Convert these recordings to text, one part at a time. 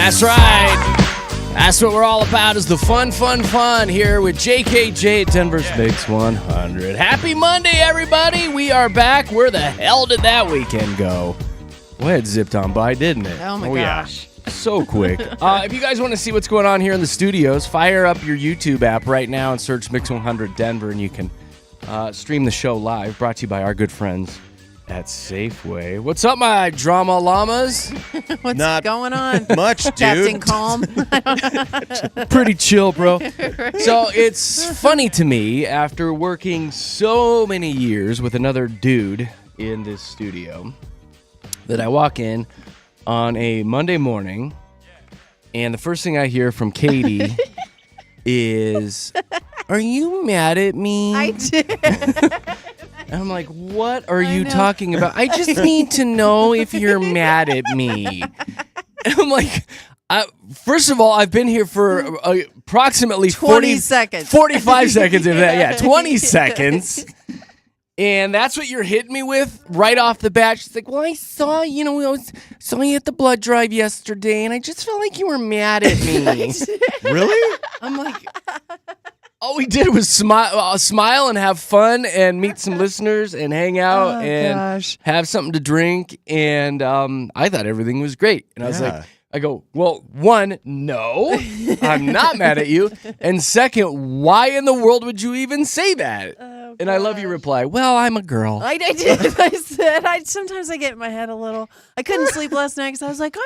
That's right. That's what we're all about, is the fun here with JKJ at Denver's Mix 100. Happy Monday, everybody. We are back. Where the hell did that weekend go? Well, it zipped on by, didn't it? Oh, my gosh. Yeah. So quick. If you guys want to see what's going on here in the studios, fire up your YouTube app right now and search Mix 100 Denver, and you can stream the show live, brought to you by our good friends at Safeway. What's up, my drama llamas? What's going on? Much, dude. Captain Calm. Pretty chill, bro. So it's funny to me, after working so many years with another dude in this studio, that I walk in on a Monday morning, and the first thing I hear from Katy is, "Are you mad at me?" I did. And I'm like, what are you talking about? I just need to know if you're mad at me. And I'm like, first of all, I've been here for approximately 20 seconds. 45 seconds of that. Yeah, 20 seconds. And that's what you're hitting me with right off the bat. She's like, well, I saw you at the blood drive yesterday, and I just felt like you were mad at me. Really? I'm like, all we did was smile and have fun and meet some listeners and hang out have something to drink. And I thought everything was great. And I was like, I go, well, one, no, I'm not mad at you. And second, why in the world would you even say that? And I love your reply. Well, I'm a girl. I did. I said, sometimes I get in my head a little. I couldn't sleep last night because I was like, gosh,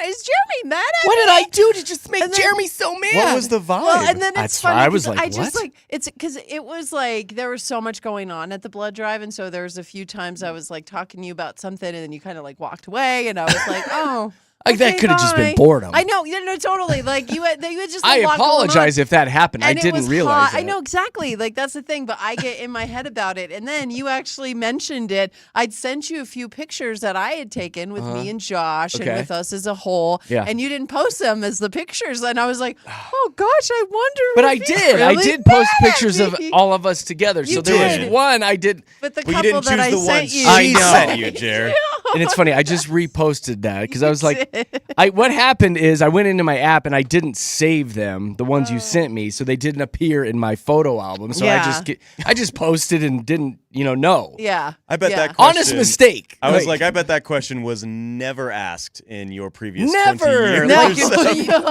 is Jeremy mad at me? What did I do to just make Jeremy so mad? What was the vibe? Well, and then it's funny. I was like, I just like, it's because it was like, there was so much going on at the blood drive. And so there was a few times I was like talking to you about something, and then you kind of like walked away, and I was like, oh. Like, that could have just been boredom. I know, no, totally. Like you had just. I apologize if that happened. I didn't realize that. I know exactly. Like, that's the thing. But I get in my head about it, and then you actually mentioned it. I'd sent you a few pictures that I had taken with me and Josh and with us as a whole. Yeah. And you didn't post them as the pictures, and I was like, oh gosh, I wonder. But I did. I did post pictures of all of us together. So there was one I did. But the couple that I sent you, I sent you, Jared. And it's funny. I just reposted that because I was like, what happened is I went into my app and I didn't save them, the ones you sent me, so they didn't appear in my photo album. So I just posted and didn't, know. Yeah. I bet that question, honest mistake. I was like, I bet that question was never asked in your previous 20 never. years.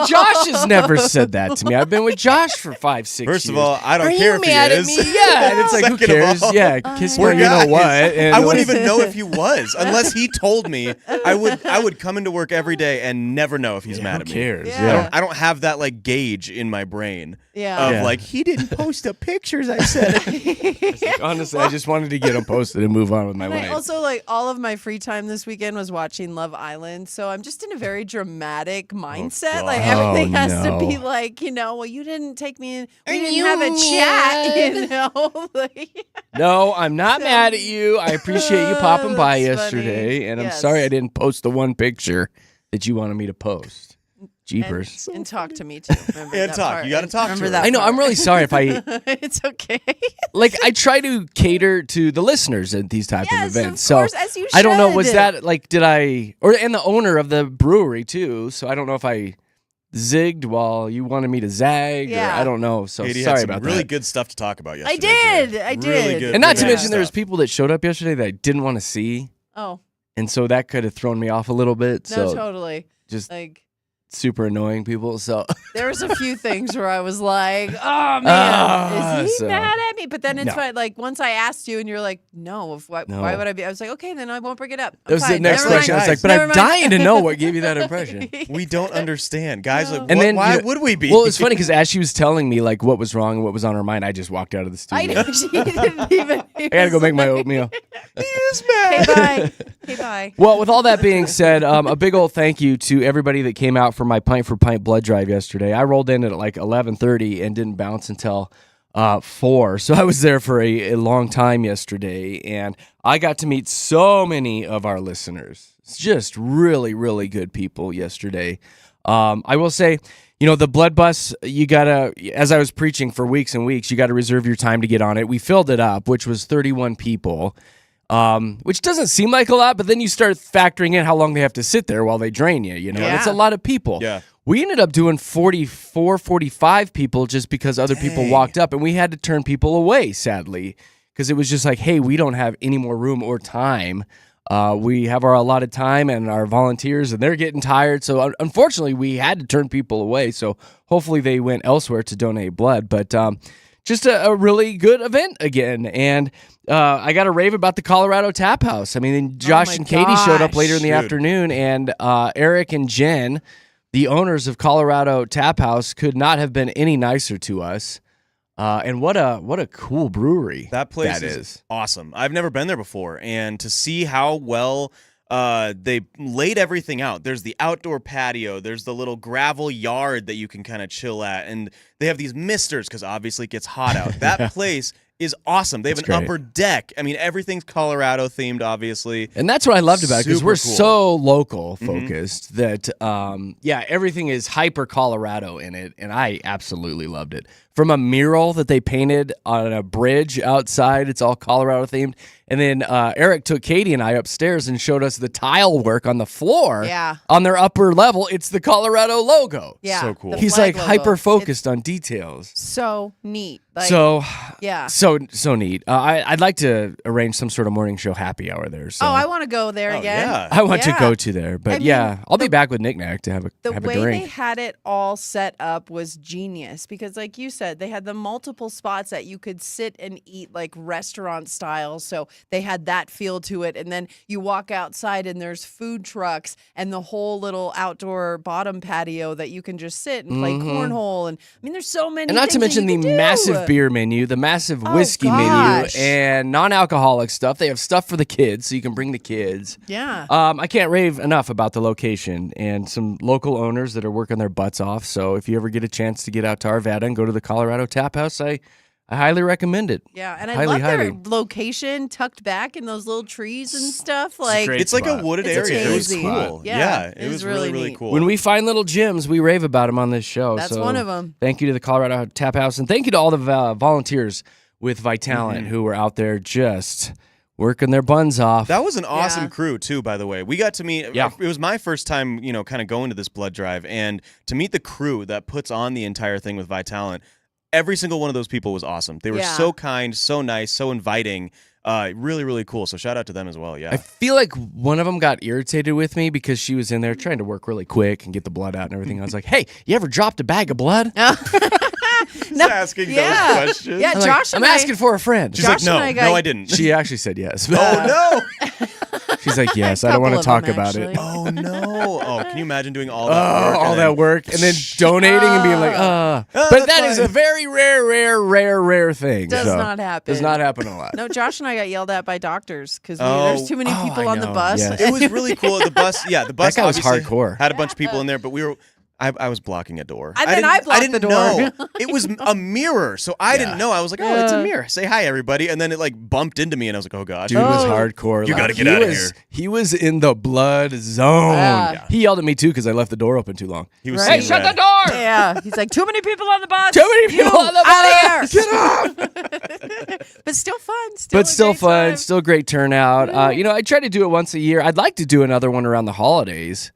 Josh has never said that to me. I've been with Josh for 5-6 years. First of all, I don't Are care you if mad he at is. me? Yeah, and it's like, who cares? Yeah, kiss me, you know what? And I wouldn't even know if he was unless he told me. I would come into work every day and never know if he's mad at me. Who cares? Yeah. I don't have that like gauge in my brain Yeah. of like, he didn't post the pictures I said. Honestly, I just wanted to get them posted and move on with my And life. I also, like, all of my free time this weekend was watching Love Island, so I'm just in a very dramatic mindset. Like, everything has to be like, well, you didn't take me in, we didn't have a chat, Like, No, I'm not mad at you. I appreciate you popping by That's yesterday, funny. and I'm Yes. sorry I didn't post the one picture that you wanted me to post. Jeepers. and talk to me too. Remember Yeah, that talk. part. You gotta talk to Remember her. that I know. part. I'm really sorry if I It's okay. I try to cater to the listeners at these type Yes, of events. of course, so as you I don't know. Was should. that and the owner of the brewery too? So I don't know if I zigged while you wanted me to zag. Yeah. Or I don't know. So Katie sorry had some about really that. good stuff to talk about I yesterday. did. Jared. I did. Really good. And not to really mention, good there was stuff. people that showed up yesterday that I didn't want to see, Oh, and so that could have thrown me off a little bit. no, So totally. just Like, super annoying people. So there was a few things where I was like, oh, man, is he so- mad at me? But then it's No. fine. Like, once I asked you and you're like, no, why No. would I be? I was like, okay, then I won't bring it up. that was the Fine. next Never question. I mind. was like, but Never I'm mind. dying to know what gave you that impression. We don't understand, guys. Like, And then, why would we be? Well, it's funny because as she was telling me like what was wrong and what was on her mind, I just walked out of the I studio. know she didn't even. I gotta go make my oatmeal. He is mad. Hey, bye. Hey, bye. Well, with all that being said, a big old thank you to everybody that came out for my Pint for Pint blood drive yesterday. I rolled in at like 11:30 and didn't bounce until 4. So I was there for a long time yesterday, and I got to meet so many of our listeners. It's just really, really good people yesterday. I will say, the blood bus, you gotta, as I was preaching for weeks and weeks, you gotta reserve your time to get on it. We filled it up, which was 31 people. which doesn't seem like a lot, but then you start factoring in how long they have to sit there while they drain you, and it's a lot of people. Yeah. We ended up doing 44, 45 people just because other people walked up, and we had to turn people away, sadly, because it was just like, hey, we don't have any more room or time. We have our allotted time and our volunteers, and they're getting tired. So unfortunately, we had to turn people away. So hopefully they went elsewhere to donate blood. But just a really good event again. And I got a rave about the Colorado Tap House. I mean, Josh and Katy showed up later in the afternoon, and Eric and Jen, the owners of Colorado Tap House, could not have been any nicer to us. And what a cool brewery that place is awesome. I've never been there before, and to see how well they laid everything out. There's the outdoor patio, there's the little gravel yard that you can kind of chill at, and they have these misters because obviously it gets hot out. That place is awesome. They have an upper deck. I mean, everything's Colorado themed, obviously. And that's what I loved about it, because we're so local focused that, everything is hyper Colorado in it, and I absolutely loved it. From a mural that they painted on a bridge outside, it's all Colorado themed. And then Eric took Katy and I upstairs and showed us the tile work on the floor. Yeah. On their upper level, it's the Colorado logo. Yeah. So cool. He's like hyper focused on details. So neat. Like, so neat. I'd like to arrange some sort of morning show happy hour there. So. Oh, I want to go there again. Yeah. I want to go to there, but I'll be back with Knick Knack to have a The have a way drink. they had it all set up was genius because, like you said, they had the multiple spots that you could sit and eat like restaurant style. So they had that feel to it. And then you walk outside and there's food trucks and the whole little outdoor bottom patio that you can just sit and play cornhole. And I mean, there's so many. And not to mention the massive beer menu, the massive whiskey menu, and non-alcoholic stuff. They have stuff for the kids, so you can bring the kids. Yeah. I can't rave enough about the location and some local owners that are working their butts off. So if you ever get a chance to get out to Arvada and go to the Colorado Tap House, I highly recommend it. Yeah, and I love their location tucked back in those little trees and stuff. Like it's like a wooded area. It was cool. Yeah, it was really cool. When we find little gems, we rave about them on this show. That's one of them. Thank you to the Colorado Tap House, and thank you to all the volunteers with Vitalent who were out there just working their buns off. That was an awesome crew too, by the way. We got to meet. It was my first time, kind of going to this blood drive, and to meet the crew that puts on the entire thing with Vitalent. Every single one of those people was awesome. They were so kind, so nice, so inviting. Really, really cool. So shout out to them as well. Yeah. I feel like one of them got irritated with me because she was in there trying to work really quick and get the blood out and everything. I was like, hey, you ever dropped a bag of blood? He's asking those questions. Yeah, Josh I'm asking for a friend. She's like, no, I didn't. She actually said yes. Oh, no. She's like, yes, I don't want to talk about it. Oh, no. Oh, can you imagine doing all that work? All that work and then donating and being like, But that is a very rare thing. Does not happen. Does not happen a lot. No, Josh and I got yelled at by doctors because there's too many people on the bus. Yes. It was really cool. The bus, the bus that guy was hardcore. Had a bunch of people in there, but I was blocking a door. I blocked the door. Know. It was a mirror, so I didn't know. I was like, oh, it's a mirror. Say hi, everybody. And then it like bumped into me, and I was like, oh, gosh. Dude was hardcore. You got to get out of here. He was in the blood zone. Yeah. He yelled at me, too, because I left the door open too long. He was hey, shut the door! Yeah. He's like, too many people on the bus. Too many people on the bus. Get off. But still fun. Still fun. Still great turnout. I try to do it once a year. I'd like to do another one around the holidays.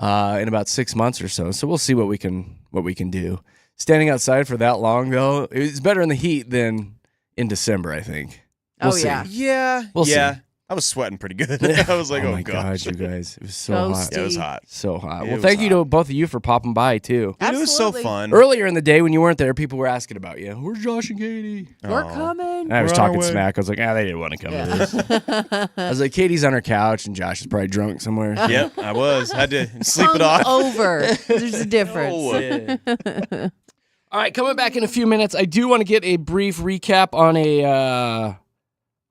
In about 6 months or so. So we'll see what we can do. Standing outside for that long though, it's better in the heat than in December, I think. We'll see. Yeah. We'll see. I was sweating pretty good. I was like, oh my gosh, you guys. It was so hot. Yeah, it was hot. So hot. Well, thank you to both of you for popping by too. Dude, it was so fun. Earlier in the day when you weren't there, people were asking about you. Where's Josh and Katy? We're coming. And I was talking smack. I was like, they didn't want to come to this. I was like, Katie's on her couch and Josh is probably drunk somewhere. Yep, I was. Had to sleep it off. Over. There's a difference. Yeah. All right, coming back in a few minutes, I do want to get a brief recap on a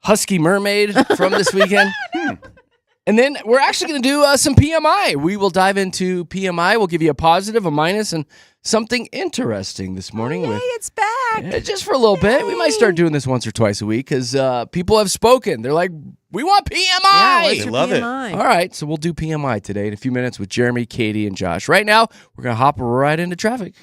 Husky Mermaid from this weekend. And then we're actually going to do some PMI. We will dive into PMI. We'll give you a positive, a minus, and something interesting this morning. Yay, it's back. Just for a little bit. We might start doing this once or twice a week because people have spoken. They're like, we want PMI. Yeah, they love PMI? it. All right, so we'll do PMI today in a few minutes with Jeremy, Katy, and Josh. Right now, we're going to hop right into traffic.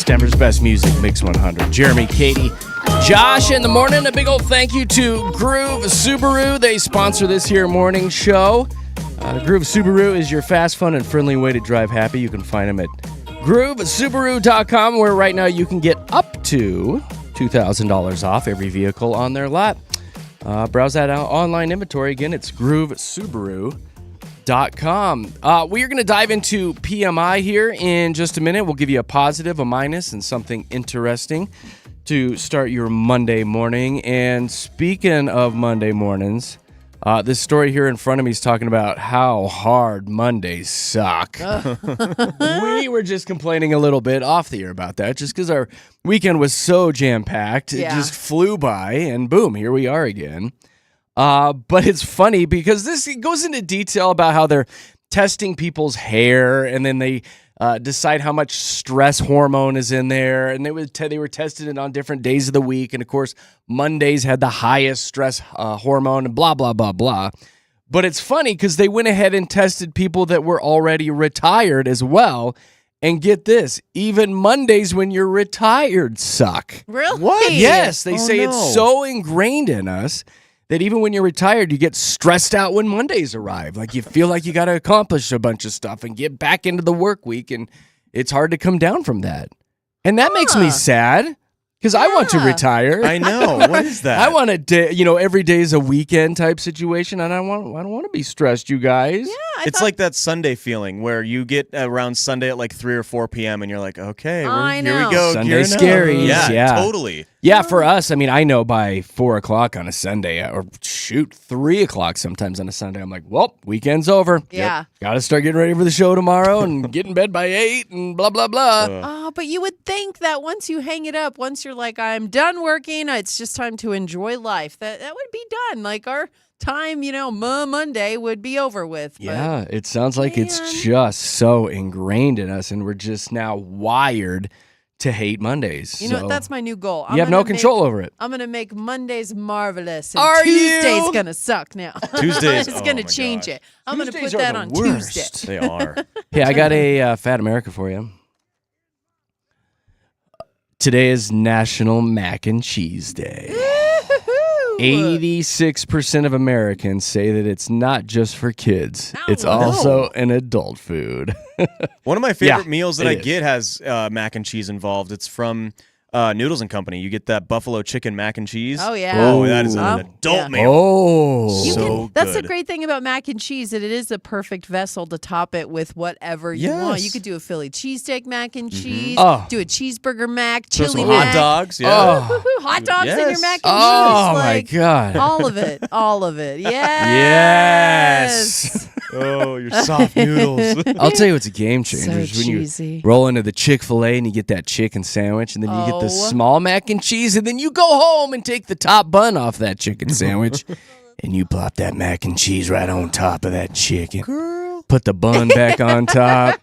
Denver's best music, Mix 100. Jeremy, Katy, Josh in the morning. A big old thank you to Groove Subaru. They sponsor this here morning show. Groove Subaru is your fast, fun, and friendly way to drive happy. You can find them at groovesubaru.com, where right now you can get up to $2,000 off every vehicle on their lot. Browse that online inventory. Again, it's groovesubaru.com. We are going to dive into PMI here in just a minute. We'll give you a positive, a minus, and something interesting to start your Monday morning. And speaking of Monday mornings, this story here in front of me is talking about how hard Mondays suck. We were just complaining a little bit off the air about that, just because our weekend was so jam-packed. It just flew by, and boom, here we are again. But it's funny because it goes into detail about how they're testing people's hair, and then they decide how much stress hormone is in there, and they were testing it on different days of the week, and of course Mondays had the highest stress hormone, and blah blah blah blah. But it's funny because they went ahead and tested people that were already retired as well, and get this, even Mondays when you're retired suck. Really? What? Yes, they say no. it's so ingrained in us that even when you're retired, you get stressed out when Mondays arrive. Like you feel like you got to accomplish a bunch of stuff and get back into the work week, and it's hard to come down from that. And that makes me sad because I want to retire. I know. What is that? I want a day, every day is a weekend type situation, and I don't want to be stressed, you guys. Yeah, It's like that Sunday feeling where you get around Sunday at like 3 or 4 p.m. and you're like, okay, I here we know. go. Sunday gearing up. scaries, yeah. Totally. Yeah, for us, I know by 4 o'clock on a Sunday, or 3 o'clock sometimes on a Sunday, I'm like, well, weekend's over. Yeah. Got to start getting ready for the show tomorrow and get in bed by 8 and blah, blah, blah. Oh, but you would think that once you hang it up, once you're like, I'm done working, it's just time to enjoy life, that would be done. Like our time, Monday would be over with. But Yeah, it sounds like it's just so ingrained in us, and we're just now wired to hate Mondays. You know, that's my new goal. You have no control over it. I'm going to make Mondays marvelous, and Are Tuesday's you? going to suck now. Tuesdays, It's oh going to my change gosh. it. I'm going to put Tuesdays are that the on worst. Tuesday. They are. Hey, I got a Fat America for you. Today is National Mac and Cheese Day. 86% of Americans say that it's not just for kids. It's also an adult food. One of my favorite Yeah, meals that it I is. get has mac and cheese involved. It's from Noodles and Company. You get that buffalo chicken mac and cheese. Oh, yeah. Oh, that is an Oh, adult yeah. meal. Oh. You So can, that's the good. great thing about mac and cheese, that it is the perfect vessel to top it with whatever you want. Yes. You could do a Philly cheesesteak mac and cheese, Oh. do a cheeseburger mac, Throw chili some mac. hot dogs. Yeah. Oh. Woo-hoo, hot dogs in your Yes. mac and Oh, cheese. my Like, God. all of it. All of it. Yes. Yes. Oh, your soft noodles. I'll tell you what's a game changer So is when cheesy. you roll into the Chick-fil-A and you get that chicken sandwich, and then you get the Oh. small mac and cheese, and then you go home and take the top bun off that chicken sandwich, and you plop that mac and cheese right on top of that chicken. Girl. Put the bun back on top,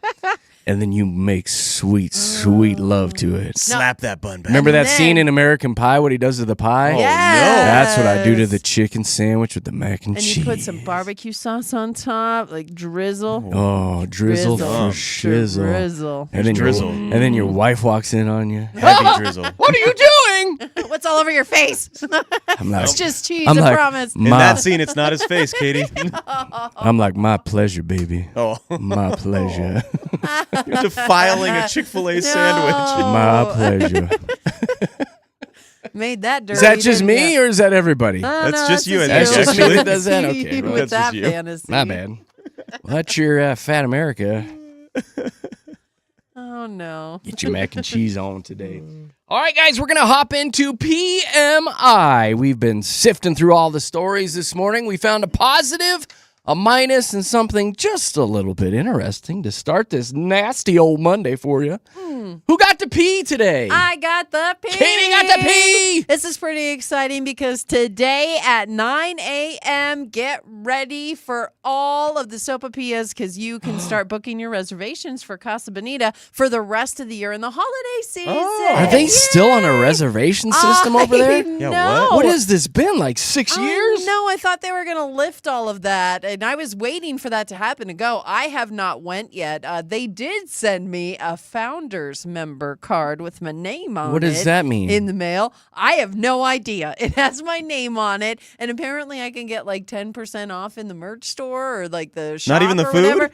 and then you make sweet, sweet love to it. Slap that bun back. Remember that then- scene in American Pie, what he does to the pie? Oh, Yes. That's what I do to the chicken sandwich with the mac and And cheese. you put some barbecue sauce on top, like drizzle. Oh, drizzle Drizzle. for shizzle. Drizzle. And then Drizzle. and then your wife walks in on you. Heavy drizzle. What are you doing? What's all over your face? I'm like, It's just cheese, I'm I like, promise. In Ma, that scene, it's not his face, Katie. I'm like, my pleasure, baby. Oh, My pleasure. you're defiling a Chick-fil-A sandwich. My pleasure. Made that dirty. Is that just didn't me ya? or is that everybody? Oh, That's no, just you, I think, you. That's just me that does that? That's Okay, you well, with that's just that you. fantasy. My bad. Well, that's your Fat America. Oh no. Get your mac and cheese on today. All right, guys, we're going to hop into PMI. We've been sifting through all the stories this morning. We found a positive, a minus, and something just a little bit interesting to start this nasty old Monday for you. Who got to pee today? I got the pee. Katie got to pee. This is pretty exciting because today at 9 a.m., get ready for all of the sopapillas because you can start booking your reservations for Casa Bonita for the rest of the year in the holiday season. Are they still on a reservation system over there? Yeah, No. What has this been, like 6 years? No, I I thought they were going to lift all of that, and I was waiting for that to happen to go. I have not went yet. They did send me a Founders member card with my name on it. What does that mean? In the mail. I have no idea. It has my name on it, and apparently I can get like 10% off in the merch store or like the shop. Not even the or food? Whatever.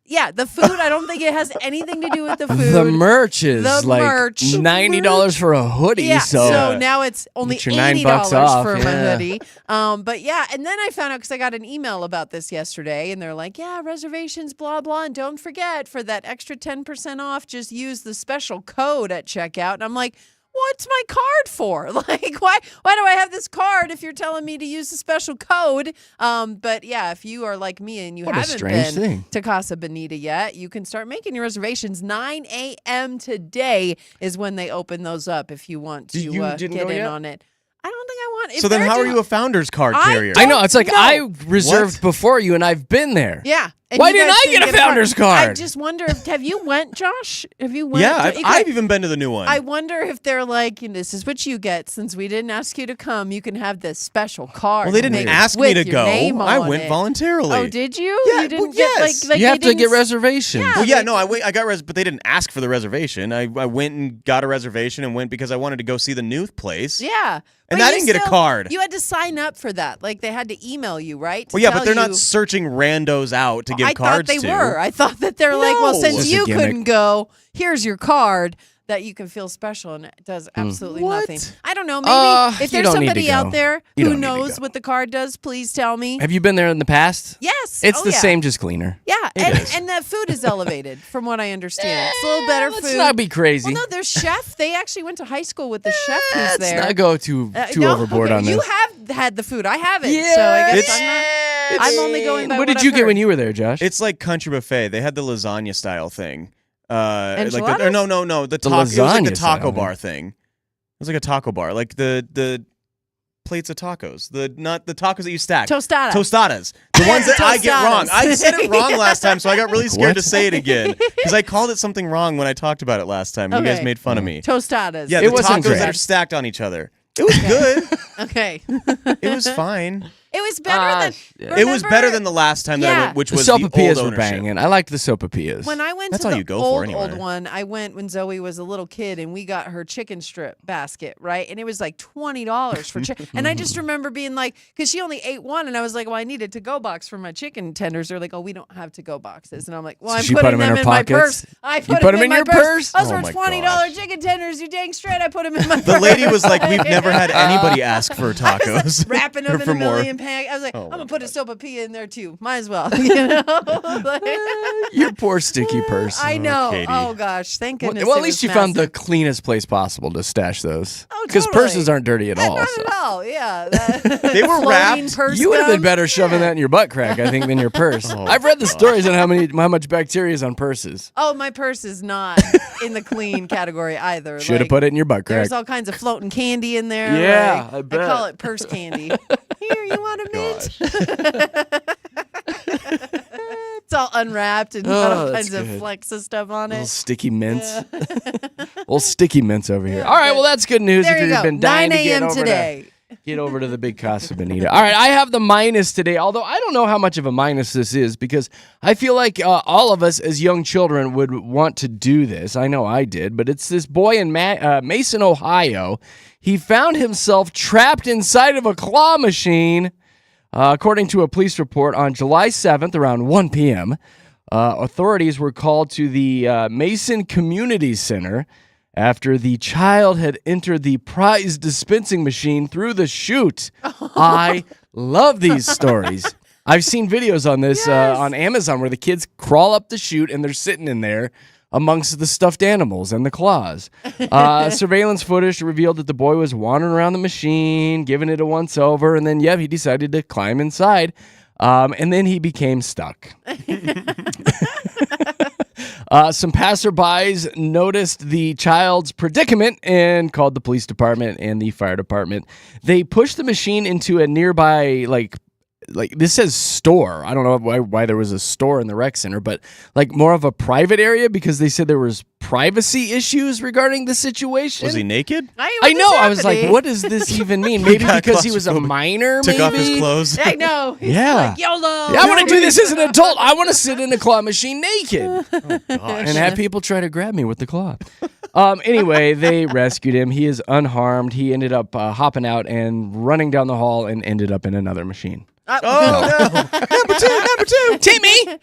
Yeah, the food, I don't think it has anything to do with the food. The merch is like merch. $90 for a hoodie. Yeah, so so now it's only Get your $80 $9 off, for my yeah. hoodie. But yeah, and then I found out because I got an email about this yesterday, and they're like, yeah, reservations, blah, blah. And don't forget, for that extra 10% off, just use the special code at checkout. And I'm like, what's my card for? Like, why do I have this card if you're telling me to use the special code? But yeah, if you are like me and you haven't been to Casa Bonita yet, you can start making your reservations. 9 a.m. today is when they open those up if you want to get in on it. I don't think I want it. So then how are you a Founders card carrier? I know. It's like No. I reserved before you, and I've been there. Yeah. And Why you didn't guys I get a Founders card? I just wonder if have you went, Josh? Have you went? Yeah, I've even been to the new one. I wonder if they're like, this is what you get since we didn't ask you to come. You can have this special card. Well, they didn't ask me to go. I went voluntarily. Oh, did you? Yeah, you didn't well, get yes. like You have to didn't get reservations. Yeah. Well, yeah, no, I got but they didn't ask for the reservation. I went and got a reservation and went because I wanted to go see the new place. Yeah. And But I you didn't get a still- card. You had to sign up for that. Like they had to email you, right? Well, yeah, but they're not searching randos out to give cards I thought they to. were. I thought that they're like, well, No. since Just a you gimmick. couldn't go, here's your card that you can feel special, and it does absolutely What? nothing. I don't know. Maybe if you there's don't need to somebody go. out there You who don't need to knows go. what the card does, please tell me. Have you been there in the past? Yes. It's Oh, the yeah. same, just cleaner. Yeah, is. and the food is elevated, from what I understand. It's a little better Let's food. not be crazy. Well, no, there's chef. They actually went to high school with the chef who's Let's there. not go too No, overboard okay, on this. You have had the food. I haven't. So I guess I'm only going by What did I've you get heard. when you were there, Josh? It's like country buffet. They had the lasagna style thing. Like Enchiladas? no. The The it was like the lasagna taco style bar thing. It was like a taco bar, like the plates of tacos. Not the tacos that you stack. Tostadas. The ones that I get wrong. I said it wrong last time, so I got really scared to say it again because I called it something wrong when I talked about it last time. You guys Okay. made fun of me. Tostadas. Yeah, It the wasn't tacos great. that are stacked on each other. It was good. Okay. It was fine. It was better than. yeah. It was better remember than the last time that I Yeah. went, which The was the old sopapillas were ownership. banging. I liked the sopapillas. When I went That's to all the you go old, for anyway. old one, I went when Zoe was a little kid, and we got her chicken strip basket, right? And it was like $20 for chicken. And I just remember being like, because she only ate one, and I was like, well, I need a to-go box for my chicken tenders. They're like, oh, we don't have to-go boxes. And I'm like, well, So I'm she putting put 'em in them her in my pockets? purse. I You put put them 'em in my your purse? Those Oh were my $20 gosh. chicken tenders. You dang straight. I put them in my The purse. lady was like, "We've never had anybody ask for tacos." Wrapping them Or in for a more. million pack. I was like, Oh I'm my gonna put a sopapilla in there too. Might as well. You know? Like- Your poor sticky purse. I know. Katie. Oh gosh, thank Well, goodness. at it least was you found the massive. cleanest place possible to stash those. Oh, Because totally. purses aren't dirty at all. Not so. at all. Yeah. They were Floating wrapped. purse You would have been gum. better shoving that in your butt crack, I think, than your purse. Oh, I've read the gosh. stories on how much bacteria is on purses. Oh, my purse is not in the clean category either. Should have Like, put it in your butt crack. There's all kinds of floating candy in there. Yeah, like, I bet. call it purse candy. Here, you want a mint? It's all unwrapped and got all that's kinds of good. Flexa stuff on Little it. sticky mints. Yeah. Little sticky mints over here. Yeah, All right, good. well, that's good news There if you you've go. been dying 9 to get a.m. over today. Get over to the big Casa Bonita. All right, I have the minus today, although I don't know how much of a minus this is because I feel like all of us as young children would want to do this. I know I did, but it's this boy in Mason, Ohio. He found himself trapped inside of a claw machine. According to a police report on July 7th around 1 p.m., authorities were called to the Mason Community Center after the child had entered the prize dispensing machine through the chute. I love these stories. I've seen videos on this on Amazon where the kids crawl up the chute and they're sitting in there amongst the stuffed animals and the claws. Surveillance footage revealed that the boy was wandering around the machine, giving it a once-over, and then, he decided to climb inside, and then he became stuck. Some passerbys noticed the child's predicament and called the police department and the fire department. They pushed the machine into a nearby, like this says store. I don't know why there was a store in the rec center, but like more of a private area because they said there was privacy issues regarding the situation. Was he naked? I know. I was like, what does this even mean? Maybe because he was a minor. Took maybe? off his clothes. I know. He's Yeah. like, YOLO. Yeah, I want to do this as an adult. I want to sit in a claw machine naked Gosh. and have people try to grab me with the claw. Anyway, they rescued him. He is unharmed. He ended up hopping out and running down the hall and ended up in another machine. Oh no! Number two, Timmy,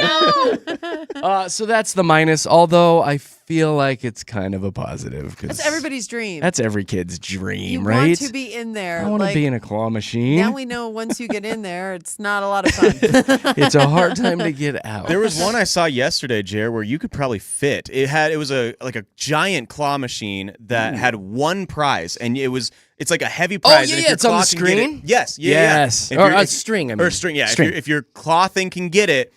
no. So that's the minus. Although I feel like it's kind of a positive because That's everybody's dream. That's every kid's dream, you right? want to be in there. I want to be in a claw machine. Now we know once you get in there, it's not a lot of fun. It's a hard time to get out. There was one I saw yesterday, Jer, where you could probably fit. It was a giant claw machine that had one prize, and it's like a heavy prize. Oh, and if yeah, your it's on the claw can get screen? it- yes, Yes. If Or you're- a if- string, I or mean. string, yeah. String. If your claw thing can get it,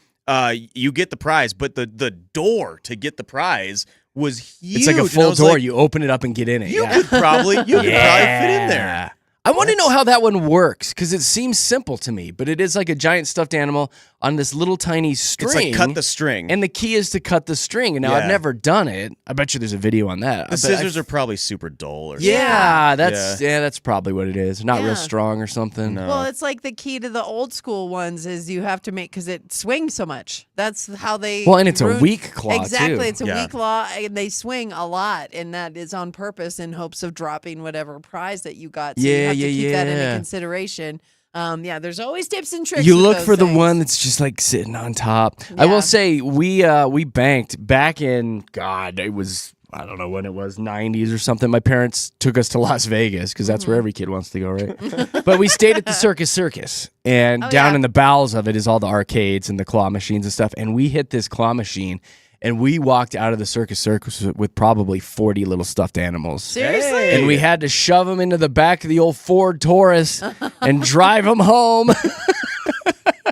you get the prize. But the door to get the prize was huge. It's like a and I full was door. like, You open it up and get in it. You yeah. could probably fit in there. I want to know how that one works because it seems simple to me, but it is like a giant stuffed animal on this little tiny string. It's like cut the string. And the key is to cut the string. And now I've Yeah. never done it. I bet you there's a video on that. The scissors are probably super dull or Yeah, something. that's probably what it is. Not real Yeah. strong or something. No. Well, it's like the key to the old school ones is you have to make because it swings so much. That's how they. Well, and it's a ruin- weak claw, Exactly, too. it's a Yeah. weak claw, and they swing a lot, and that is on purpose in hopes of dropping whatever prize that you got. So you Yeah, have to keep that into yeah. consideration. There's always tips and tricks. You with look those for the things. one that's just like sitting on top. I Yeah. will say we banked back in it was I don't know when it was 90s or something. My parents took us to Las Vegas because that's where every kid wants to go, right? But we stayed at the Circus, and down in the bowels of it is all the arcades and the claw machines and stuff. And we hit this claw machine. And we walked out of the Circus with probably 40 little stuffed animals. Seriously? Hey. And we had to shove them into the back of the old Ford Taurus and drive them home.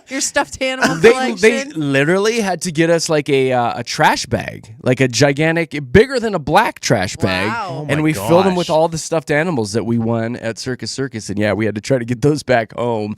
Your stuffed animal They collection. literally had to get us like a trash bag, like a gigantic, bigger than a black trash bag. Wow. Oh and my we filled them gosh. with all the stuffed animals that we won at Circus. And yeah, we had to try to get those back home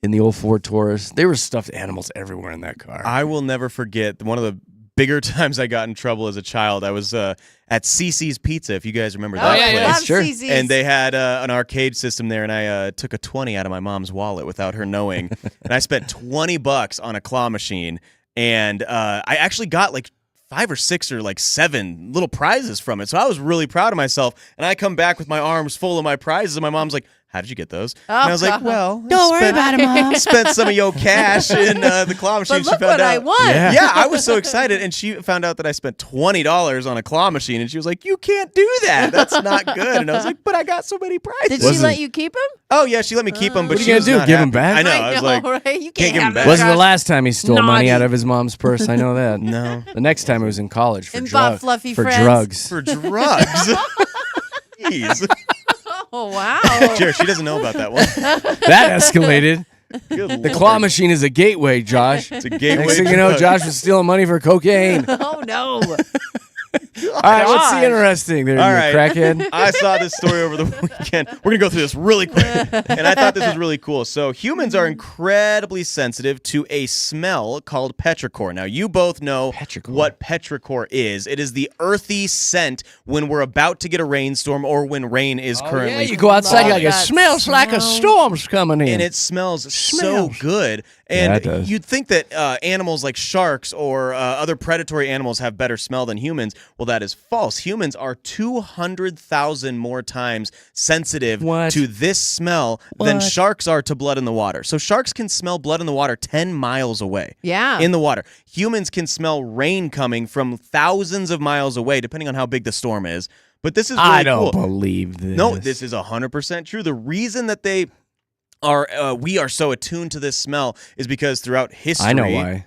in the old Ford Taurus. There were stuffed animals everywhere in that car. I will never forget one of the bigger times I got in trouble as a child. I was at CC's Pizza, if you guys remember that yeah, place. yeah. love sure. CZs. And they had an arcade system there, and I took a 20 out of my mom's wallet without her knowing. And I spent $20 on a claw machine, and I actually got like 5 or 6 or like 7 little prizes from it. So I was really proud of myself. And I come back with my arms full of my prizes, and my mom's like, "How did you get those?" And I was like, God. "Well, Don't worry about it, Mom. Spent some of your cash in the claw machine." But She look found what out. I won. Yeah. Yeah, I was so excited, and she found out that I spent $20 on a claw machine, and she was like, "You can't do that. That's not good." And I was like, "But I got so many prizes." Did she Wasn't- let you keep him? Oh yeah, she let me keep them, but What are you she gonna was do, not give 'em happy. back? I know. I was like, right? You can't can't give 'em have back. them. Wasn't the Gosh. last time he stole money Naughty. out of his mom's purse. I know that. no, The next time it was in college for And bought fluffy for friends. drugs. for drugs. Jeez, Oh wow. Jared, she doesn't know about that one. That escalated. Good The Lord. claw machine is a gateway, Josh. It's a gateway. Next thing you know, drug. Josh was stealing money for cocaine. Oh no. All right, what's the Gosh. interesting there, All you right. crackhead? I saw this story over the weekend. We're going to go through this really quick. And I thought this was really cool. So, humans are incredibly sensitive to a smell called petrichor. Now, you both know Petrichor. what petrichor is. It is the earthy scent when we're about to get a rainstorm or when rain is currently. Oh, Yeah, you go outside, you're like, it that smells like a smell. storm's coming in. And it smells so Smells. good. Yeah, And it does. you'd think that animals like sharks or other predatory animals have better smell than humans. Well, that is false. Humans are 200,000 more times sensitive What? to this smell than What? sharks are to blood in the water. So sharks can smell blood in the water 10 miles away. Yeah. In the water. Humans can smell rain coming from thousands of miles away, depending on how big the storm is. But this is really I don't cool. believe this. No, this is 100% true. The reason that they are we are so attuned to this smell is because throughout history. I know why.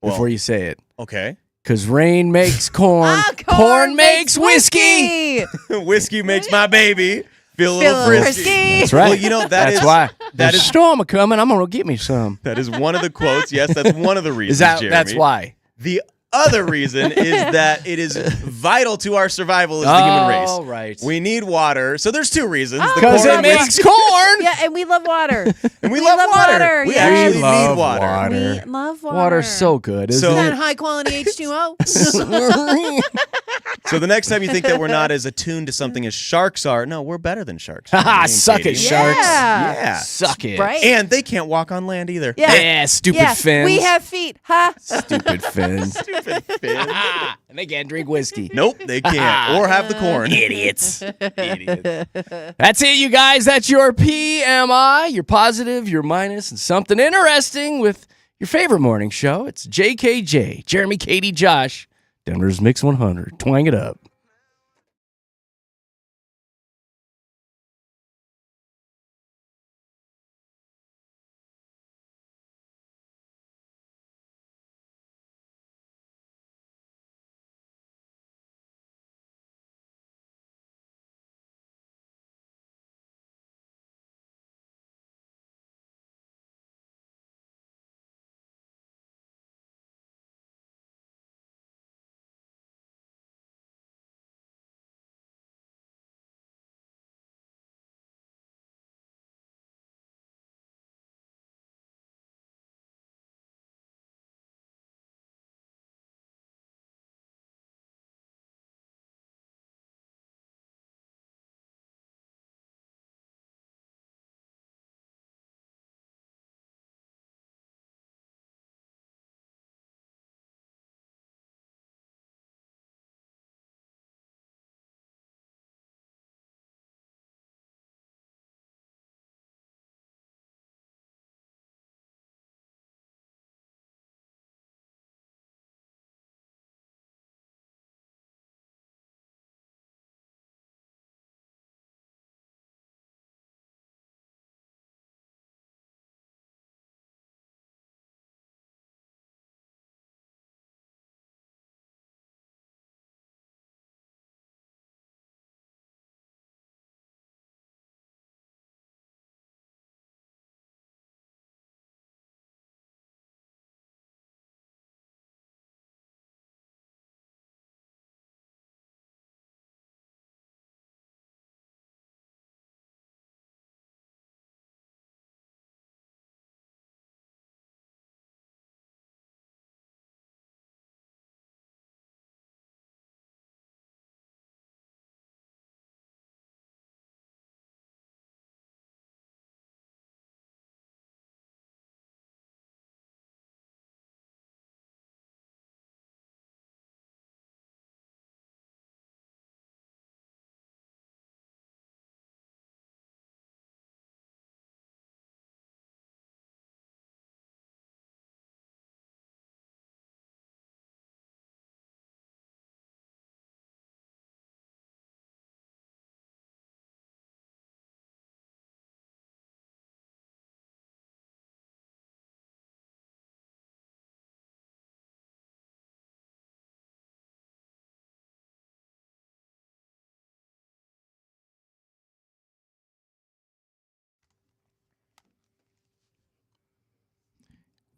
Well, Before you say it. Okay. Because rain makes corn. Ah, corn makes whiskey. Whiskey makes my baby feel a Feel little a little frisky. frisky. That's right. Well, you know That's why. that There's a is storm a coming. I'm going to get me some. that is one of the quotes. Yes, that's one of the reasons. Is that Jeremy. that's why? The other reason is that it is vital to our survival as the human race. Oh, right. We need water. So there's 2 reasons. Because it makes corn. Yeah, and we love water. And we love water. We actually love need water. water. We love water. Water's so good, isn't So- Isn't it? that high quality H2O? So the next time you think that we're not as attuned to something as sharks are, no, we're better than sharks. Haha, Me and suck Katie. it, sharks. Yeah. Suck it. Right? And they can't walk on land either. Yeah. Stupid Yeah, fins. we have feet, huh? Stupid fins. Stupid fin. And they can't drink whiskey. Nope, they can't. Or have the corn. Idiots. Idiots. That's it, you guys. That's your PMI, your positive, your minus, and something interesting with your favorite morning show. It's JKJ, Jeremy, Katy, Josh, Denver's Mix 100. Twang it up.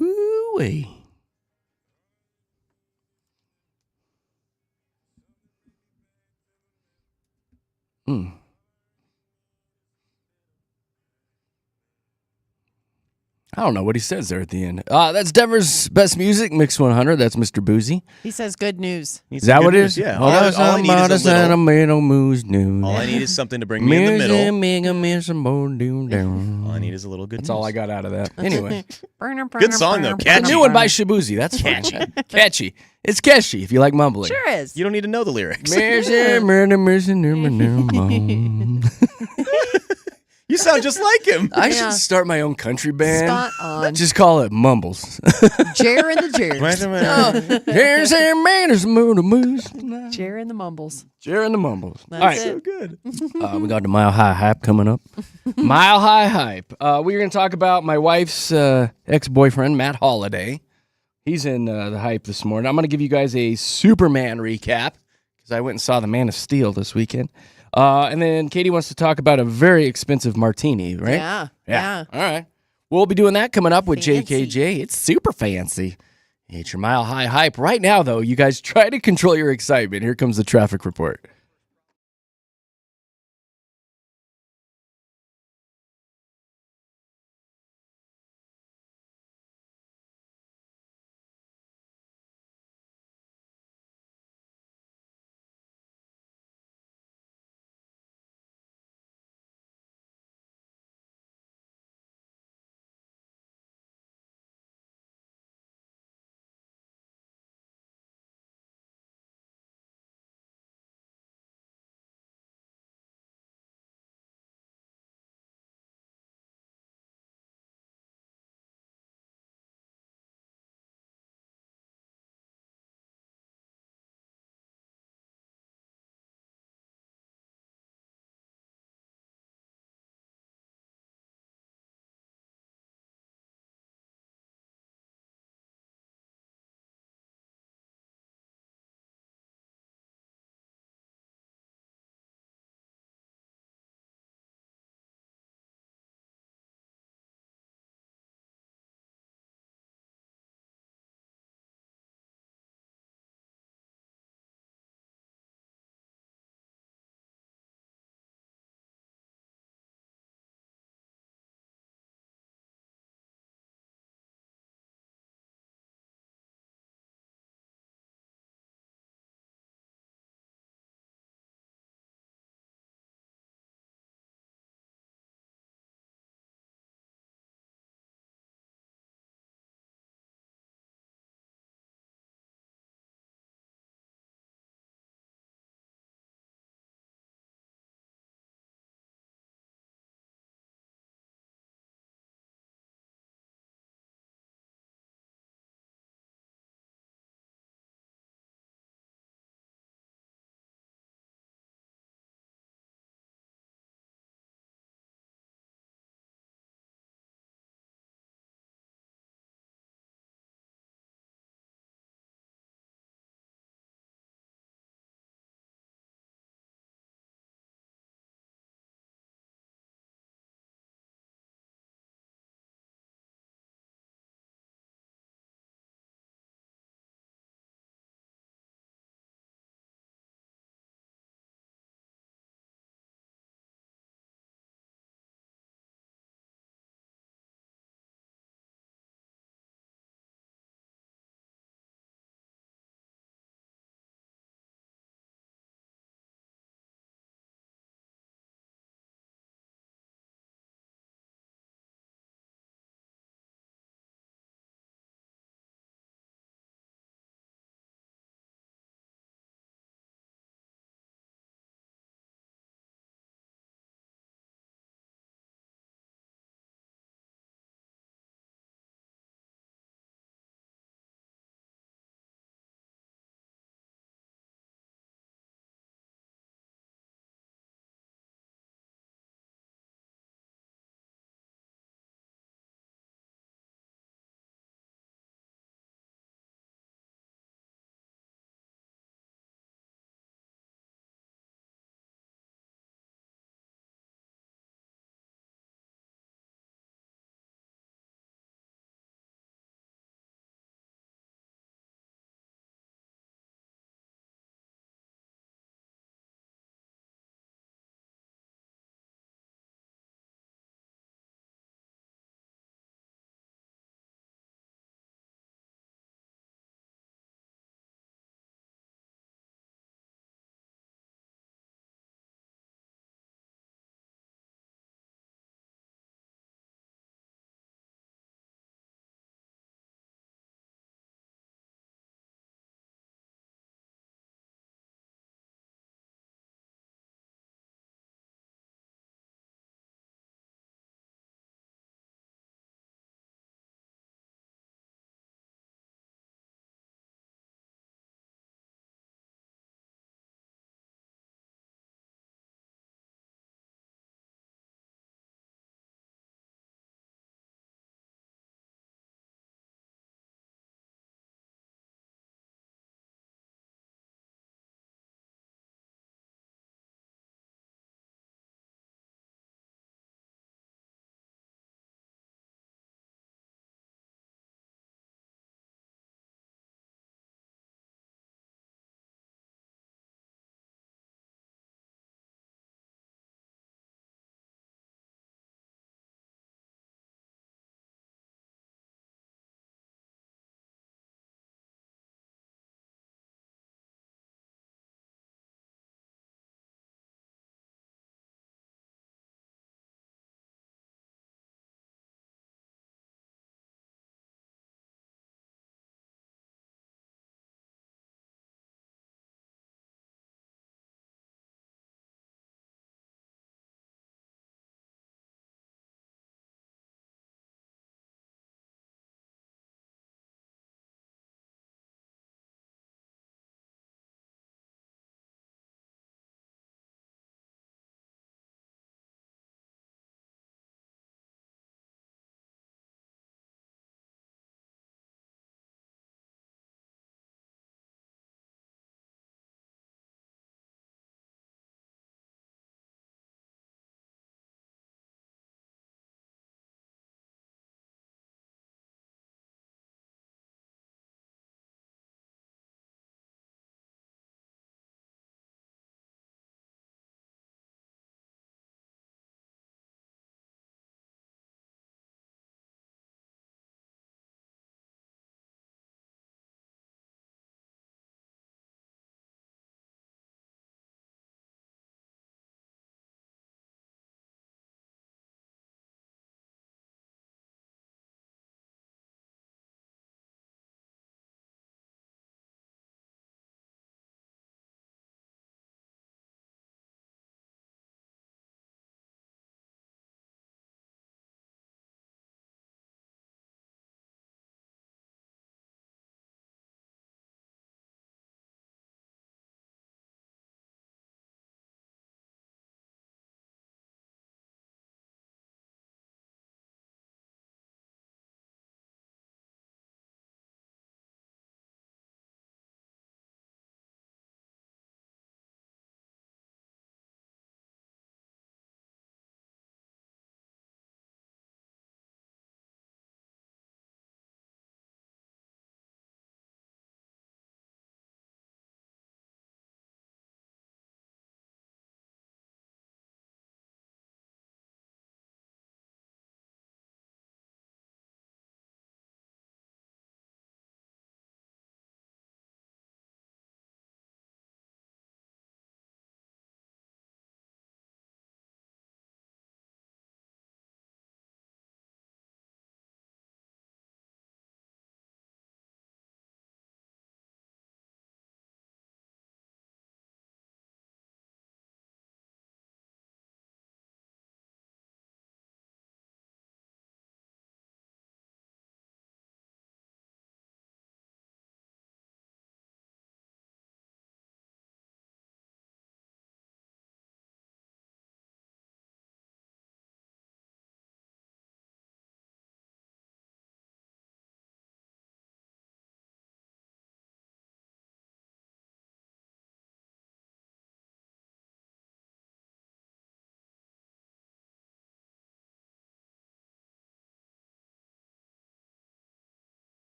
Ooh-wee. I don't know what he says there at the end. That's Denver's best music, Mix 100. That's Mr. Boozy. He says good news. Is that what it is? Yeah. All I need is something to bring me in the middle. All I need is a little good That's all I got out of that. Anyway. Good song, though. A Catchy. new one by Shabuzi. That's catchy. Catchy. It's catchy if you like mumbling. Sure is. You don't need to know the lyrics. You sound just like him. I should start my own country band. Spot on. Just call it Mumbles. Jer and the Jers. Jer and the Mumbles. Jer and the Mumbles. That's All right. it. So good. We got the Mile High Hype coming up. Mile High Hype. We're going to talk about my wife's ex-boyfriend, Matt Holliday. He's in the hype this morning. I'm going to give you guys a Superman recap because I went and saw The Man of Steel this weekend. And then Katie wants to talk about a very expensive martini, right? Yeah. All right. We'll be doing that coming up with Fancy. JKJ. It's super fancy. It's your mile high hype. Right now, though, you guys try to control your excitement. Here comes the traffic report.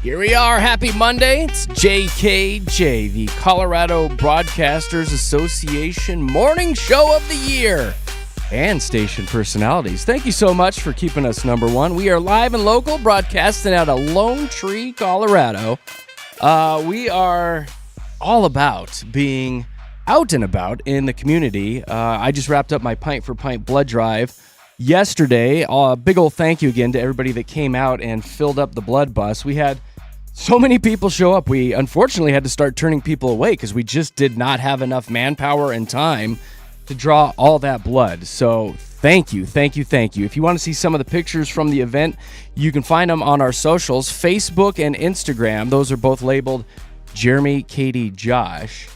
Here we are. Happy Monday. It's JKJ, the Colorado Broadcasters Association morning show of the year. And station personalities. Thank you so much for keeping us number one. We are live and local, broadcasting out of Lone Tree, Colorado. We are all about being out and about in the community. I just wrapped up my Pint for Pint blood drive yesterday. Big old thank you again to everybody that came out and filled up the blood bus. We had so many people show up. We unfortunately had to start turning people away because we just did not have enough manpower and time to draw all that blood. So thank you. If you want to see some of the pictures from the event, you can find them on our socials, Facebook and Instagram. Those are both labeled Jeremy, Katy, Josh.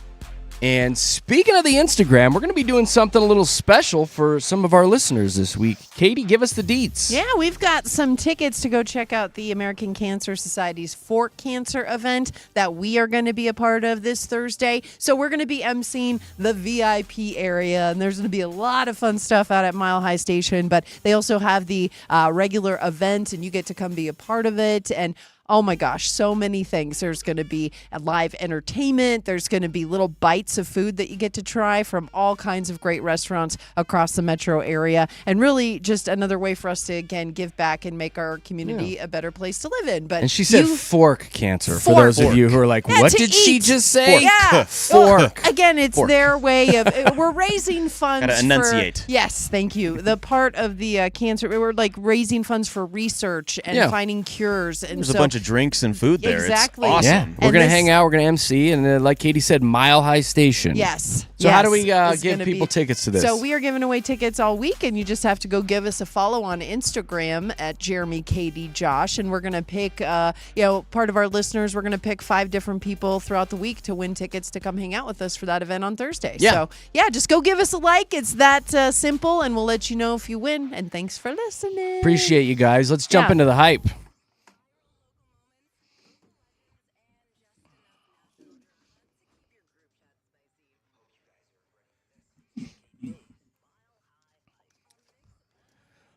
And speaking of the Instagram, we're going to be doing something a little special for some of our listeners this week. Katy, give us the deets. Yeah, we've got some tickets to go check out the American Cancer Society's Fork Cancer event that we are going to be a part of this Thursday. So we're going to be emceeing the VIP area, and there's going to be a lot of fun stuff out at Mile High Station. But they also have the regular event, and you get to come be a part of it. And oh my gosh, so many things. There's going to be a live entertainment. There's going to be little bites of food that you get to try from all kinds of great restaurants across the metro area. And really just another way for us to, again, give back and make our community a better place to live in. But and she said fork cancer, for those of you who are like, what did she just say? Yeah. Fork. Well, again, it's their way of, we're raising funds. Gotta enunciate. Yes, thank you. The part of the cancer, we're like raising funds for research and finding cures. And there's a bunch of drinks and food there. Exactly. It's awesome. Yeah. We're going to hang out. We're going to MC. And like Katy said, Mile High Station. Yes. So how do we give people tickets to this? So we are giving away tickets all week, and you just have to go give us a follow on Instagram at Jeremy, Katy, Josh. And we're going to pick, part of our listeners, we're going to pick 5 different people throughout the week to win tickets to come hang out with us for that event on Thursday. Yeah. So, just go give us a like. It's that simple, and we'll let you know if you win. And thanks for listening. Appreciate you guys. Let's jump into the hype.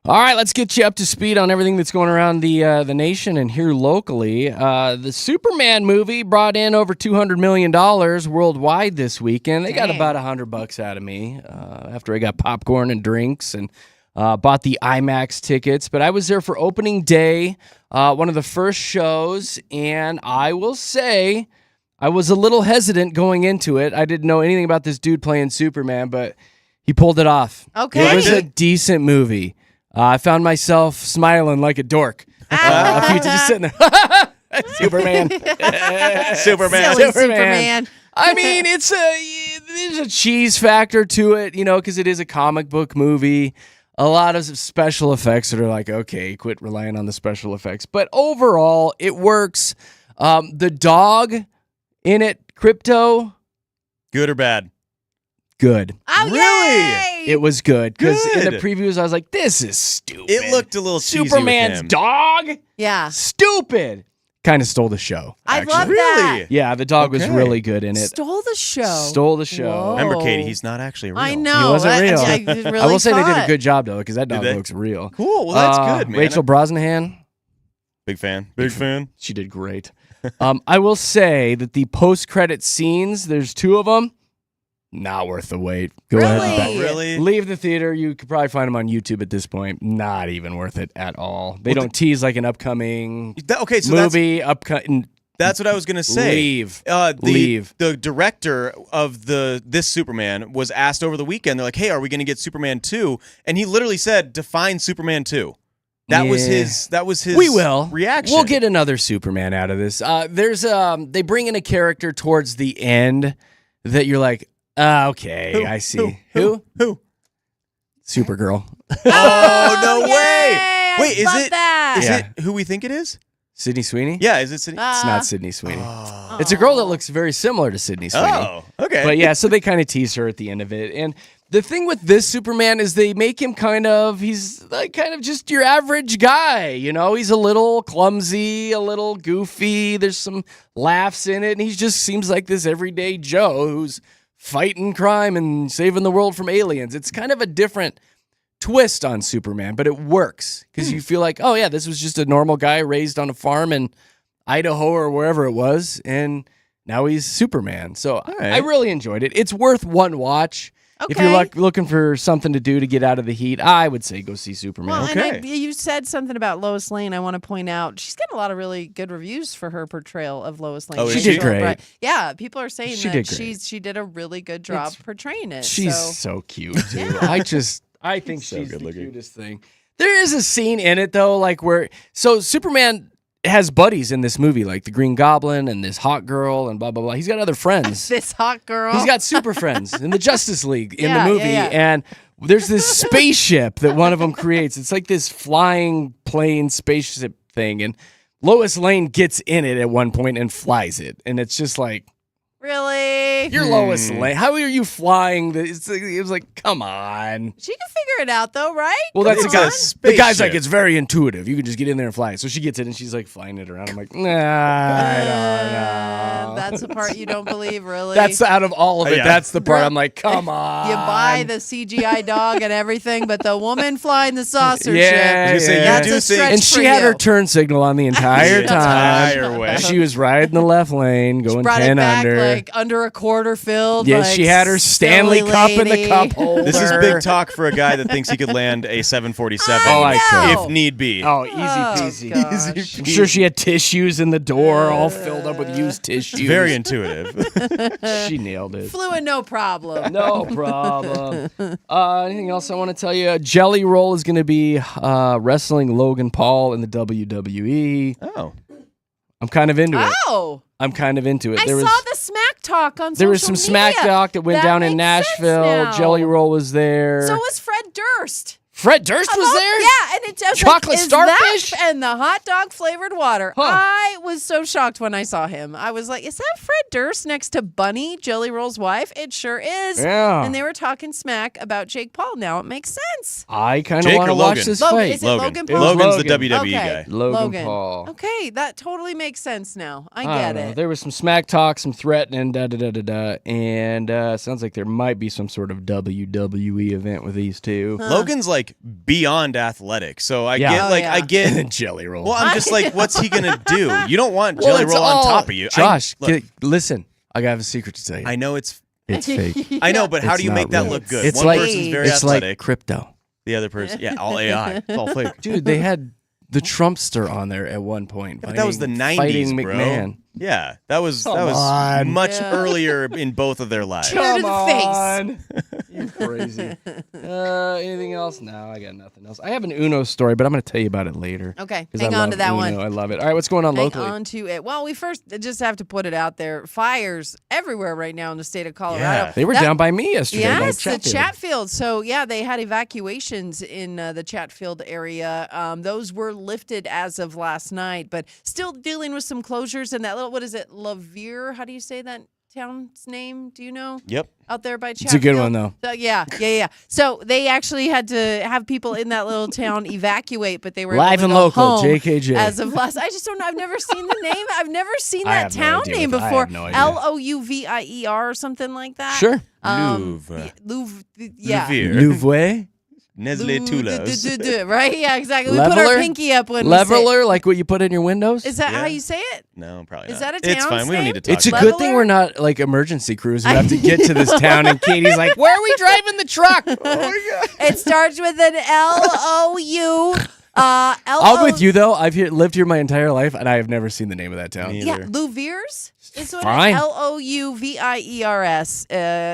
All right, let's get you up to speed on everything that's going around the nation and here locally. The Superman movie brought in over $200 million worldwide this weekend. They got about $100 out of me after I got popcorn and drinks and bought the IMAX tickets. But I was there for opening day, one of the first shows, and I will say I was a little hesitant going into it. I didn't know anything about this dude playing Superman, but he pulled it off. Okay. It was a decent movie. I found myself smiling like a dork. A few just sitting there. Superman. Silly Superman. I mean, there's a cheese factor to it, because it is a comic book movie. A lot of special effects that are like, okay, quit relying on the special effects. But overall, it works. The dog in it, Crypto. Good or bad? Good. Oh, really? It was good because in the previews I was like, "This is stupid." It looked a little cheesy Superman's with him. dog. Yeah, stupid. Kind of stole the show. I actually. love Really? that. Yeah, the dog was really good in it. Stole the show. Stole the show. Whoa. Remember, Katy, he's not actually real. I know. He wasn't real. I really I will say they did a thought. good job though, because that dog they? looks real. Cool. Well, that's good, man. Rachel Brosnahan. Big fan. Big fan. She did great. I will say that the post-credit scenes, there's 2 of them. Not worth the wait. Go ahead. And Really? leave the theater. You could probably find them on YouTube at this point. Not even worth it at all. They don't tease like an upcoming movie. That's what I was gonna say. Leave. Leave. The director of this Superman was asked over the weekend. They're like, "Hey, are we gonna get Superman 2?" And he literally said, "Define Superman 2." That was his. We will reaction. We'll get another Superman out of this. They bring in a character towards the end that you're like, okay, I see. Who? Supergirl. Oh no Yay! way! Wait, is it? That. Is it who we think it is? Sydney Sweeney? Yeah, is it Sydney? It's not Sydney Sweeney. It's a girl that looks very similar to Sydney Sweeney. Oh, okay. But yeah, so they kind of tease her at the end of it. And the thing with this Superman is they make him he's like kind of just your average guy. He's a little clumsy, a little goofy. There's some laughs in it. And he just seems like this everyday Joe who's fighting crime and saving the world from aliens. It's kind of a different twist on Superman, but it works because you feel like, oh yeah, this was just a normal guy raised on a farm, and Idaho or wherever it was, and now he's Superman. So right. I really enjoyed it. It's worth one watch. If you're looking for something to do to get out of the heat, I would say go see Superman. Well, Okay. and you said something about Lois Lane. I want to point out she's getting a lot of really good reviews for her portrayal of Lois Lane. Oh, she did great. Right. Yeah, people are saying She that did great. she did a really good job portraying it. She's so cute too. I think So she's good the looking. cutest thing. There is a scene in it though, like where Superman has buddies in this movie, like the Green Goblin and this hot girl and blah blah blah. He's got other friends. This hot girl. He's got super friends in the Justice League in the Yeah, movie, yeah. and there's this spaceship that one of them creates. It's like this flying plane spaceship thing, and Lois Lane gets in it at one point and flies it, and it's just like, Really? you're Lois Lane. How are you flying this? It was like, come on. She can figure it out though, right? Well, Come that's It's got a on. the guy's spaceship. like, it's very intuitive. You can just get in there and fly it. So she gets it and she's like flying it around. I'm like, nah, I don't know. That's the part you don't believe, really. That's out of all of it. Yeah. That's the part I'm like, come on. You buy the CGI dog and everything, but the woman flying the saucer Yeah, ship. I was gonna say, yeah. That's you do a think stretch And for she had you. her turn signal on the entire The time. entire way. She was riding the left lane, going Brought 10 it back under. like under a quarter filled. Yeah, like, she had her Stanley silly Cup in the lady. cup holder. This is big talk for a guy that thinks he could land a 747 Oh, I could. know. if need be. Oh, easy Oh, peasy. gosh. I'm sure she had tissues in the door, all filled up with used tissues. Very intuitive. She nailed it. Fluid, no problem. No problem. Anything else I want to tell you? Jelly Roll is going to be wrestling Logan Paul in the WWE. Oh. I'm kind of into it. Oh, I'm kind of into it. I saw the smack talk on There was social some smack media. talk that went down in makes sense Nashville. now. Jelly Roll was there. So was Fred Durst. Fred Durst was there? Yeah, and it just Chocolate is starfish? that and the hot dog flavored water. Huh. I was so shocked when I saw him. I was like, "Is that Fred Durst next to Bunny, Jelly Roll's wife?" It sure is. Yeah. And they were talking smack about Jake Paul. Now it makes sense. I kind of Jake want or to watch Logan? this Logan, fight. is it Logan Paul? Logan's Logan. the WWE Okay. guy. Logan Paul. Okay, that totally makes sense now. I I get don't know. it. There was some smack talk, some threatening, and sounds like there might be some sort of WWE event with these two. Logan's like beyond athletic. So I Yeah. get Oh, like yeah. I And get then Jelly Roll. well, I'm just like, what's he gonna do? You don't want Well, Jelly it's Roll on all- top of you. Josh, look, listen. I have a secret to tell you. I know it's It's fake. I know, but how It's do you not make that real. look good? It's One like person's very it's athletic. like crypto. The other person, yeah, all AI. It's all fake. Dude, they had the Trumpster on there at one point. But that was the fighting 90s, bro. McMahon. Yeah, that was Come on. much Yeah. earlier in both of their lives. Come to the face. You crazy. Anything else? No, I got nothing else. I have an Uno story, but I'm going to tell you about it later. Okay, 'Cause hang I on love to that Uno. one. I love it. All right, what's going on Hang locally? on to it. Well, we first just have to put it out there. Fires everywhere right now in the state of Colorado. Yeah. They were That- down by me yesterday. by Yes, the Chatfield. Chatfield. So, yeah, they had evacuations in the Chatfield area. Those were lifted as of last night, but still dealing with some closures in that little, what is it, Lavier? How do you say that town's name? Do you know? Yep. Out there by Chatfield. It's a good one, though. Yeah. So they actually had to have people in that little town evacuate, but they were Live able and to go local, home JKJ. as of last. I just don't know. I've never seen the name. I've never seen I that have no town idea name what- I before. have no idea. Louvier or something like that. Sure. Louvre. Yeah. Louvre. Louvre? Nestle Toulouse. Right? Yeah, exactly. We put our Leveler? pinky up when Leveler, like what you put in your windows? we say. Is that how Yeah. you say it? No, probably Is not. that a It's town's fine. We don't name? need to talk It's a about good thing Leveler? we're not like emergency crews who have to get to this town, and Katie's like, "Where are we driving the truck?" Oh my God. It starts with an L-O-U. I'll with you though. I've lived here my entire life, and I have never seen the name of that town. Me Yeah, either. Louviers is what Fine. Louviers.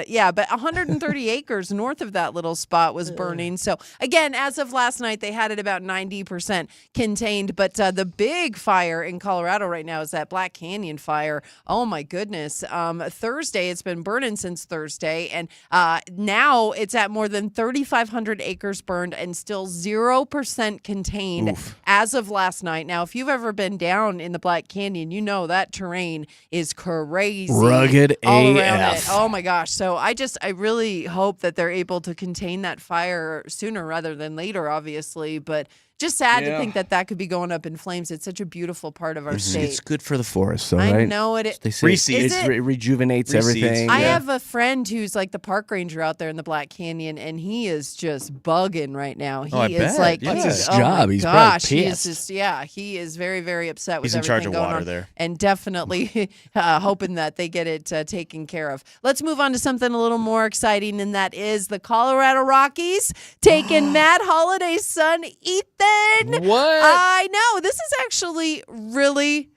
Yeah, but 130 acres north of that little spot was burning. So again, as of last night, they had it about 90% contained. But the big fire in Colorado right now is that Black Canyon fire. Oh my goodness! Thursday, it's been burning since Thursday, and now it's at more than 3,500 acres burned and still 0% contained as of last night. Now, if you've ever been down in the Black Canyon, you know that terrain is crazy. Rugged all around AF. it. Oh my gosh. So I really hope that they're able to contain that fire sooner rather than later, obviously. But just sad to think that could be going up in flames. It's such a beautiful part of our state. It's good for the forest, though, I right? know it. They say it rejuvenates everything. I have a friend who's like the park ranger out there in the Black Canyon, and he is just bugging right now. He is like, that's his oh job. My He's gosh, probably he is pissed. just he is very, very upset with He's in everything charge of going water on, there. and definitely hoping that they get it taken care of. Let's move on to something a little more exciting, and that is the Colorado Rockies taking Matt Holliday's son, Ethan. What? I know. This is actually really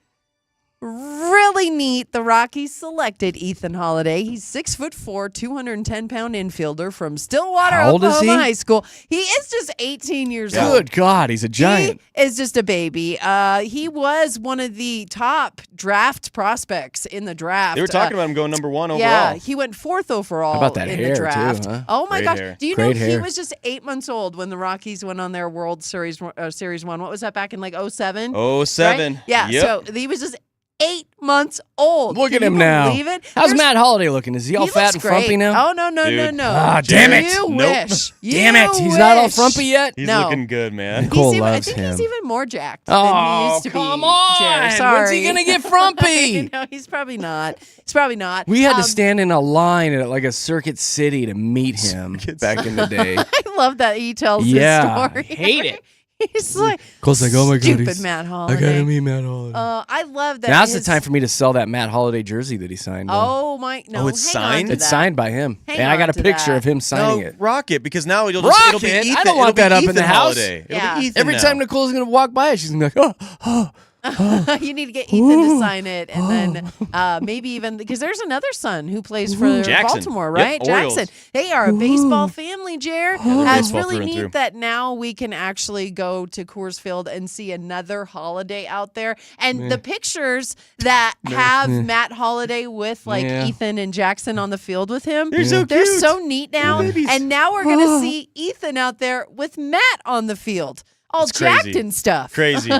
neat. The Rockies selected Ethan Holliday. He's 6'4", 210-pound infielder from Stillwater, How old is Oklahoma he? High School. He is just 18 years old. Good God, he's a giant. He is just a baby. He was one of the top draft prospects in the draft. They were talking about him going number 1 overall. Yeah, he went 4th overall How about that in hair, the draft. too, huh? Oh my Great gosh! hair. Do you Great know he hair. was just 8 months old when the Rockies went on their World Series Series 1? What was that, back in like 07? 07. Right? Yeah. Yep. So he was just 8 months old. Look Can at him you now. Believe it? How's There's- Matt Holliday looking? Is he all He fat looks and great. frumpy now? Oh no. Dude. Ah, damn it. You Nope. wish. Damn it, You he's not all wish. frumpy yet? He's No. looking good, man. Nicole I loves think him. he's even more jacked than he Oh, used to come be. on. Jer. Sorry. When's he going to get frumpy? No, he's probably not. He's probably not. We had to stand in a line at like a Circuit City to meet him back in the day. I love that he tells his Yeah, story. hate it. He's like, Cole's like, oh my God, stupid Matt Holliday. meet Matt Holliday. I love that. Now's the his- time for me to sell that Matt Holliday jersey that he signed. Oh my! No, Oh, it's hang on signed? to It's that. signed by him. Hang and I got on a to picture that. of him signing No, it. Rocket, because now it'll it'll be Rocket? Ethan. I don't want it'll that be up in the Ethan house. Holiday. It'll Yeah. be Ethan Every now. time Nicole's going to walk by it, she's going to be like, oh. You need to get Ethan to sign it, and then maybe even because there's another son who plays for Jackson. Baltimore, Yep, right? Orioles. Jackson. They are a baseball family, Jer. they're It's baseball really through and neat through. that now we can actually go to Coors Field and see another Holiday out there. And the pictures that have Matt Holiday with like Yeah. Ethan and Jackson on the field with him, They're so they're cute. so neat now. babies. And now we're gonna see Ethan out there with Matt on the field, all It's crazy. jacked and stuff. Crazy.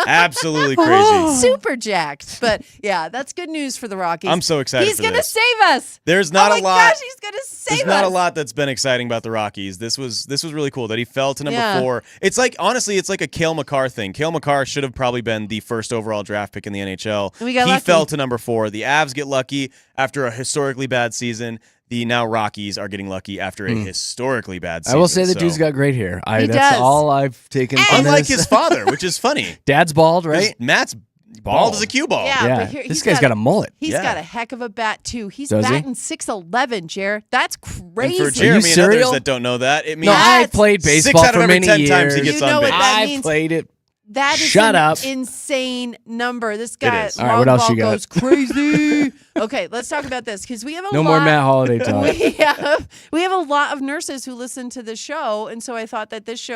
Absolutely crazy. Super jacked. But yeah, that's good news for the Rockies. I'm so excited He's for gonna this. save us. There's not oh my a lot. gosh, he's gonna save There's not a us. lot that's been exciting about the Rockies. This was really cool that he fell to number Yeah. 4. It's like, honestly, it's like a Cale Makar thing. Cale Makar should have probably been the first overall draft pick in the NHL. We got he lucky. fell to number 4. The Avs get lucky after a historically bad season. The now Rockies are getting lucky after a historically bad season. I will say the so- dude's got great hair. He That's does. all I've taken from Unlike this. his father, which is funny. Dad's bald, 'Cause Right? Matt's bald as a cue ball. Yeah, Yeah. but here, This guy's got a mullet. He's Yeah. got a heck of a bat too. He's Does he? batting 6'11", Jer. That's And crazy. for Jeremy and others serial? that don't know that, it means No, I That's- played 6 baseball out of for every many 10 years. times he gets You know on what base. that I means? played it. That is Shut an up. insane number. This guy, is. All right, long what else ball you got? goes crazy. Okay, let's talk about this because we have a No lot. more Matt Holliday talk. We have a lot of nurses who listen to the show, and so I thought that this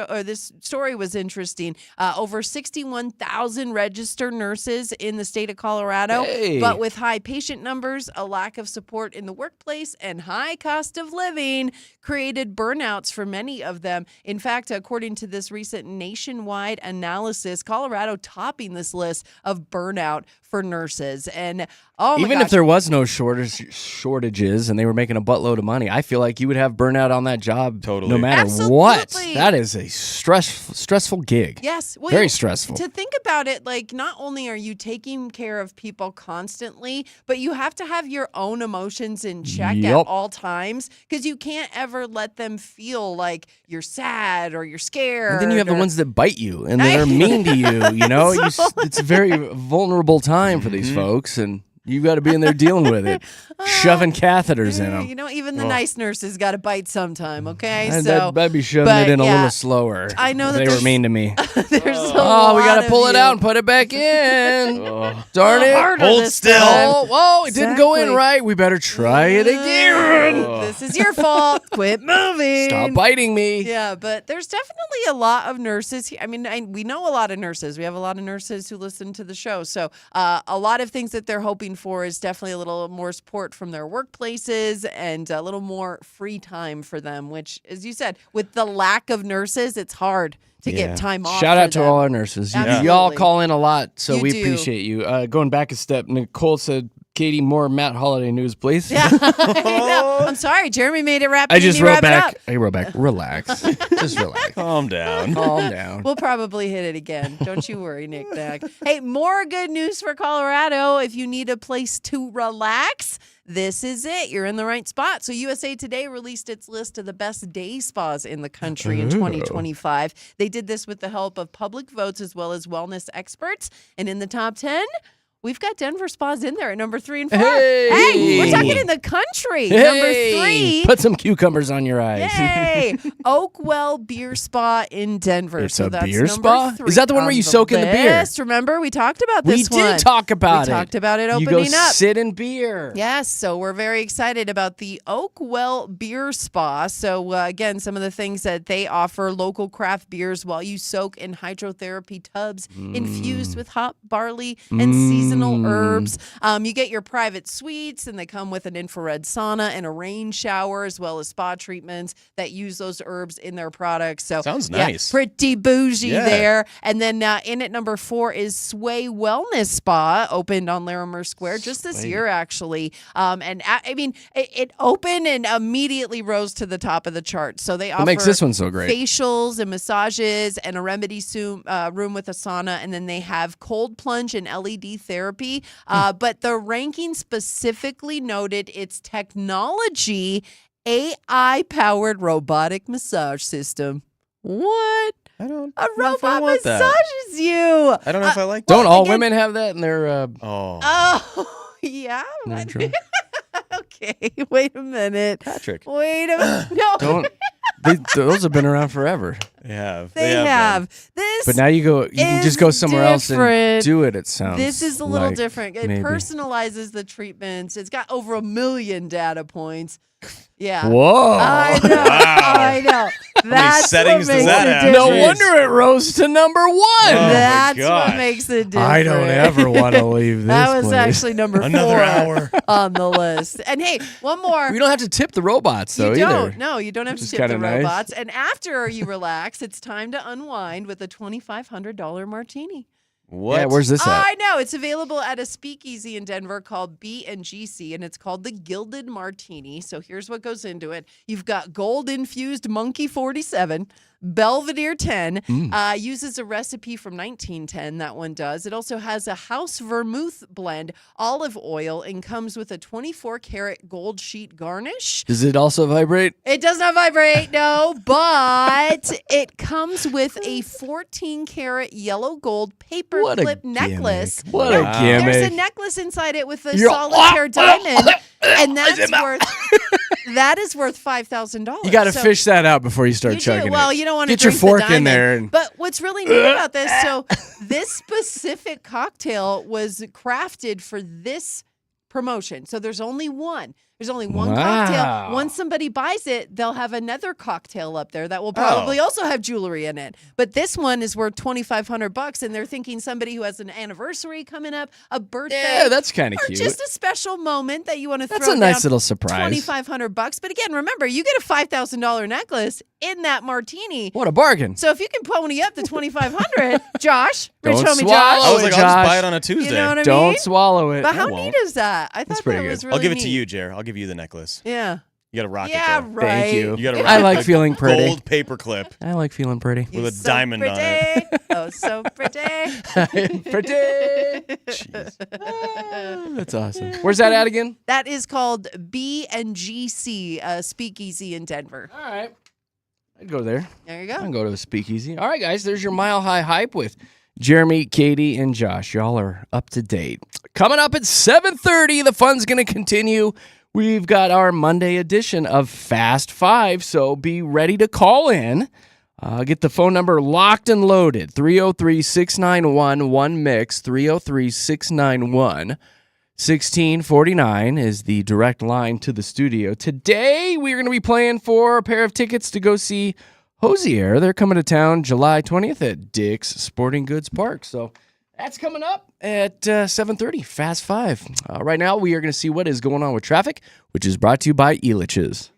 story was interesting. Over 61,000 registered nurses in the state of Colorado, Hey. but with high patient numbers, a lack of support in the workplace, and high cost of living created burnouts for many of them. In fact, according to this recent nationwide analysis, Colorado topping this list of burnout for nurses. And oh my Even gosh. if there was no shortages and they were making a buttload of money, I feel like you would have burnout on that job Totally. no matter what. Absolutely. That is a stressful gig. Yes. Well, Very stressful. To think about it, like not only are you taking care of people constantly, but you have to have your own emotions in check at Yup. all times because you can't ever let them feel like you're sad or you're scared. And then you have the or- ones that bite you and they're mean to you. You know, it's a very vulnerable time for these folks, and you got to be in there dealing with it, shoving catheters in them. You know, even the nice nurses got to bite sometime, okay? I'd be shoving but it in a yeah, little slower. I know if that they were there's- mean to me. there's a Oh, we lot got to of pull it you. out and put it back in. Darn it. Harder Hold this still. time. Oh, whoa, it didn't go in Exactly. right. We better try it again. This is your fault. Quit moving. Stop biting me. Yeah, but there's definitely a lot of nurses here. I mean, we know a lot of nurses. We have a lot of nurses who listen to the show. So a lot of things that they're hoping for is definitely a little more support from their workplaces and a little more free time for them, which, as you said, with the lack of nurses, it's hard to get time off. Shout for out to them. all our nurses. Absolutely. Y'all call in a lot, so You we do. appreciate you. Going back a step, Nicole said Katie, more Matt Holiday news, please. Yeah, I know. I'm sorry, Jeremy made it rapid. I just wrote back. I wrote back. Relax. Just relax. Calm down. Calm down. We'll probably hit it again. Don't you worry, Nick Nack. Hey, more good news for Colorado. If you need a place to relax, this is it. You're in the right spot. So USA Today released its list of the best day spas in the country in 2025. They did this with the help of public votes as well as wellness experts. And in the top 10, we've got Denver spas in there at number 3 and 4. Hey, we're talking in the country. Number 3. Put some cucumbers on your eyes. Yay! Oakwell Beer Spa in Denver. It's so a that's beer number spa? 3 Is that the one where on you soak in the beer? Yes, remember? We talked about this one. We did talk about it. We talked about it you opening go up. sit in beer. Yes, so we're very excited about the Oakwell Beer Spa. So again, some of the things that they offer, local craft beers while you soak in hydrotherapy tubs infused with hop, barley, and seasonal herbs. You get your private suites, and they come with an infrared sauna and a rain shower, as well as spa treatments that use those herbs in their products. So Sounds nice. Pretty bougie Yeah. there. And then in at number 4 is Sway Wellness Spa, opened on Larimer Square just this year, actually. I mean, it opened and immediately rose to the top of the chart. So they offer What makes this one so great? facials and massages and a remedy room with a sauna, and then they have cold plunge and LED therapy. But the ranking specifically noted its technology, AI-powered robotic massage system. What? I don't A know if I robot want that. massages you. I don't know if I like Don't that. all again- women have that in their Oh, Oh, yeah. wardrobe? Okay, wait a minute. Patrick. Wait a minute. No, Don't. Those have been around forever. They have. they been. have. This But now you can just is go somewhere else and different. do it. It sounds. This is a little like different. It maybe. personalizes the treatments. It's got over 1 million data points. Yeah. Whoa. I know. I know. That's settings what does makes that it have? No different. wonder it rose to number 1. Oh, my That's what gosh. makes it different. I don't ever want to leave this That was place. actually number 4 Another hour. on the list. And hey, one more. We don't have to tip the robots though You don't. either. No, you don't have Which to is tip the kinda nice. robots. And after you relax, it's time to unwind with a $2,500 martini. What? Yeah, where's this at? I know. It's available at a speakeasy in Denver called B&GC, and it's called the Gilded Martini. So here's what goes into it. You've got gold-infused Monkey 47, Belvedere 10, uses a recipe from 1910, that one does. It also has a house vermouth blend, olive oil, and comes with a 24-karat gold sheet garnish. Does it also vibrate? It does not vibrate, no, but it comes with a 14-karat yellow gold paper What a clip necklace. gimmick. What Wow. a gimmick. There's a necklace inside it with a You're- solitaire diamond, and that is worth $5,000. You got to So fish that out before you start you chugging do. Well, it. you don't want to Get your drink fork the in diamond. there and- But what's really neat about this, so this specific cocktail was crafted for this promotion. So there's only one. There's only one Wow. cocktail. Once somebody buys it, they'll have another cocktail up there that will probably also have jewelry in it. But this one is worth $2,500, and they're thinking somebody who has an anniversary coming up, a birthday, Yeah, that's kind of or cute. just a special moment that you want to throw That's a down nice little surprise. $2,500. But again, remember, you get a $5,000 necklace in that martini. What a bargain. So if you can pony up the $2,500, Josh, Rich Don't Homie swallow Josh, I was like, I'll Josh. just buy it on a Tuesday. you know what I mean? Don't swallow it. But how won't. neat is that? I thought pretty that good. was really I'll give it to neat. you, Jer. I'll give you the necklace. Yeah. You got to rock Yeah, it though. right. Thank you. You got to rock I it. like A feeling pretty. Gold paper clip. I like feeling pretty. You're With a so diamond on it. pretty. Oh, so pretty. pretty. Jeez. That's awesome. Where's that at again? That is called B&GC Speakeasy in Denver. All right. I'd go there. There you I go. can go to a speakeasy. All right, guys, there's your Mile High Hype with Jeremy, Katie, and Josh. Y'all are up to date. Coming up at 7:30, the fun's going to continue. We've got our Monday edition of Fast Five, so be ready to call in. Get the phone number locked and loaded. 303-691-1MIX, 303-691-1649 is the direct line to the studio. Today, we're going to be playing for a pair of tickets to go see Hosier. They're coming to town July 20th at Dick's Sporting Goods Park. So that's coming up at 7:30, Fast Five. Right now, we are going to see what is going on with traffic, which is brought to you by Elitch's.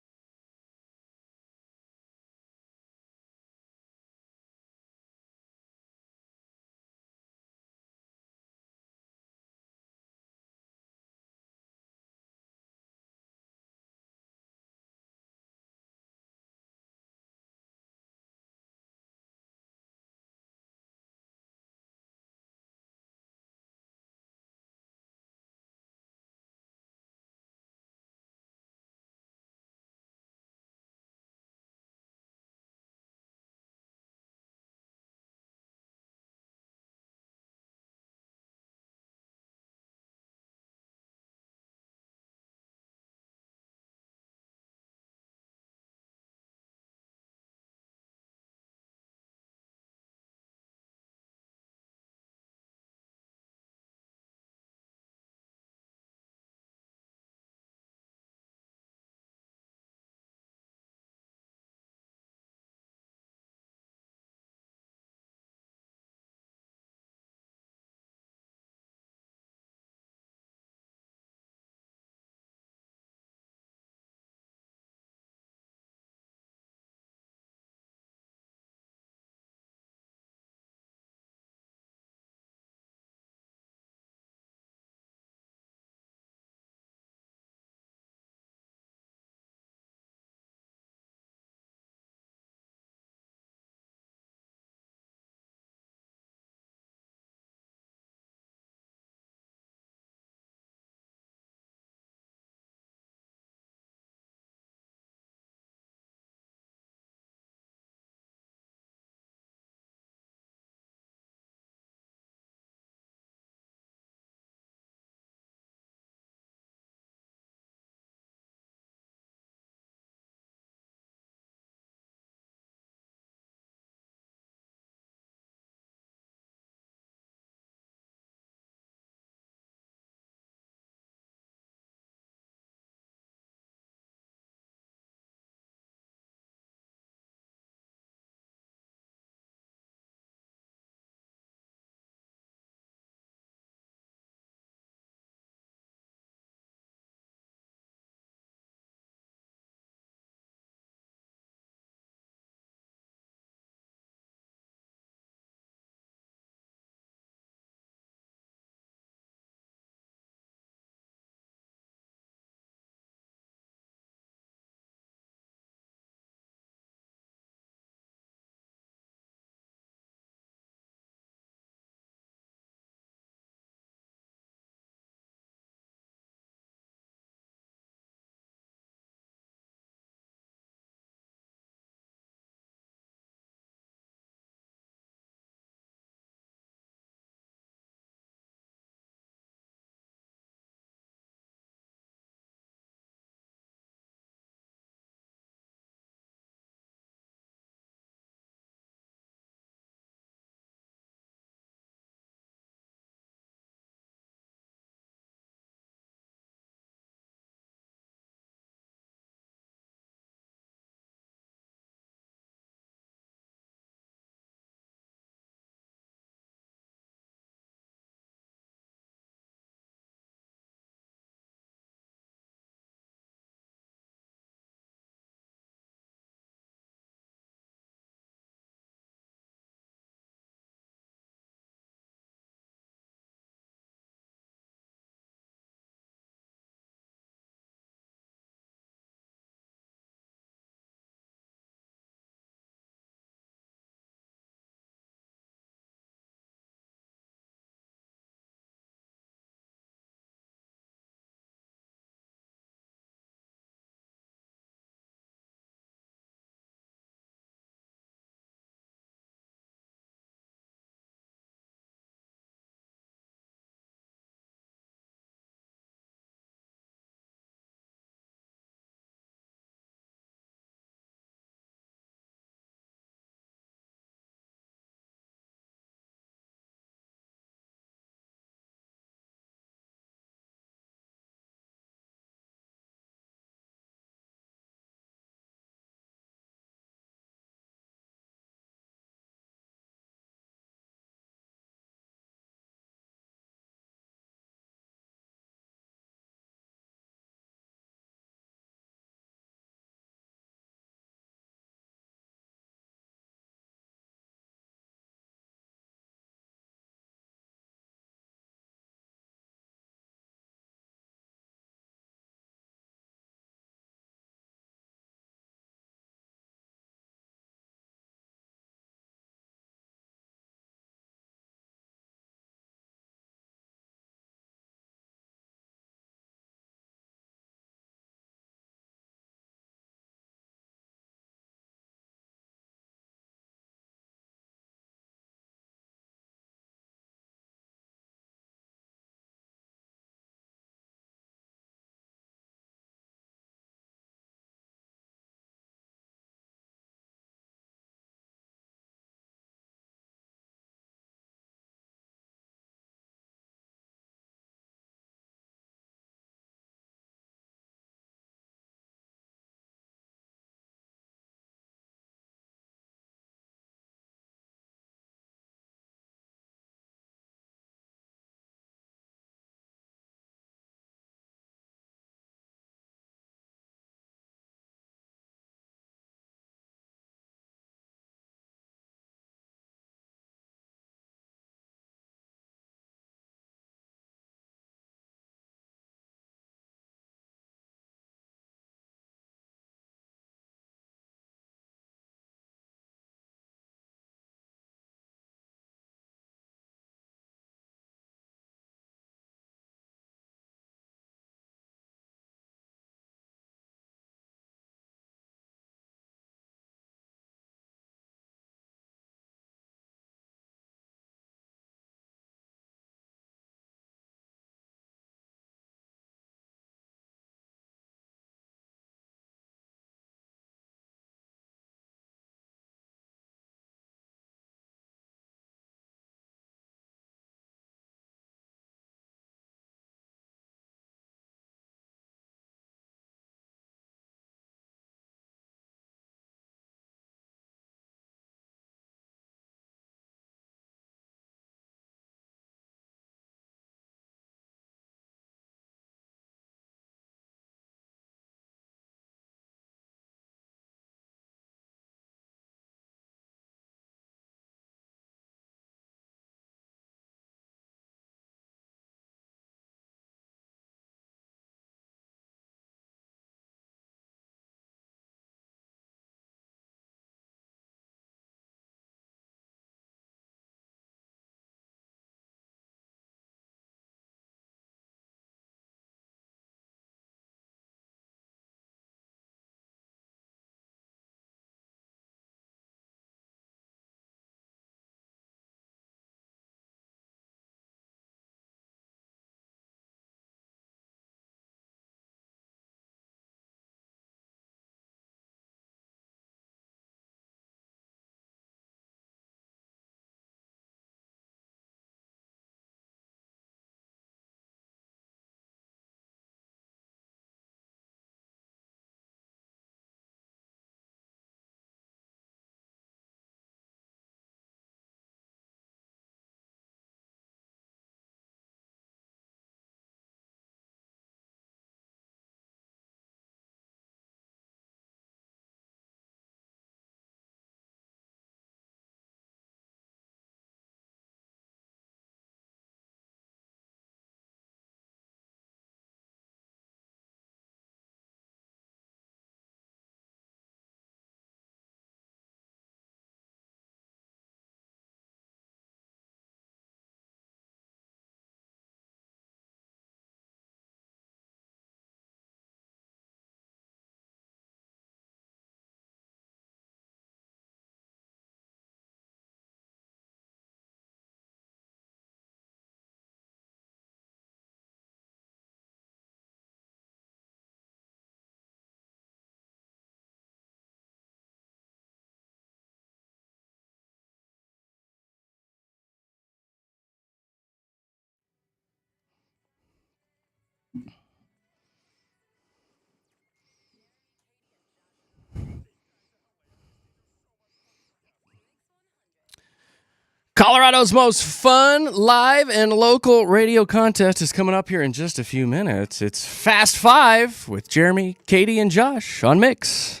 Colorado's most fun, live, and local radio contest is coming up here in just a few minutes. It's Fast Five with Jeremy, Katy, and Josh on Mix.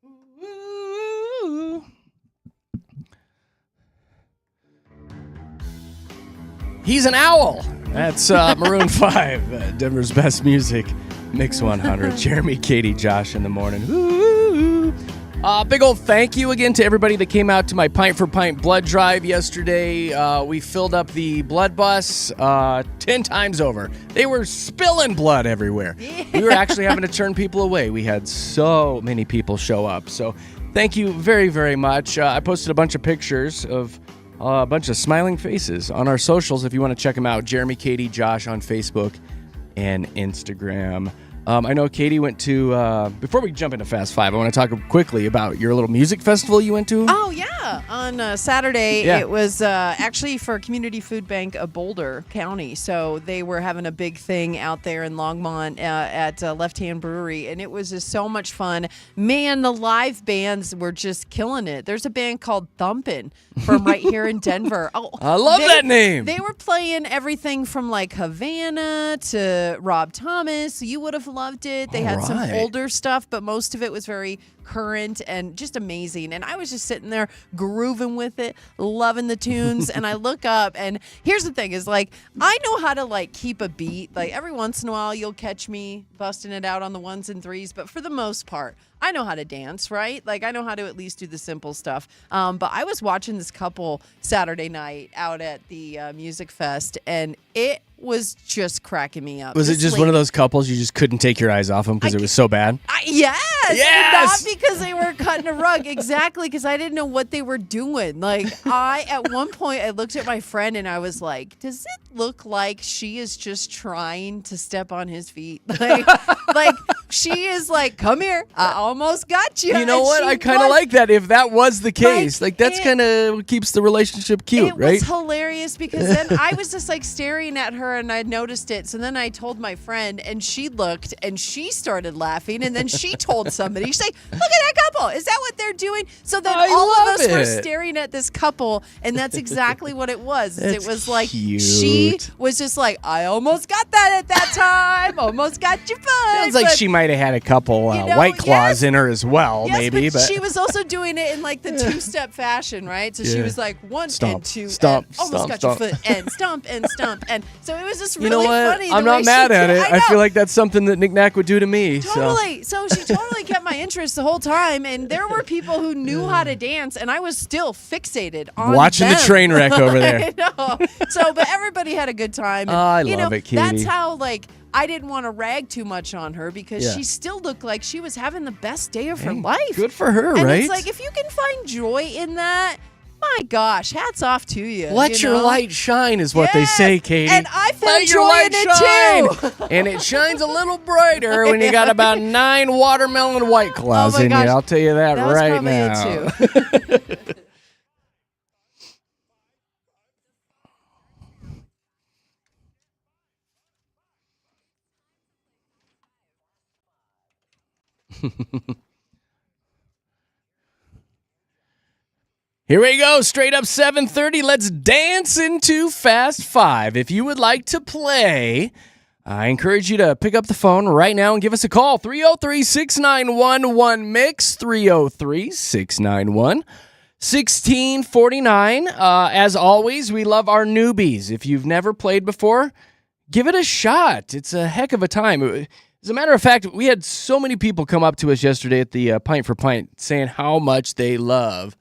Ooh. He's an owl. That's Maroon 5, Denver's best music. Mix 100. Jeremy, Katy, Josh in the morning. Ooh. Big old thank you again to everybody that came out to my Pint for Pint blood drive yesterday. We filled up the blood bus 10 times over. They were spilling blood everywhere. Yeah. We were actually having to turn people away. We had so many people show up. So thank you very, very much. I posted a bunch of pictures of a bunch of smiling faces on our socials if you want to check them out. Jeremy, Katy, Josh on Facebook and Instagram. I know Katy went to, before we jump into Fast Five, I want to talk quickly about your little music festival you went to. Oh, yeah. On Saturday, It was actually for Community Food Bank of Boulder County. So they were having a big thing out there in Longmont at Left Hand Brewery, and it was just so much fun. Man, the live bands were just killing it. There's a band called Thumpin' from right here in Denver. Oh, I love that name. They were playing everything from like Havana to Rob Thomas. You would have loved it. They had some older stuff, but most of it was very current and just amazing. And I was just sitting there grooving with it, loving the tunes. And I look up, and here's the thing is, like, I know how to like keep a beat. Like every once in a while you'll catch me busting it out on the ones and threes, but for the most part I know how to dance, right? Like I know how to at least do the simple stuff. But I was watching this couple Saturday night out at the Music Fest, and it was just cracking me up. Was it just one of those couples you just couldn't take your eyes off them because it was so bad? Yes! Not because they were cutting a rug. Exactly, because I didn't know what they were doing. Like, at one point, I looked at my friend and I was like, does it look like she is just trying to step on his feet? Like she is like, come here, I almost got you. You know what? I kind of like that if that was the case. Like that's kind of what keeps the relationship cute, right? It was hilarious because then I was just like staring at her and I noticed it. So then I told my friend and she looked and she started laughing and then she told somebody. She's like, look at that couple. Is that what they're doing? So then I all of love us were it. staring at this couple, and that's exactly what it was. That's it was like cute. she was just like, I almost got that at that time. Almost got you fun. Sounds like she might have had a couple White Claws in her as well, yes, maybe. but she was also doing it in like the two-step fashion, right? So she was like one Stomp, and two, stomp, and almost stomp, got your stomp. foot, and stomp and stomp, and so it was just really you know what? funny. I'm the not way mad she at did- it. I feel like that's something that Nick Nack would do to me. Totally. So she totally kept my interest the whole time, and there were people who knew how to dance, and I was still fixated on Watching the them. train wreck over there. I know. So, but everybody had a good time. And, I you love know, it, Katie. That's how I didn't want to rag too much on her because Yeah. she still looked like she was having the best day of her life. Good for her, and right? it's like if you can find joy in that, my gosh, hats off to you. Let you your know? light shine is what they say, Katie. And I found Let your joy light in it shine. too. And it shines a little brighter when you got about 9 watermelon White Claws my in gosh. you. I'll tell you that, That was right probably now. it too. Here we go, straight up 7:30. Let's dance into Fast 5. If you would like to play, I encourage you to pick up the phone right now and give us a call. 303-691-1MIX, 303-691-1649. As always, we love our newbies. If you've never played before, give it a shot. It's a heck of a time. As a matter of fact, we had so many people come up to us yesterday at the Pint for Pint saying how much they love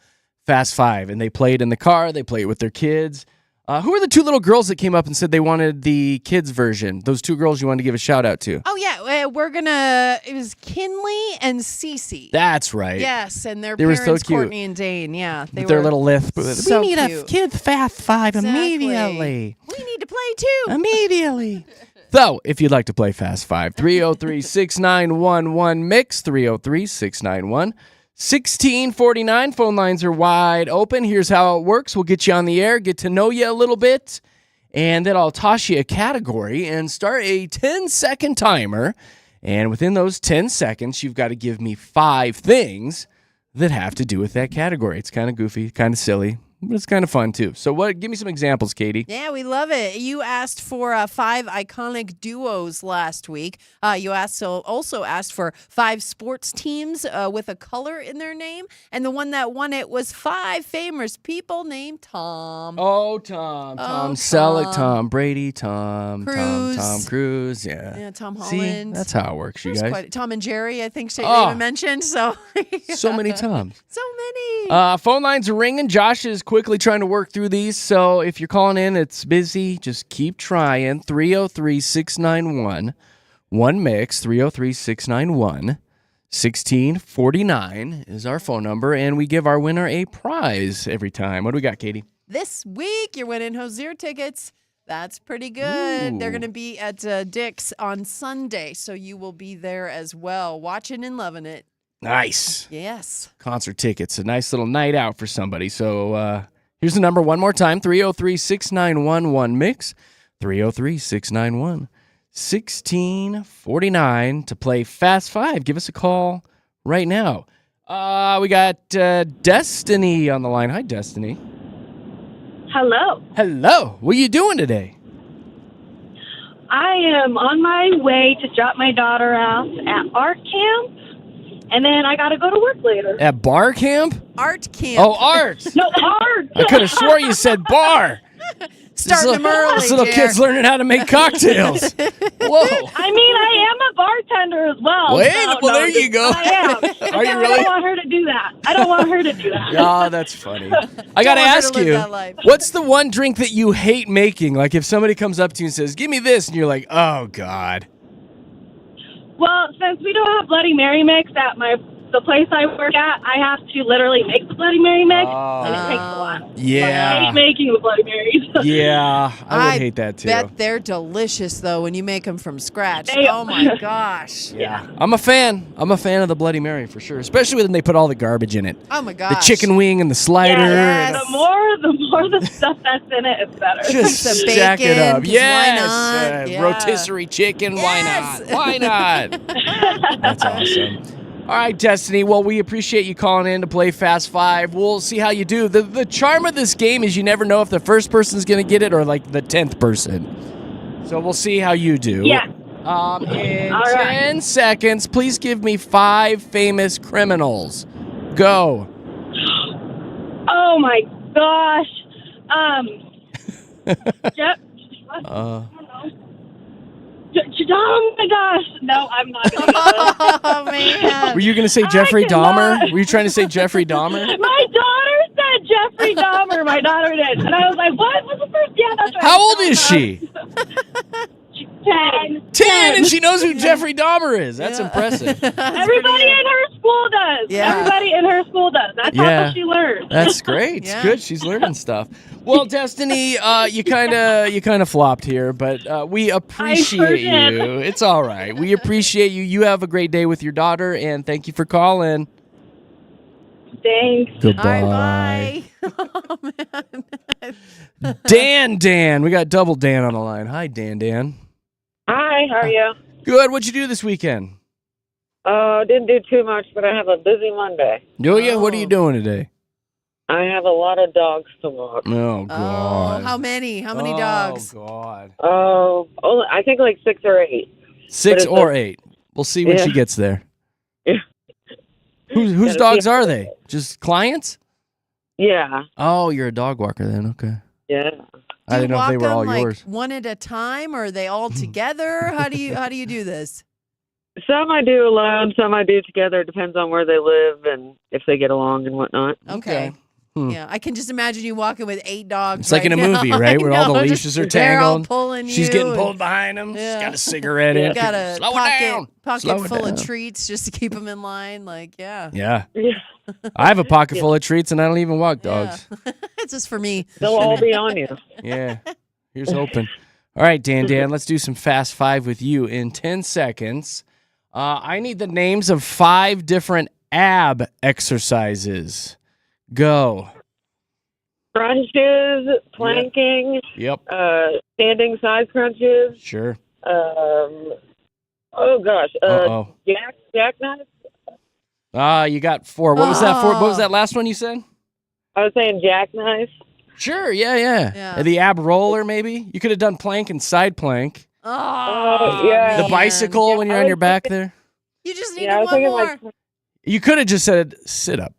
Fast 5, and they played in the car. They played with their kids. Who are the 2 little girls that came up and said they wanted the kids version? Those 2 girls you wanted to give a shout out to. Oh yeah, it was Kinley and Cece. That's right. Yes, and their They were parents, so cute. Courtney and Dane. Yeah, they With their were little lisp. so we need cute. a kids Fast 5 Exactly. immediately. We need to play too. Immediately. So, if you'd like to play Fast 5, 303-691-1MIX, 303-691-1649. Phone lines are wide open. Here's how it works. We'll get you on the air, get to know you a little bit, and then I'll toss you a category and start a 10-second timer. And within those 10 seconds, you've got to give me 5 things that have to do with that category. It's kind of goofy, kind of silly, but it's kind of fun too. So give me some examples, Katie. Yeah, we love it. You asked for 5 iconic duos last week. You also asked for 5 sports teams with a color in their name. And the one that won it was 5 famous people named Tom. Oh, Tom Tom. Selleck, Tom Brady, Tom Cruise. Cruise, yeah. Yeah, Tom See, Holland. that's how it works, you There's guys. Tom and Jerry, I think they Oh. even mentioned. So So many Toms. So many. Phone lines are ringing. Josh is quickly trying to work through these. So if you're calling in, it's busy. Just keep trying. 303-691-1MIX, 303-691-1649 is our phone number. And we give our winner a prize every time. What do we got, Katie? This week, you're winning Hozier tickets. That's pretty good. Ooh. They're going to be at Dick's on Sunday, so you will be there as well, watching and loving it. Nice. Yes. Concert tickets. A nice little night out for somebody. So here's the number one more time. 303-691-1MIX, 303-691-1649 to play Fast 5. Give us a call right now. We got Destiny on the line. Hi, Destiny. Hello. Hello. What are you doing today? I am on my way to drop my daughter off at art camp, and then I got to go to work later. At bar camp? Art camp. Oh, art. No, art. I could have swore you said bar. Starting them early, This little dear. kid's learning how to make cocktails. Whoa. I mean, I am a bartender as well. Well, there you go. I am. Are you I really? don't want her to do that. I don't want her to do that. Oh, that's funny. I got to want her to ask live you, that life. what's the one drink that you hate making? Like if somebody comes up to you and says, give me this, and you're like, oh, God. Well, since we don't have Bloody Mary mix at the place I work at, I have to literally make the Bloody Mary mix, and it takes a lot. Yeah. I hate making the Bloody Marys. Yeah, I would hate that too. bet they're delicious, though, when you make them from scratch. They- Oh, my gosh. Yeah. I'm a fan. I'm a fan of the Bloody Mary for sure, especially when they put all the garbage in it. Oh, my The gosh. chicken wing and the slider. Yes. The more the stuff that's in it, it's better. Just Some stack it bacon, up. 'cause why Yes. not? Yeah. Rotisserie chicken. Yes. Why not? Why not? That's awesome. All right, Destiny. Well, we appreciate you calling in to play Fast Five. We'll see how you do. The charm of this game is you never know if the first person's going to get it or like the 10th person. So we'll see how you do. Yeah. In All 10 right. seconds, please give me 5 famous criminals. Go. Oh my gosh. Yep. Uh, Oh my gosh. No, I'm not going to get this. Oh, man. were you going to say Jeffrey cannot. Dahmer? Were you trying to say Jeffrey Dahmer? My daughter said Jeffrey Dahmer. My daughter did. And I was like, what was the first? Yeah, that's right. How old is she? 10. 10, and she knows who Jeffrey Dahmer is. That's impressive. Everybody in her school does. Yeah. Everybody in her school does. That's Yeah. how she learns. That's great. Yeah. It's good. She's learning stuff. Well, Destiny, you kind of flopped here, but we appreciate did. you. It's all right. We appreciate you. You have a great day with your daughter, and thank you for calling. Thanks. Goodbye. All right, bye. Oh, man. Dan. We got double Dan on the line. Hi, Dan. Hi, how are you? Good. What'd you do this weekend? Didn't do too much, but I have a busy Monday. Oh, yeah. What are you doing today? I have a lot of dogs to walk. Oh, God. Oh, how many? How many dogs? Oh, God. Only, I think like 6 or 8. 6 it's or a- 8. We'll see when Yeah. she gets there. Yeah. Whose Gotta dogs see- are they? Just clients? Yeah, Oh, you're a dog walker then. Okay. yeah. I didn't know if they were all like yours. one at a time, or are they all together? How do you do this? Some I do alone, some I do together. It depends on where they live and if they get along and whatnot. Okay. Yeah, I can just imagine you walking with 8 dogs. It's like in a right now. movie, right? I Where all the know, leashes are they're all tangled. pulling you. She's getting and pulled behind him. Yeah. She's got a cigarette in. Got a Slow it down. pocket Slow it full of down. treats just to keep them in line. Like, yeah. Yeah. Yeah. I have a pocket full of treats and I don't even walk Yeah. dogs. It's just for me. They'll all be on you. Yeah. Here's hoping. All right, Dan, let's do some Fast Five with you in 10 seconds. I need the names of 5 different ab exercises. Go. Crunches, planking, Yep. standing side crunches. Sure. Oh gosh, Uh-oh. jackknife. You got 4. What was that for? What was that last one you said? I was saying jackknife. Sure, yeah. Yeah. The ab roller, maybe? You could have done plank and side plank. Oh, yeah. The man. bicycle when you're on your back there. You just needed Yeah, I was one thinking more. like. You could have just said sit up.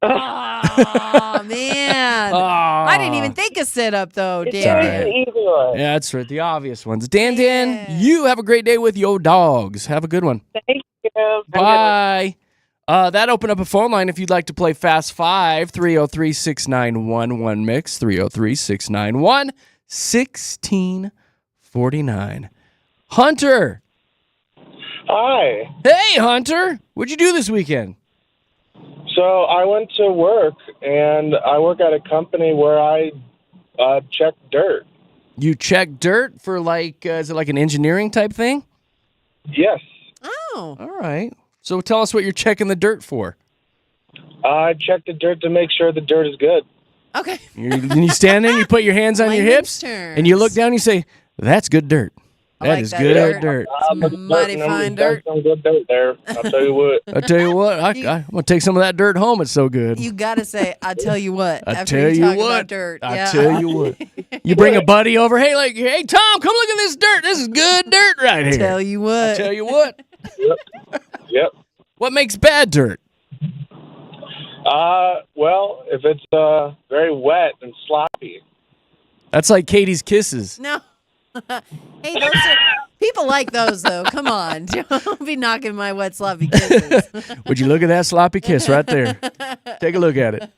Oh, man. I didn't even think of sit up, though, It's Dan. always alright. the easy one. Yeah, that's right. The obvious ones. Dan, Yeah. you have a great day with your dogs. Have a good one. Thank you. Have a good one. Bye. That opened up a phone line if you'd like to play Fast 5, 303-691-1-MIX, 303-691-1649. Hunter. Hi. Hey, Hunter. What'd you do this weekend? So I went to work, and I work at a company where I check dirt. You check dirt for is it like an engineering type thing? Yes. Oh. All right. So tell us what you're checking the dirt for. I check the dirt to make sure the dirt is good. Okay. You stand there, and you put your hands on your Layman's hips, terms. and you look down and you say, that's good dirt. I That like is that good dirt. dirt. Some mighty fine dirt. Some good dirt there. I'll tell you what. I tell you what, I'm going to take some of that dirt home. It's so good. You got to say, I tell you what. I after tell you talk what. About dirt. I Yeah. tell you what. You bring a buddy over. Hey, Tom, come look at this dirt. This is good dirt right here. Tell you what. I tell you what. Yep. What makes bad dirt? Well, if it's very wet and sloppy. That's like Katie's kisses. No. Hey, those are, people like those, though. Come on. Don't be knocking my wet sloppy kisses. Would you look at that sloppy kiss right there? Take a look at it.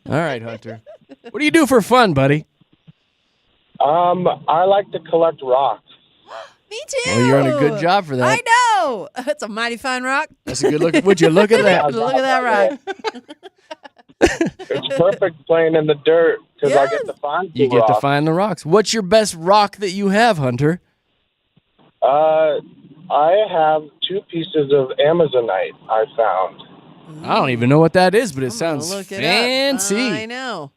All right, Hunter. What do you do for fun, buddy? I like to collect rocks. Me too. Well, you're on a good job for that. I know. That's a mighty fine rock. That's a good look. Would you look at that? Look at that rock. It's perfect playing in the dirt because I get to find You the get to rock. find the rocks. What's your best rock that you have, Hunter? I have 2 pieces of Amazonite I found. I don't even know what that is, but it I'm gonna sounds look it up. fancy. I know.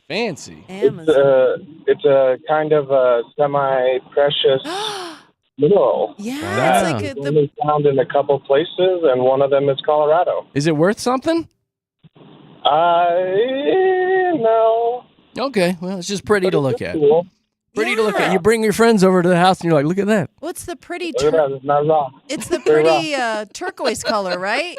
Fancy. Amazon. It's a kind of a semi-precious mineral. Yeah, Wow. it's like It's only found in a couple places, and one of them is Colorado. Is it worth something? No. Okay, well, it's just pretty to look at. Cool. Pretty to look at. Yeah. You bring your friends over to the house, and you're like, look at that. What's the pretty Look at that. It's not rock. It's the Very pretty turquoise color, right?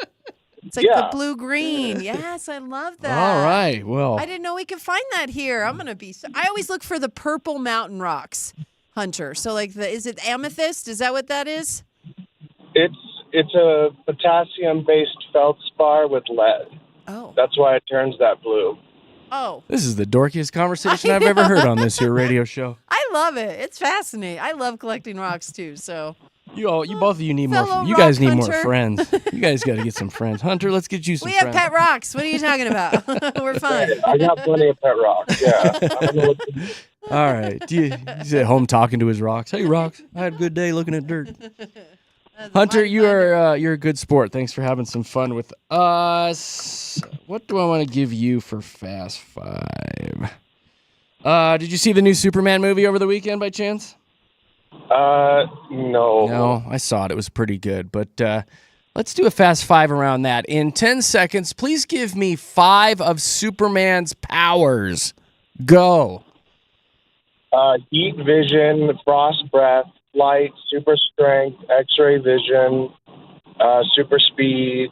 It's like the Yeah. blue-green. Yes, I love that. All right, well. I didn't know we could find that here. I'm gonna be. I always look for the purple mountain rocks, Hunter. So like is it amethyst? Is that what that is? It's a potassium-based feldspar with lead. Oh. That's why it turns that blue. Oh. This is the dorkiest conversation I I've ever heard know. on this here radio show. I love it. It's fascinating. I love collecting rocks too. So You both of you need Fellow more. You guys rock need more hunter. friends. You guys got to get some friends. Hunter, let's get you some we have friends. pet rocks. What are you talking about? We're fine. I got plenty of pet rocks. Yeah. I don't know what to do. All right. He's at home talking to his rocks. Hey, rocks. I had a good day looking at dirt. Hunter, you're a good sport. Thanks for having some fun with us. What do I want to give you for Fast Five? Did you see the new Superman movie over the weekend by chance? No. No, I saw it. It was pretty good. But let's do a Fast Five around that. In 10 seconds, please give me 5 of Superman's powers. Go. Heat vision, frost breath, flight, super strength, X-ray vision, super speed.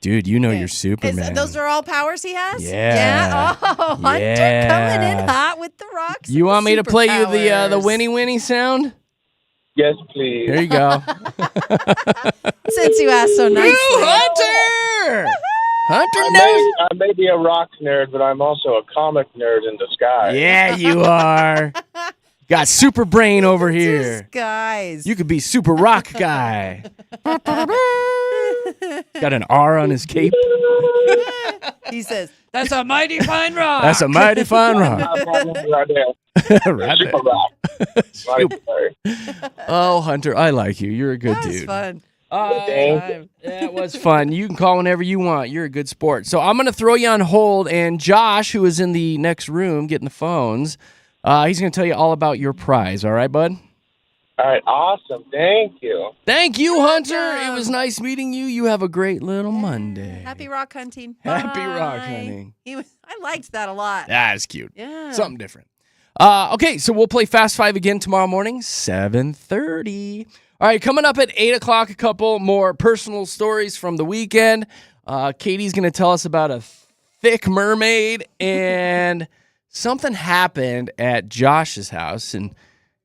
Dude, you know Okay. you're Superman. Those are all powers he has? Yeah. Yeah. Oh, Hunter Yeah. coming in hot with the rocks. You and want me to play you the superpowers. whinny sound? Yes, please. There you go. Since you asked so nicely. Hunter! Hunter knows. I may be a rock nerd, but I'm also a comic nerd in disguise. Yeah, you are. Got super brain over here. Guys. You could be super rock guy. Got an R on his cape. He says, that's a mighty fine rock. That's a mighty fine rock. Right there. Right Super there. rock. Sorry. Oh, Hunter, I like you. You're a good That was dude. fun. Thank you. That was fun. You can call whenever you want. You're a good sport. So I'm going to throw you on hold, and Josh, who is in the next room getting the phones, he's going to tell you all about your prize. All right, bud? All right, awesome. Thank you. Thank you, Hunter. welcome. It was nice meeting you. You have a great little Monday. Happy rock hunting. Happy rock Bye. hunting. I liked that a lot. That's cute. Yeah. Something different. Okay, so we'll play Fast Five again tomorrow morning, 7:30. All right, coming up at 8 o'clock, a couple more personal stories from the weekend. Katie's going to tell us about a thick mermaid, and something happened at Josh's house, and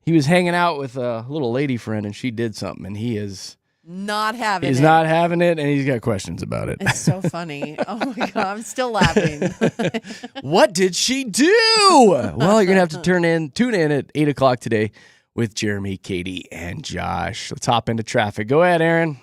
he was hanging out with a little lady friend, and she did something, and he's Not having it. not having it, and he's got questions about it. It's so funny. Oh my God. I'm still laughing. What did she do? Well, you're going to have to tune in at 8 o'clock today with Jeremy, Katy, and Josh. Let's hop into traffic. Go ahead, Aaron.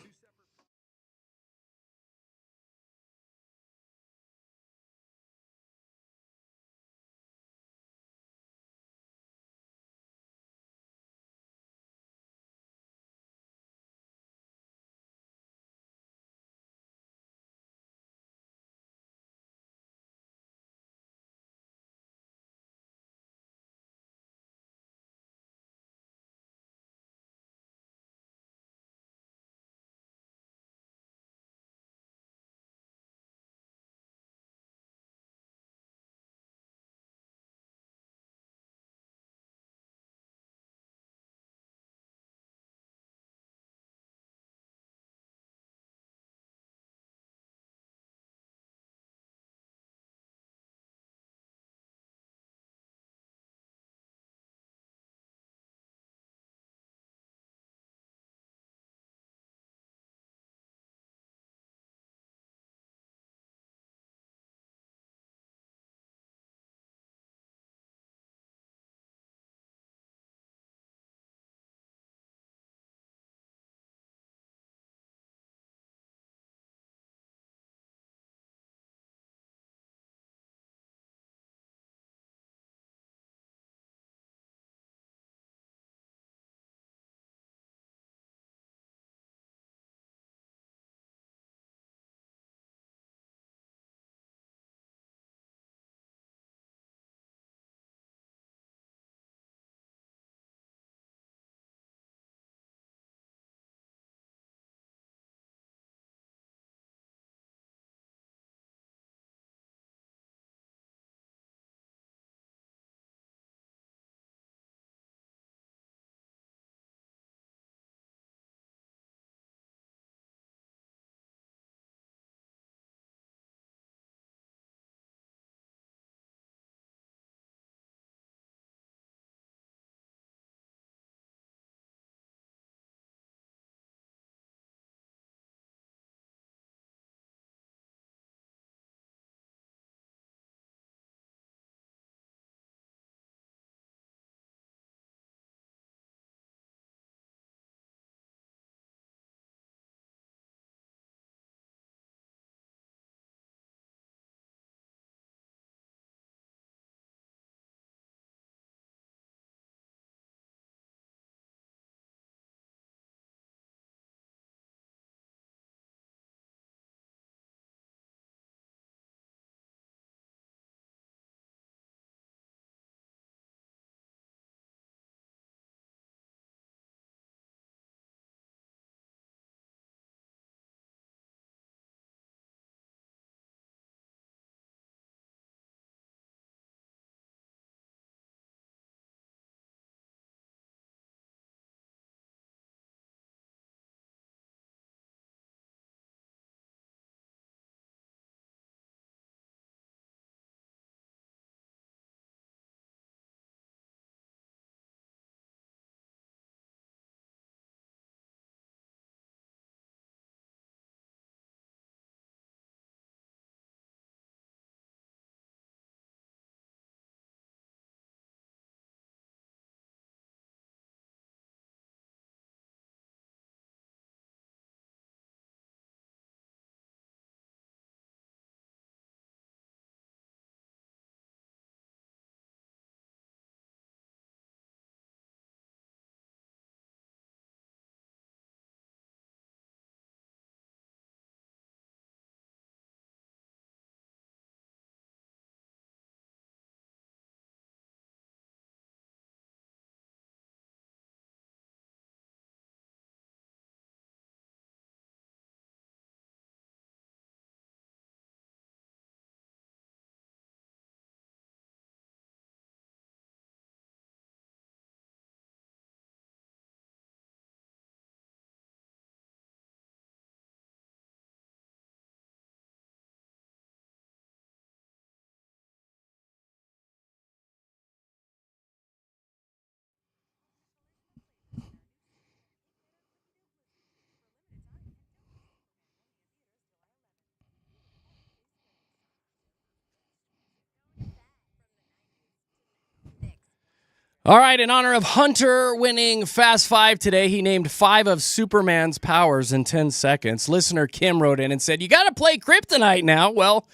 All right, in honor of Hunter winning Fast Five today, he named 5 of Superman's powers in 10 seconds. Listener Kim wrote in and said, "You got to play Kryptonite now." Well,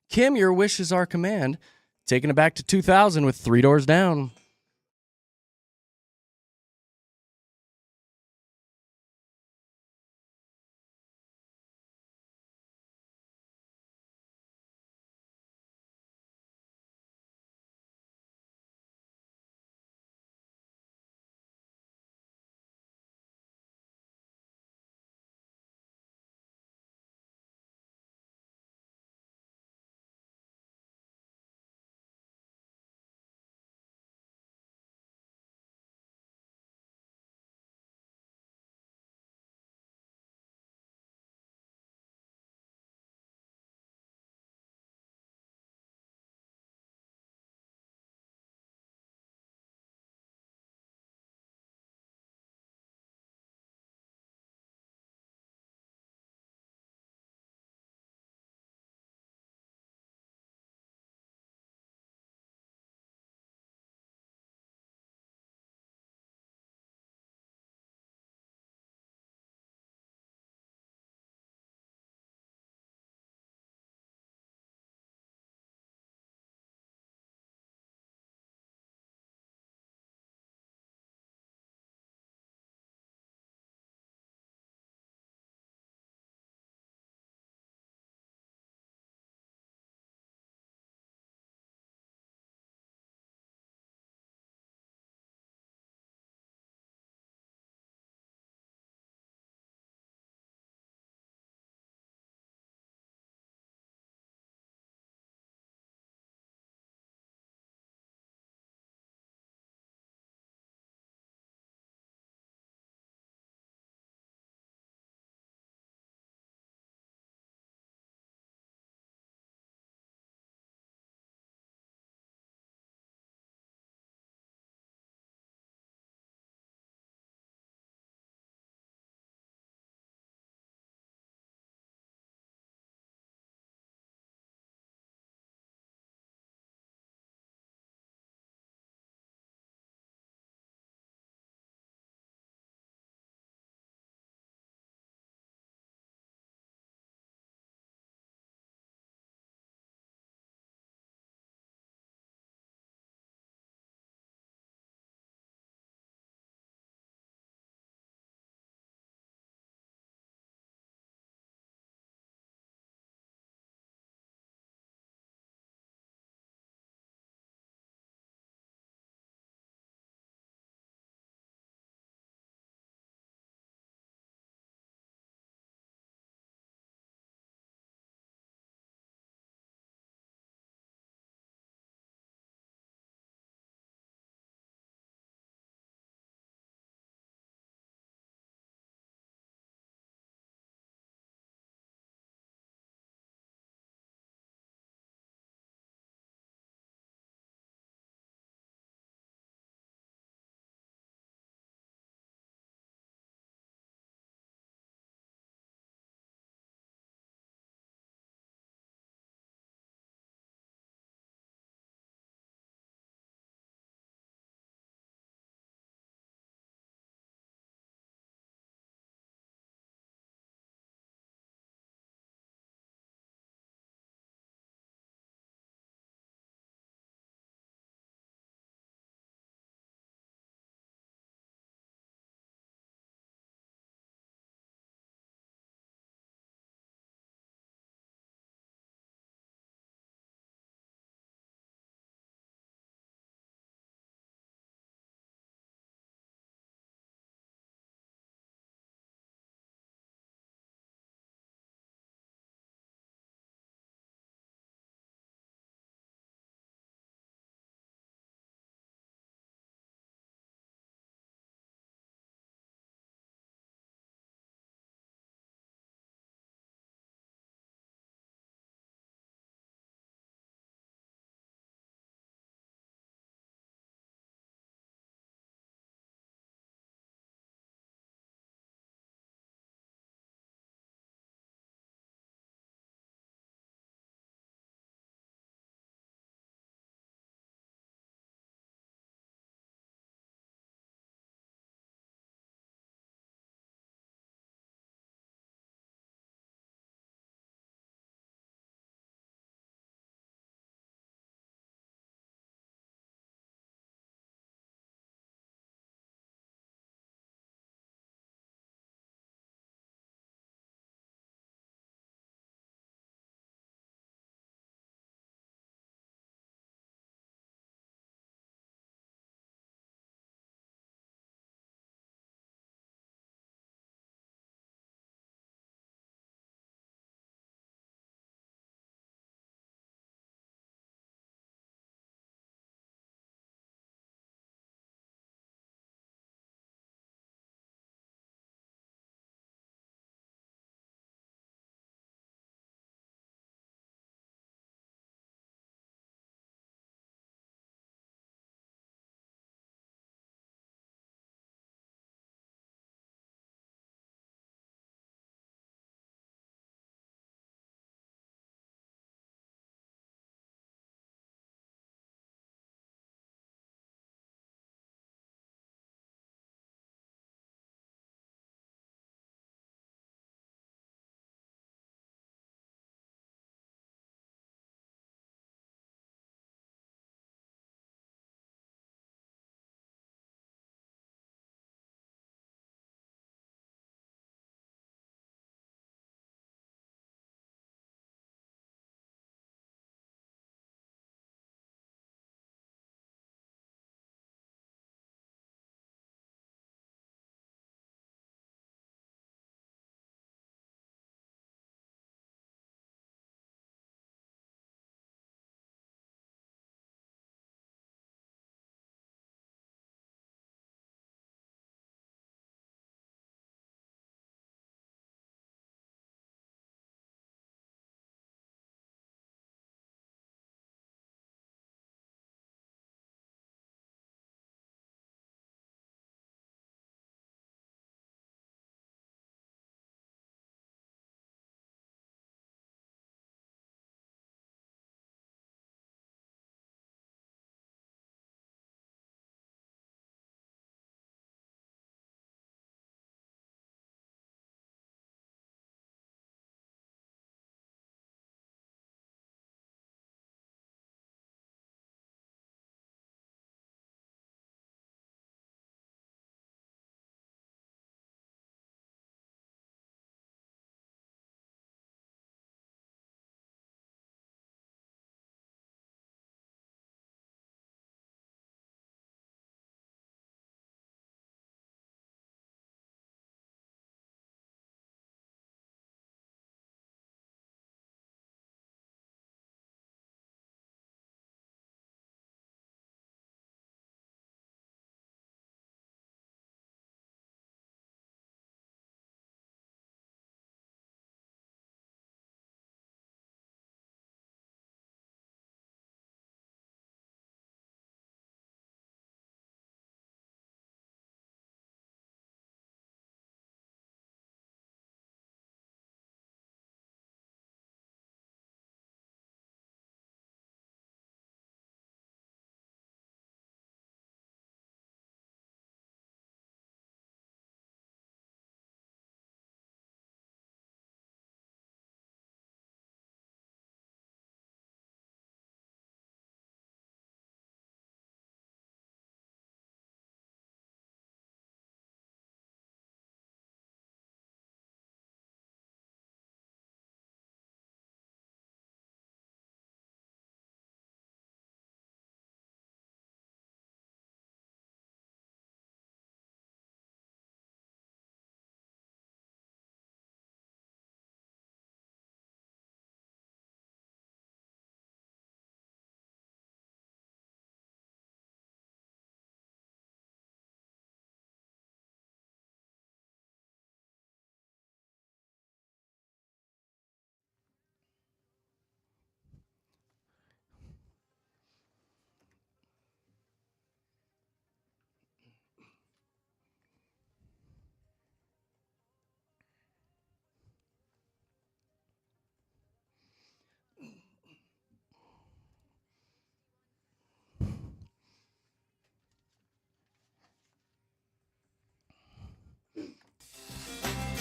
Kim, your wish is our command. Taking it back to 2000 with 3 Doors Down.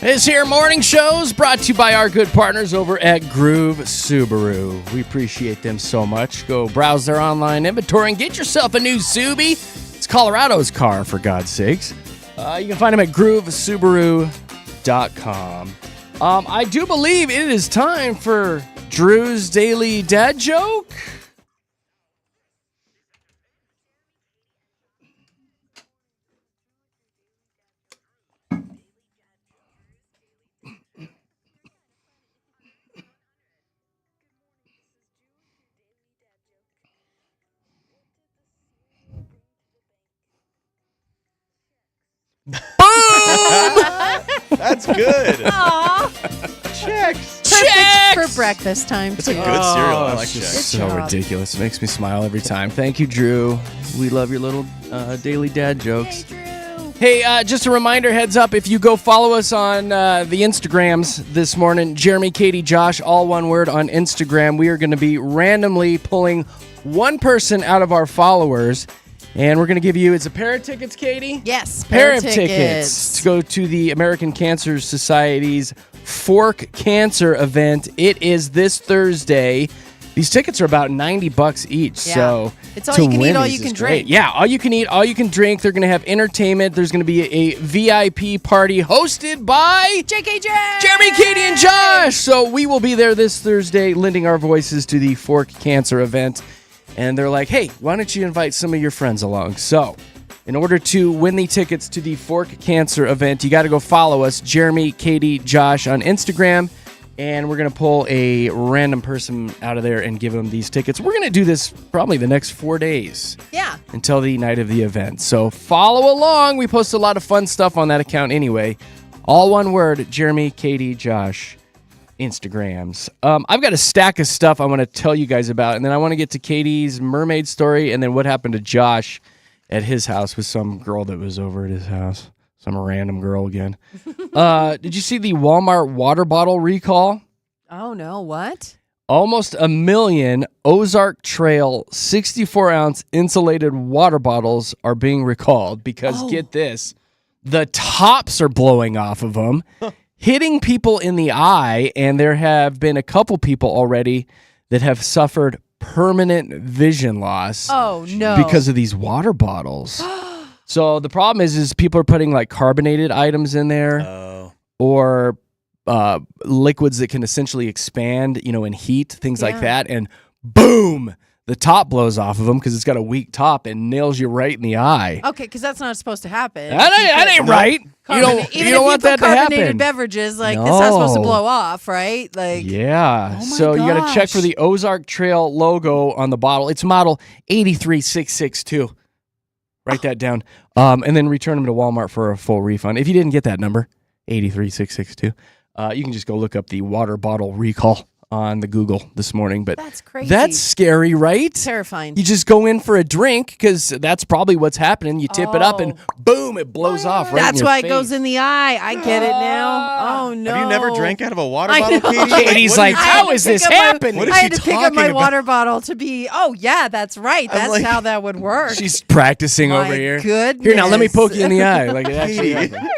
This here morning show's brought to you by our good partners over at Groove Subaru. We appreciate them so much. Go browse their online inventory and get yourself a new Subi. It's Colorado's car, for God's sakes. You can find them at groovesubaru.com. I do believe it is time for Drew's Daily Dad Joke. That's good. Aww. Checks. Perfect for breakfast time, It's a too. good cereal. I like it's Checks. just so Good job. ridiculous. It makes me smile every time. Thank you, Drew. We love your little daily dad jokes. Hey, just a reminder, heads up, if you go follow us on the Instagrams this morning, Jeremy, Katy, Josh, all one word on Instagram, we are going to be randomly pulling one person out of our followers, and we're going to give you, it's a pair of tickets, Katy? Yes, Pair of tickets to go to the American Cancer Society's Fork Cancer event. It is this Thursday. These tickets are about $90 each, Yeah. so It's all to you can eat, win all these you is can great. drink. Yeah, all you can eat, all you can drink. They're going to have entertainment. There's going to be a VIP party hosted by JKJ! Jeremy, Katy, and Josh. So we will be there this Thursday lending our voices to the Fork Cancer event. And they're like, hey, why don't you invite some of your friends along? So in order to win the tickets to the Fork Cancer event, you got to go follow us, Jeremy, Katy, Josh on Instagram. And we're going to pull a random person out of there and give them these tickets. We're going to do this probably the next 4 days. Yeah. Until the night of the event. So follow along. We post a lot of fun stuff on that account anyway. All one word, Jeremy, Katy, Josh, Instagrams. I've got a stack of stuff I want to tell you guys about. And then I want to get to Katy's mermaid story and then what happened to Josh at his house with some girl that was over at his house. Some random girl again. Did you see the Walmart water bottle recall? Oh, no. What? Almost 1 million Ozark Trail 64-ounce insulated water bottles are being recalled because, get this, the tops are blowing off of them, hitting people in the eye, and there have been a couple people already that have suffered permanent vision loss because of these water bottles. So the problem is people are putting like carbonated items in there or liquids that can essentially expand, in heat, things like that. And boom, the top blows off of them because it's got a weak top and nails you right in the eye. Okay, because that's not supposed to happen. That ain't right. You don't want that to happen. Carbonated beverages, like, that's not supposed to blow off, right? Like, yeah. Oh my So you got to check gosh. for the Ozark Trail logo on the bottle. It's model 83662. Write that down. And then return them to Walmart for a full refund. If you didn't get that number, 83662, you can just go look up the water bottle recall on the Google this morning. But that's crazy. that's scary, right? Terrifying. You just go in for a drink because that's probably what's happening. You tip it up and boom, it blows off right That's in your why face. it goes in the eye. I get it now. Oh, no. Have you never drank out of a water I bottle, know. Katy? Katy's What like, are you- how is this happening? What is I she had to pick up my talking about? water bottle to be, yeah, that's right. That's like- how that would work. She's practicing My over here. goodness. Here, now let me poke you in the eye. Like it actually Katy. happened.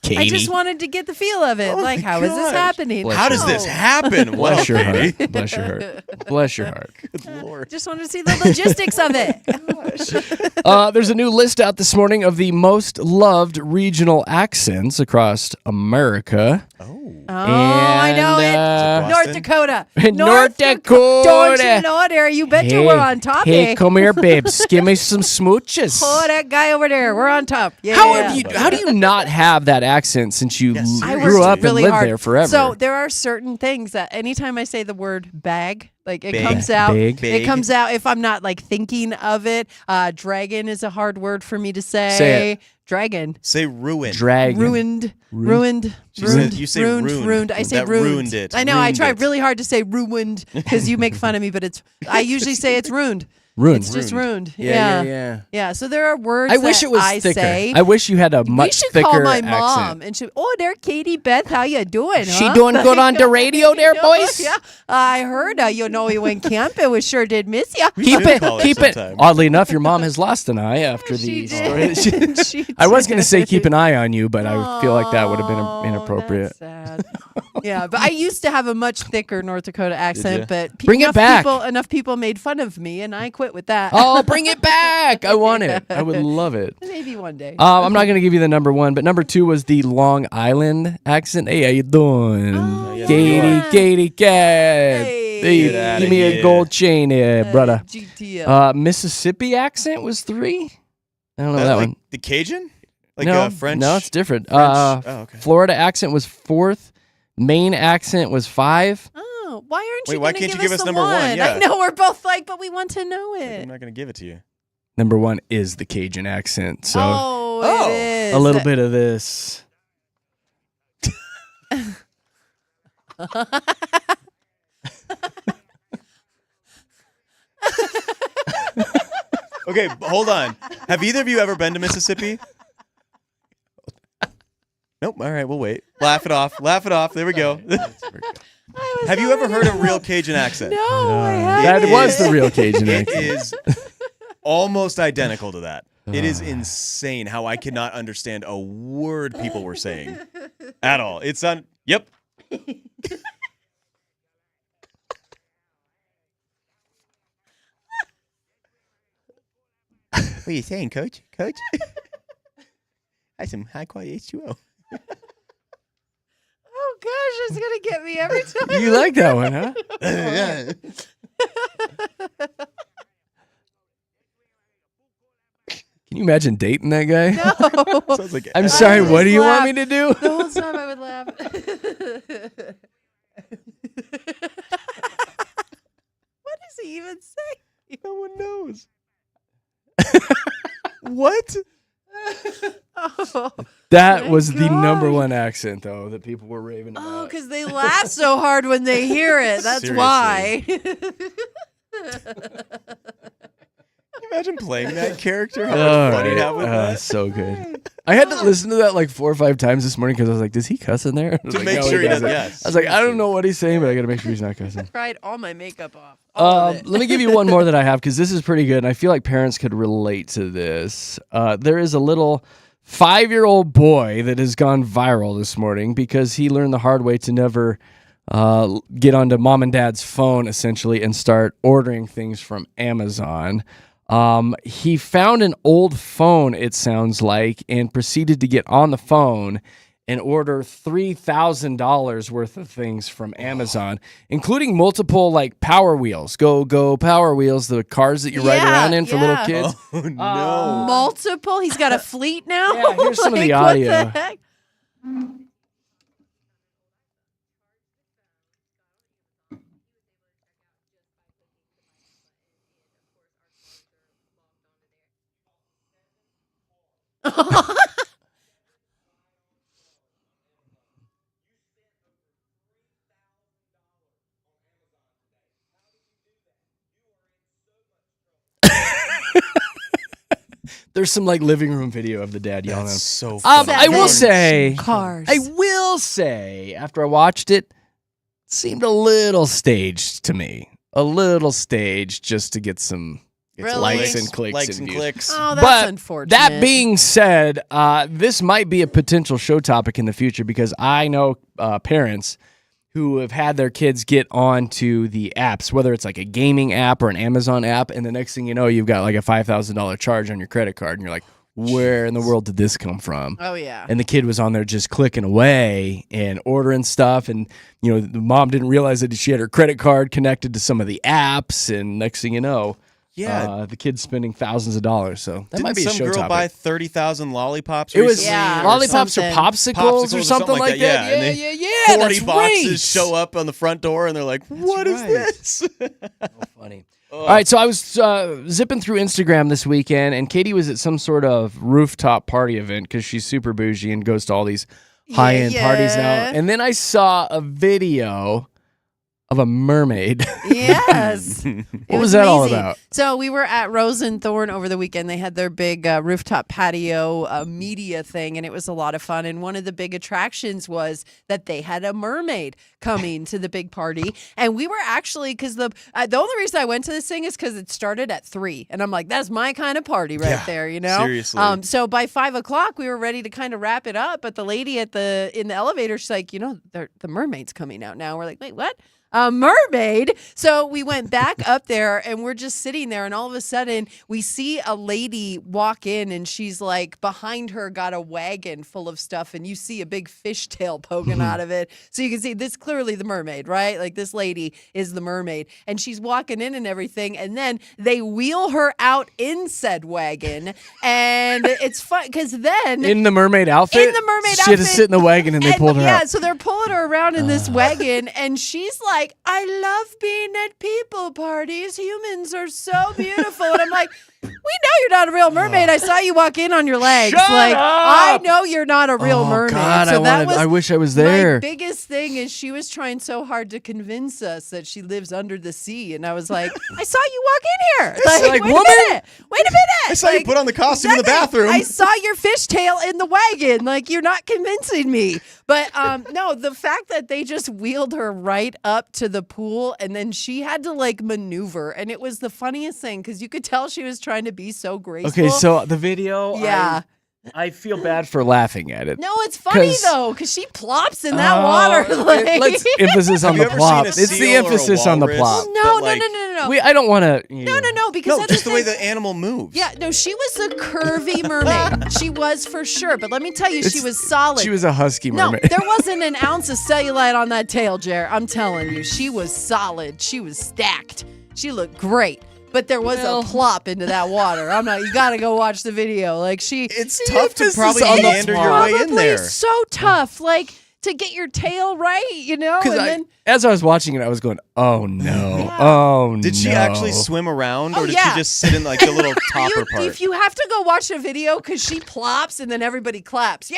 I Katy. just wanted to get the feel of it. Like, how is this gosh. happening? Bless How does this happen? Bless your Katy. heart. Bless your heart. Bless your heart. Good Lord. Just wanted to see the logistics of it. There's a new list out this morning of the most loved regional accents across America. Oh, I know it. And, North Dakota. North Don't Dakota. you know there? You betcha we're on top. Hey, come here, babes. Give me some smooches. Oh, that guy over there. We're on top. Yeah. How do you not have that accent since you I grew worked up and really lived hard. there forever? So there are certain things that anytime I say the word bag, like it Big. comes out. Big. It comes out if I'm not like thinking of it. Dragon is a hard word for me to say. Say it. Dragon. Say ruined. Dragon. Ruined. She said- you say ruined. I say That ruined. ruined it. I know. I Ruined try it. really hard to say ruined because you make fun of me, but I usually say it's ruined. Ruined. It's just ruined. Yeah. Yeah, so there are words I wish that it was I thicker. say. I wish you had a We much should thicker call my accent. mom and she, there, Katie Beth, how you doing? She huh? doing good on the radio there, boys? Yeah, I heard we went camping. We sure did miss you. Keep should call her it. sometime. Oddly enough, your mom has lost an eye after She the did. story. She I was going to did. say keep an eye on you, but I feel like that would have been inappropriate. That's sad. Yeah, but I used to have a much thicker North Dakota accent, but Bring it back. Enough people made fun of me, and I quit with that. Oh, bring it back. I want it. I would love it. Maybe one day. I'm not going to give you the number one, but number two was the Long Island accent. Hey, how you doing? Oh, Katie cat. Hey. Get outta give me here. a gold chain here, brother. GTO. Mississippi accent was 3. I don't know that like one. the Cajun? Like no, French? No, it's different. French? Oh, okay. Florida accent was 4th. Maine accent was 5. Oh, why aren't Wait, you why gonna can't you give give us the number one? Yeah. I know we're both like, but we want to know I'm it. not going to give it to you. Number 1 is the Cajun accent. So Oh, it is. a little bit of this. Okay, hold on. Have either of you ever been to Mississippi? Nope. All right, we'll wait. Laugh it off. Laugh it off. There we go. Have you ever heard a real Cajun accent? No, I haven't. That was the real Cajun It accent. is almost identical to that. It is insane how I cannot understand a word people were saying at all. It's on. Yep. What are you saying, Coach? Coach? That's some high quality H2O. Oh gosh, it's gonna get me every time. You like that one, huh? Yeah. Can you imagine dating that guy? No. Sounds like I'm sorry, would what do you laugh. want me to do? The whole time I would laugh. What does he even say? no one knows. What? Oh, That my was the number gosh. 1 accent, though, that people were raving about. because they laugh so hard when they hear it. That's Seriously. why. Can you imagine playing that character? How All much fun you'd right. have with that? So good. I had to listen to that like 4 or 5 times this morning because I was like, does he cuss in there? I was To like, make "No, sure he doesn't. doesn't." Yes. I was like, I don't know what he's saying, but I got to make sure he's not cussing. Cried all my makeup off. All of it. Let me give you one more that I have because this is pretty good, and I feel like parents could relate to this. There is a little 5-year-old boy that has gone viral this morning because he learned the hard way to never get onto mom and dad's phone, essentially, and start ordering things from Amazon. He found an old phone, it sounds like, and proceeded to get on the phone and order $3,000 worth of things from Amazon, including multiple like Power Wheels, go Power Wheels, the cars that you ride Yeah, around in for little yeah. kids. Oh no. Multiple. He's got a fleet now. Yeah, here's some of the Like, audio. What the heck? There's some like living room video of the dad yelling at him. That's so funny. I will say, Cars. after I watched it, it seemed a little staged to me. A little staged just to get some Really? likes and clicks Likes and and views. clicks. Oh, that's But unfortunate. that being said, this might be a potential show topic in the future because I know parents who have had their kids get onto the apps, whether it's like a gaming app or an Amazon app, and the next thing you know, you've got like a $5,000 charge on your credit card, and you're like, where in the world did this come from? Oh yeah. And the kid was on there just clicking away and ordering stuff, and the mom didn't realize that she had her credit card connected to some of the apps, and next thing you know, the kid's spending thousands of dollars. So that might be a some show girl topic. buy 30,000 lollipops It was recently? Yeah, or lollipops or something. popsicles or something like that. Yeah, and they- Yeah. 40 that's boxes right. show up on the front door and they're like, "What is right. this?" Funny. All right, so I was zipping through Instagram this weekend, and Katie was at some sort of rooftop party event because she's super bougie and goes to all these high-end parties now. yeah. And then I saw a video of a mermaid. Yes. What was that all about? So we were at Rose and Thorn over the weekend. They had their big rooftop patio media thing, and it was a lot of fun. And one of the big attractions was that they had a mermaid coming to the big party. And we were actually, because the only reason I went to this thing is because it started at 3. And I'm like, that's my kind of party right there, you know? Seriously. So by 5 o'clock, we were ready to kind of wrap it up. But the lady in the elevator, she's like, the mermaid's coming out now. We're like, wait, what? A mermaid. So we went back up there and we're just sitting there, and all of a sudden we see a lady walk in, and she's like, behind her got a wagon full of stuff, and you see a big fishtail poking out of it. So you can see this clearly the mermaid, right? Like, this lady is the mermaid, and she's walking in and everything, and then they wheel her out in said wagon, and it's fun because then In the mermaid outfit? She had to sit in the wagon and they pulled her out. Yeah, so they're pulling her around in this wagon, and she's like, I love being at people parties. Humans are so beautiful. And I'm like, we know you're not a real mermaid. I saw you walk in on your legs. Shut like, up! I know you're not a real mermaid. God, so I wish I was there. My biggest thing is she was trying so hard to convince us that she lives under the sea. And I was like, I saw you walk in here. like, wait woman? a minute. Wait a minute. I saw you put on the costume in the bathroom. I saw your fishtail in the wagon. Like, you're not convincing me. But no, the fact that they just wheeled her right up to the pool, and then she had to like maneuver, and it was the funniest thing because you could tell she was trying to be so graceful. Okay, so the video, Yeah. I feel bad for laughing at it. No, it's funny 'Cause- though, because she plops in that water. Like. Let's emphasis on Have you the ever plop. seen a It's the seal or a emphasis on the walrus? plop. No, But, like, no. I don't want to. No, because No, that's just the way thing. the animal moves. Yeah, no, she was a curvy mermaid. She was for sure. But let me tell you, she was solid. She was a husky No, mermaid. there wasn't an ounce of cellulite on that tail, Jer. I'm telling you, she was solid. She was stacked. She looked great. But there was a plop into that water. I'm not. You got to go watch the video. Like It's tough to emphasis probably on the meander your way in probably there. so tough. Like to get your tail right, you know. And then As I was watching it, I was going, "Oh no, Yeah. oh Did she no." actually swim around, or Oh, did yeah. she just sit in like the little topper part? if you have to go watch the video, because she plops and then everybody claps. Yay!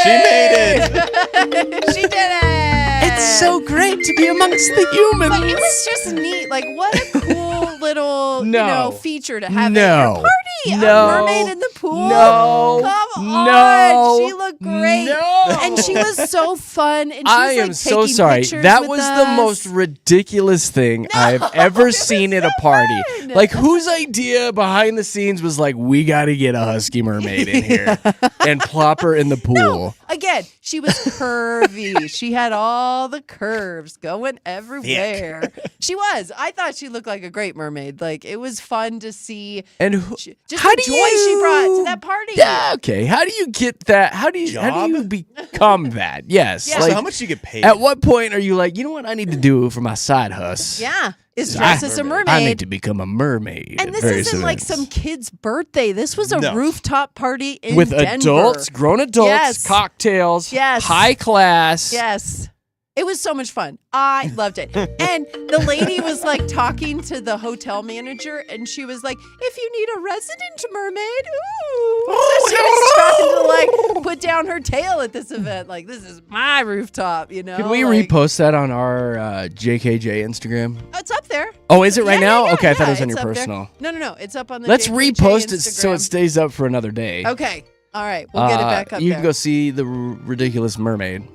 She made it. She did it. It's so great to be amongst the humans. But it was just neat. Like, what a cool little No. feature to have No. at your party. No. A mermaid in the pool. No. Come No. on. She looked great. No. And she was so fun. And she I was, am like, so taking sorry. pictures That with was us. the most ridiculous thing I've ever seen at a party. fun. Like, whose idea behind the scenes was like, we got to get a husky mermaid in here and plop her in the pool? Again, she was curvy. She had all the curves going everywhere. She was. I thought she looked like a great mermaid. Like, it was fun to see. And Just how the do joy you, she brought to that party. Yeah, okay. How do you get that? How do you Job? become that? Yes. Yeah. So Like, how much do you get paid? at what point are you like, you know what I need to do for my side hus? Yeah. Is dressed as a mermaid. I need to become a mermaid. And at this various isn't like events. some kid's birthday. This was a No. rooftop party in with Denver. adults, grown adults, Yes. cocktails, Yes. high class. Yes. It was so much fun. I loved it. And the lady was like talking to the hotel manager, and she was like, if you need a resident mermaid, ooh. So she was trying to like put down her tail at this event. Like, this is my rooftop, you know? Can we like, repost that on our JKJ Instagram? Oh, it's up there. Oh, is it right Yeah, now? yeah, okay, I thought it was yeah, on your it's up there. personal. No. It's up on the Let's JKJ repost it so it Instagram. stays up for another day. Okay. All right. We'll get it back up You there. can go see the ridiculous mermaid.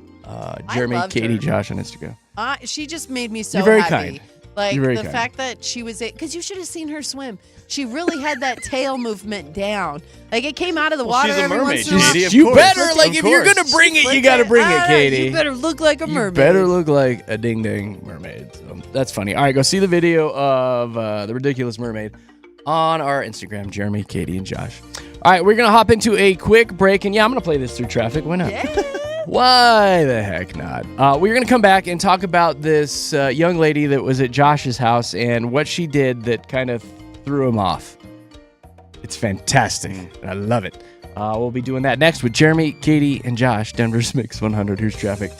Jeremy, loved Katy, her. Josh on Instagram. She just made me so You're very happy. kind. Like You're very the kind. fact that she was because you should have seen her swim. She really had that tail movement down. Like it came out of the Well, water she's a every mermaid, once in a while. Katie, of You course. better, Of like, if you're course. gonna bring it, you Flip gotta bring it, Ah, Katie. You better look like a mermaid. You better look like a ding ding mermaid. So that's funny. All right, go see the video of the ridiculous mermaid on our Instagram, Jeremy, Katy, and Josh. All right, we're gonna hop into a quick break, and yeah, I'm gonna play this through traffic. Why not? Yeah. Why the heck not? We're going to come back and talk about this young lady that was at Josh's house and what she did that kind of threw him off. It's fantastic. And I love it. We'll be doing that next with Jeremy, Katy, and Josh, Denver's Mix 100. Here's traffic.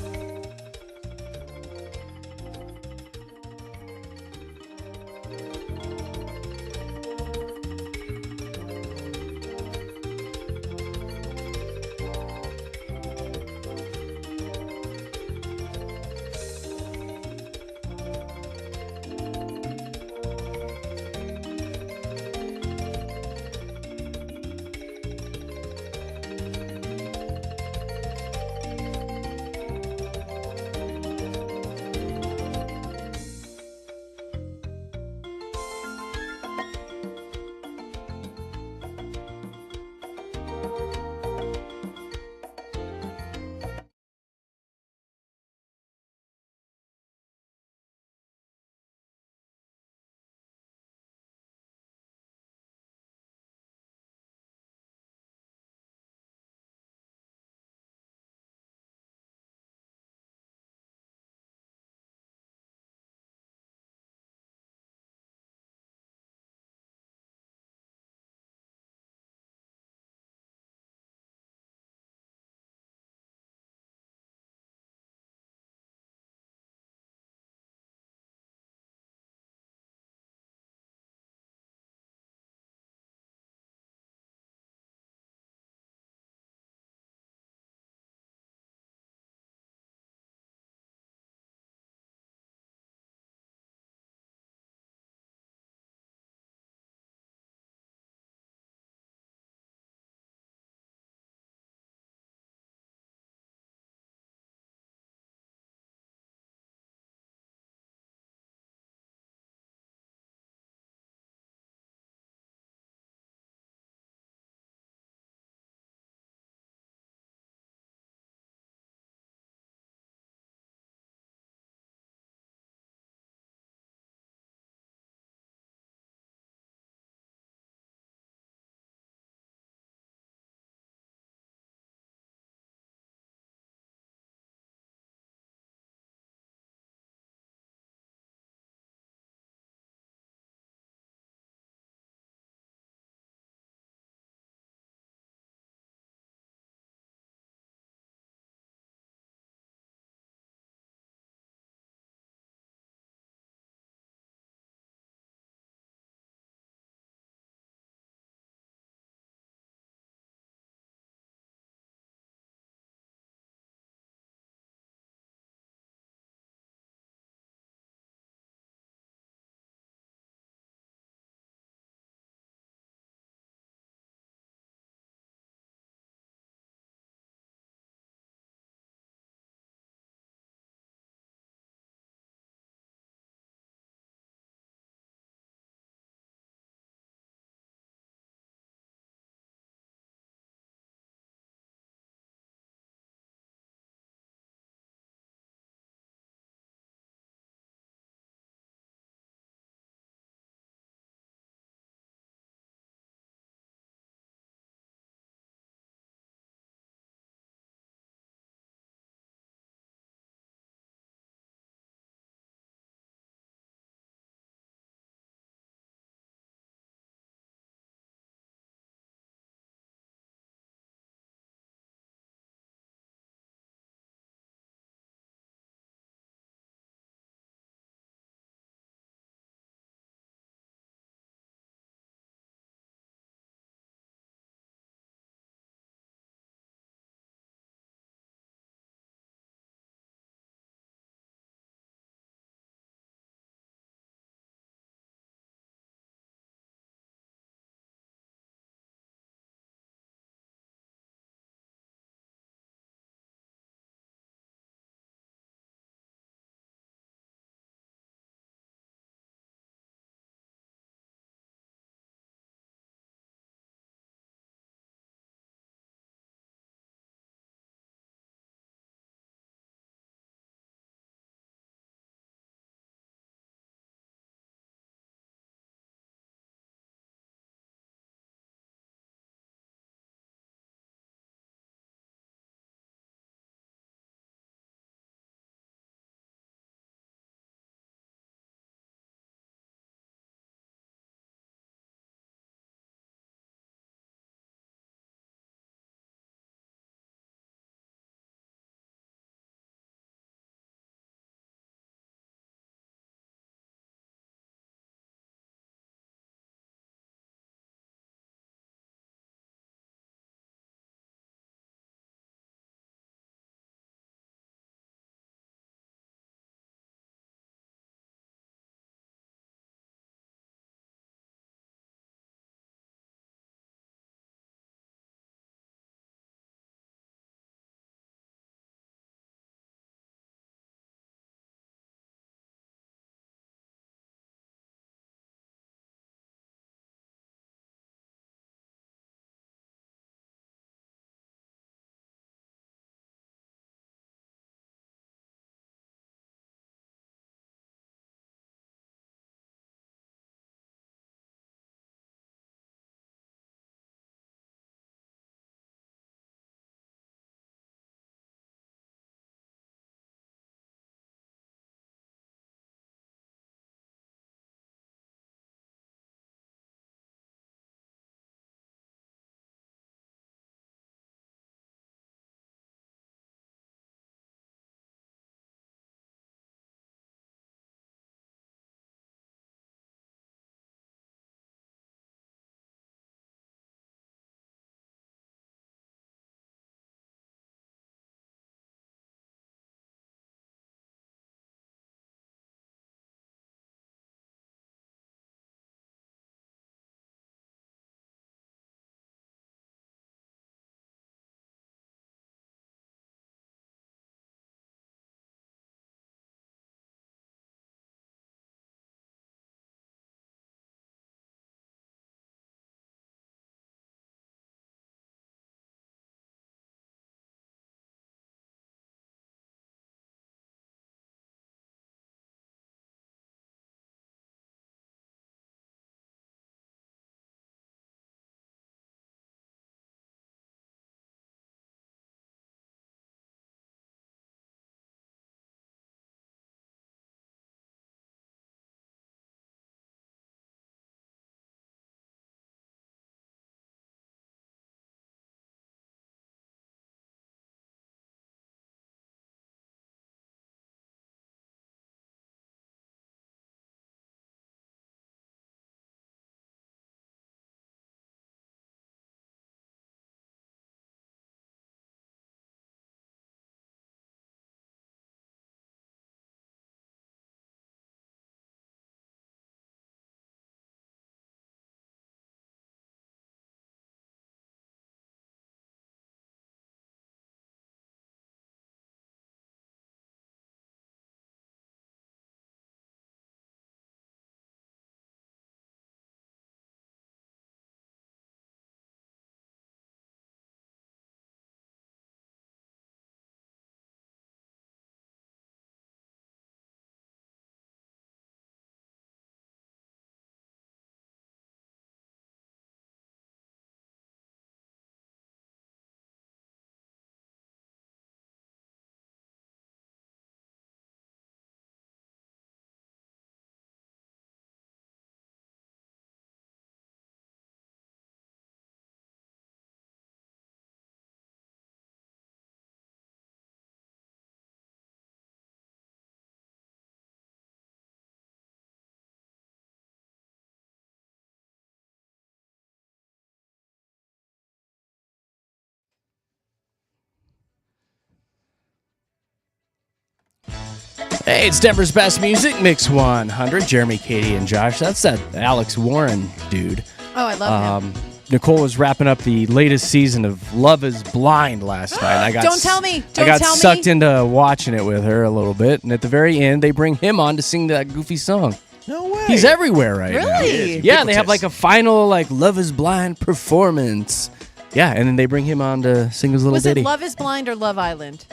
Hey, it's Denver's Best Music, Mix 100. Jeremy, Katy, and Josh. That's that Alex Warren dude. Oh, I love him. Nicole was wrapping up the latest season of Love is Blind last night. Don't tell me. I got sucked into watching it with her a little bit, and at the very end, they bring him on to sing that goofy song. No way. He's everywhere right now. Really? Yeah, they have like a final Love is Blind performance. Yeah, and then they bring him on to sing his little Was ditty. it Love is Blind or Love Island?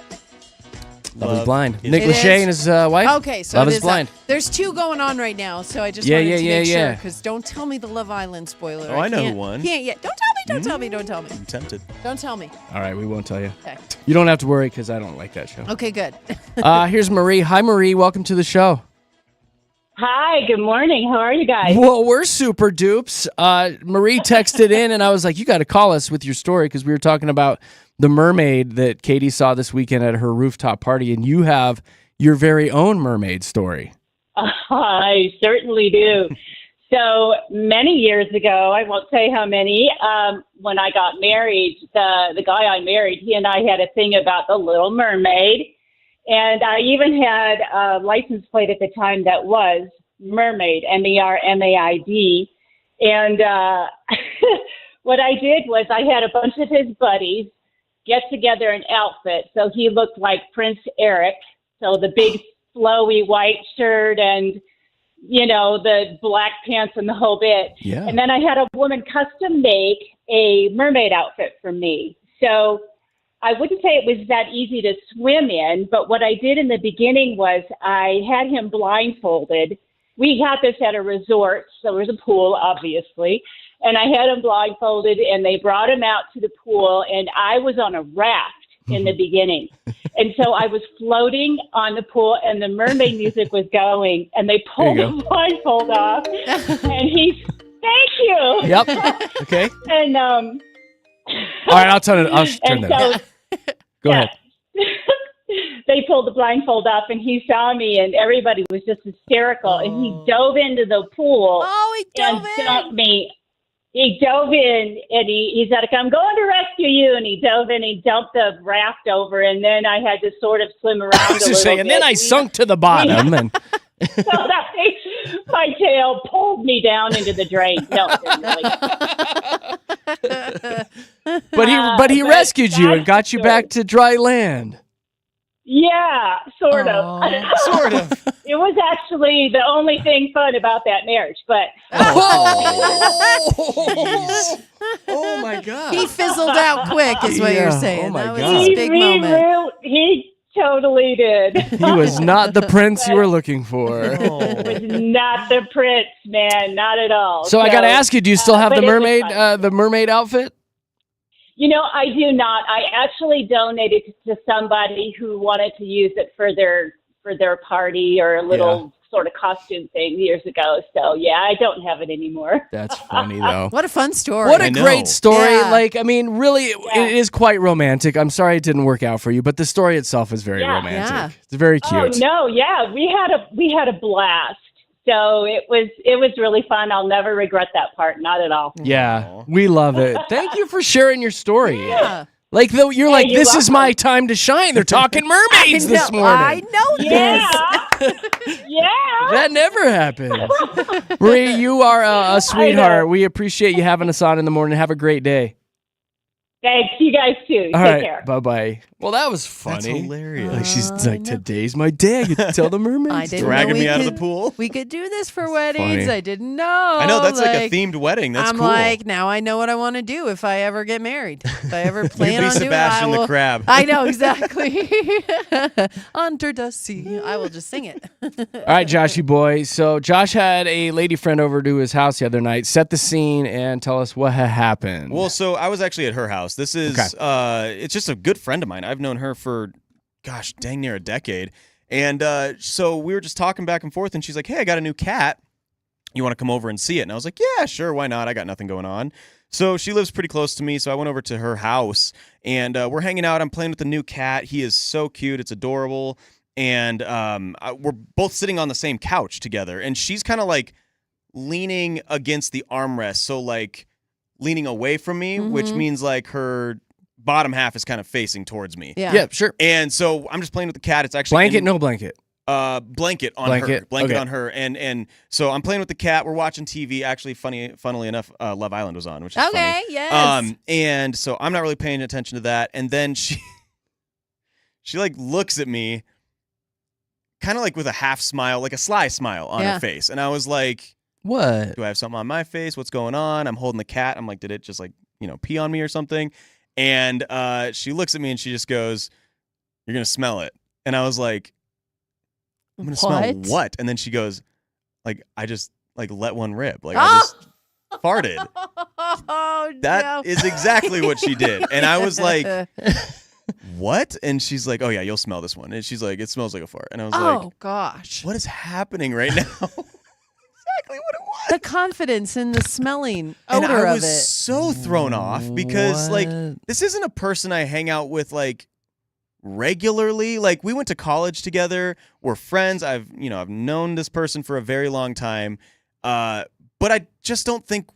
Love is Blind. is- Nick It Lachey is? and his wife. Okay, so Love it is is Blind. There's two going on right now, so I just Yeah, wanted to yeah, make sure, yeah. because don't tell me the Love Island spoiler. Oh, I know who can't- won. Can't yet. Don't tell me. Don't tell me. Don't tell me. I'm tempted. Don't tell me. All right, we won't tell you. Okay. You don't have to worry because I don't like that show. Okay, good. Here's Marie. Hi, Marie. Welcome to the show. Hi, good morning. How are you guys? Well, we're super dupes. Marie texted in, and I was like, you got to call us with your story because we were talking about the mermaid that Katy saw this weekend at her rooftop party, and you have your very own mermaid story. I certainly do. So many years ago, I won't say how many, when I got married, the guy I married, he and I had a thing about the Little Mermaid. And I even had a license plate at the time that was Mermaid, MERMAID. And what I did was I had a bunch of his buddies get together an outfit. So he looked like Prince Eric. So the big flowy white shirt and, the black pants and the whole bit. Yeah. And then I had a woman custom make a mermaid outfit for me. So I wouldn't say it was that easy to swim in, but what I did in the beginning was I had him blindfolded. We had this at a resort, so there was a pool, obviously. And I had him blindfolded, and they brought him out to the pool, and I was on a raft in the beginning. And so I was floating on the pool, and the mermaid music was going, and they pulled the blindfold off, and thank you. Yep. Okay. And, All right, I'll turn that off. Go ahead. They pulled the blindfold up, and he saw me, and everybody was just hysterical. And he dove into the pool Oh, he dove and in. dumped me. He dove in, and he said, "I'm going to rescue you." And he dove in, he dumped the raft over, and then I had to sort of swim around I was just saying, and then I sunk to the bottom. And So my tail pulled me down into the drain. No, it didn't really. but he rescued you and that's got you the back to dry land. Yeah, sort of. Sort of. It was actually the only thing fun about that marriage, but Oh my God. He fizzled out quick, is what Yeah. you're saying. Oh, my that was God. his big moment. he totally did. He was not the prince you were looking for. Was not the prince, man, not at all. So I got to ask you, do you still have but the it was mermaid fun. the mermaid outfit? I do not. I actually donated to somebody who wanted to use it for their party or a little sort of costume thing years ago. So yeah, I don't have it anymore. That's funny though. What a fun story. What a I know. great story. Yeah. Really, it is quite romantic. I'm sorry it didn't work out for you, but the story itself is very Yeah. romantic. Yeah. It's very cute. Oh no, yeah, we had a blast. So it was really fun. I'll never regret that part, not at all. Yeah, Aw. we love it. Thank you for sharing your story. Yeah. Like though you're like, you're this is welcome. my time to shine. They're talking mermaids this morning. I know this. Yeah. That never happens. Marie, you are a sweetheart. We appreciate you having us on in the morning. Have a great day. Thanks, you guys too. All Take right, care. bye-bye. Well, that was That's funny. hilarious. Like she's I like, know. today's my day. I get to tell the mermaids. I didn't Dragging know we me out of could- the pool. We could do this for weddings. Funny. I didn't know. I know, that's like a themed wedding. That's I'm cool. like, now I know what I want to do if I ever get married. If I ever You plan be on doing it, I Sebastian the will. crab. I know exactly. Under the sea, I will just sing it. All right, Joshy boy. So Josh had a lady friend over to his house the other night. Set the scene and tell us what happened. Well, so I was actually at her house. This is, it's just a good friend of mine. I've known her for, gosh, dang near a decade. And so we were just talking back and forth, and she's like, hey, I got a new cat. You want to come over and see it? And I was like, yeah, sure, why not? I got nothing going on. So she lives pretty close to me, so I went over to her house, and we're hanging out. I'm playing with the new cat. He is so cute. It's adorable. And we're both sitting on the same couch together, and she's kind of like leaning against the armrest, so like leaning away from me, which means like her bottom half is kind of facing towards me. Yeah. Yeah, sure. And so I'm just playing with the cat. It's actually Blanket, no blanket. blanket on her. Blanket Okay. on her. And so I'm playing with the cat. We're watching TV. Actually, funnily enough, Love Island was on, which is funny. Okay, yes. And so I'm not really paying attention to that. And then she like looks at me kind of like with a half smile, like a sly smile on her face. And I was like, what? do I have something on my face? What's going on? I'm holding the cat. I'm like, did it just like, pee on me or something? And she looks at me and she just goes, you're going to smell it. And I was like, I'm going to smell what? And then she goes, like, I just like let one rip. Like I just farted. Oh, That is exactly what she did. And I was like, what? And she's like, oh yeah, you'll smell this one. And she's like, it smells like a fart. And I was like, oh gosh, what is happening right now? Exactly what it was. The confidence in the smelling And odor I of was it. so thrown off because like What? this isn't a person I hang out with like regularly. Like we went to college together. We're friends. I've known this person for a very long time. But I just don't think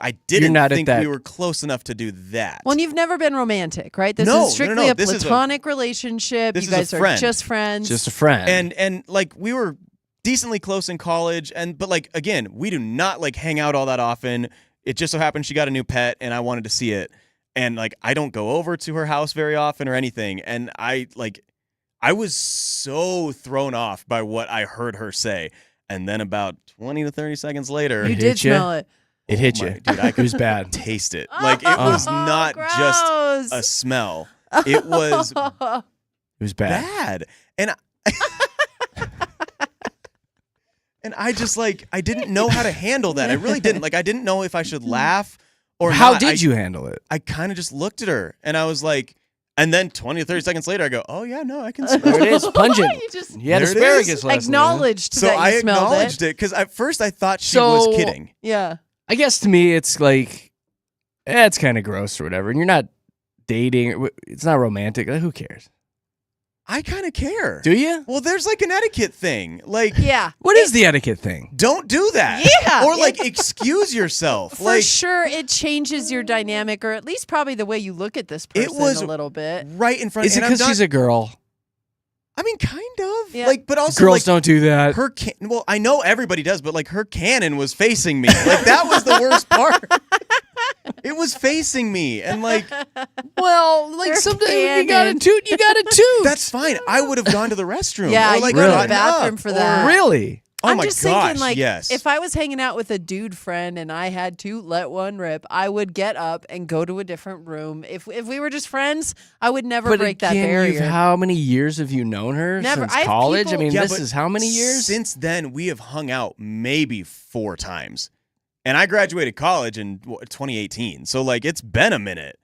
I didn't think we were close enough to do that. Well, and you've never been romantic, right? This No, is strictly a This is platonic relationship. this You is a guys are friend. just friends. Just a friend. And like we were decently close in college, but like again, we do not like hang out all that often. It just so happened she got a new pet and I wanted to see it. And like I don't go over to her house very often or anything. And I was so thrown off by what I heard her say. And then about 20 to 30 seconds later, you did smell it. It hit you. Dude, I could was bad. taste it. Like it was not just a smell. It was It was bad. And and I just like I didn't know how to handle that. I really didn't. Like I didn't know if I should laugh or How not. did you handle it? I kind of just looked at her and I was like, and then 20 to 30 seconds later, I go, oh yeah, no, I can smell There it. it is, pungent. You had There it asparagus is. last night, huh? Acknowledged So that you I smelled acknowledged it because at first I thought she was kidding. Yeah. I guess to me, it's like, it's kind of gross or whatever. And you're not dating. It's not romantic. Like, who cares? I kind of care. Do you? Well, there's like an etiquette thing. Like, Yeah. What is the etiquette thing? don't do that. Yeah. Or like excuse yourself. For like sure, it changes your dynamic, or at least probably the way you look at this person was a little bit. right in front. Is it and I'm because not- she's a girl? I mean, kind of. Yeah. Like, but also Girls like, don't do that. her well, I know everybody does, but like her cannon was facing me. Like that was the worst part. It was facing me, and like Well, like Her sometimes you cannon. gotta toot. You gotta toot. that's fine. I would have gone to the restroom. Yeah, or you like go to the gotten bathroom up, for or- that. Really. Oh I'm my just gosh! thinking, like, yes. if I was hanging out with a dude friend and I had to let one rip, I would get up and go to a different room. If we were just friends, I would never But break that again, barrier. how many years have you known her? Never. Since I have college? people- I mean, Yeah, this but is how many years? Since then, we have hung out maybe 4 times, and I graduated college in 2018. So like, it's been a minute.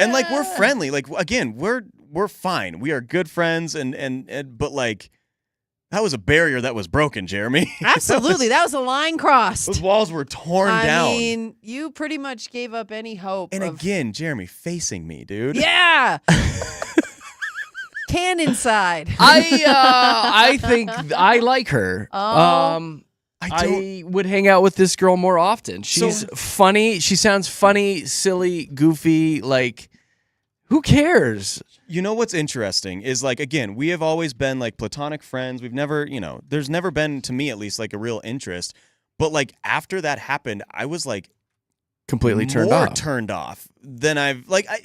And like we're friendly. Like again, we're fine. We are good friends, and but like that was a barrier that was broken, Jeremy. Absolutely, that was a line crossed. Those walls were torn I down. mean, you pretty much gave up any hope. And of, again, Jeremy facing me, dude. yeah, can inside. I think I like her. Oh. I would hang out with this girl more often. She's funny. She sounds funny, silly, goofy. Like, who cares? You know what's interesting is like, again, we have always been like platonic friends. We've never, there's never been, to me at least, like a real interest. But like after that happened, I was like Completely turned more off. turned off than I've like. I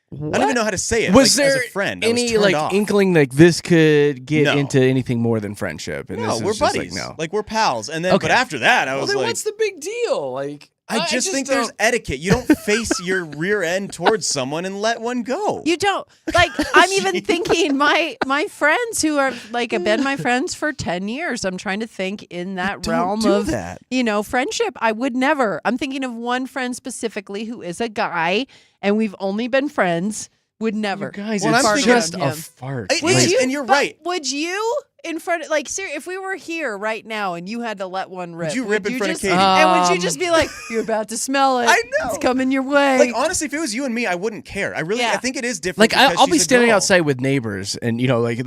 What? don't even know how to say it. Was like, there as a friend, I was any turned like off. inkling like this could get No. into anything more than friendship? And No, this is we're just buddies. Like, no. Like we're pals. And then, Okay. but after that, I Well, was then like, what's the big deal? Like, I just think there's etiquette. You don't face your rear end towards someone and let one go. You don't like. I'm even thinking my friends who are like have been my friends for 10 years. I'm trying to think in that Don't realm do of that. friendship. I would never. I'm thinking of one friend specifically who is a guy, and we've only been friends. Would never. You guys, Well, it's I'm thinking just of a him. fart. It Would is, you? and you're but right. Would you in front of if we were here right now and you had to let one rip? you rip in front of just, Katie? And would you just be like, "You're about to smell it. I know. It's coming your way." Like honestly, if it was you and me, I wouldn't care. I really, Yeah. I think it is different. Like because I'll be she's a standing girl. outside with neighbors, and like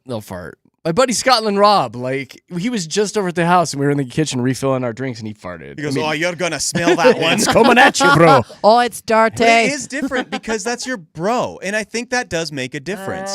they'll fart. My buddy Scotland Rob, like he was just over at the house, and we were in the kitchen refilling our drinks, and he farted. He goes, I mean, "Oh, you're gonna smell that one." it's coming at you, bro. Oh, it's dirty. But it is different because that's your bro, and I think that does make a difference.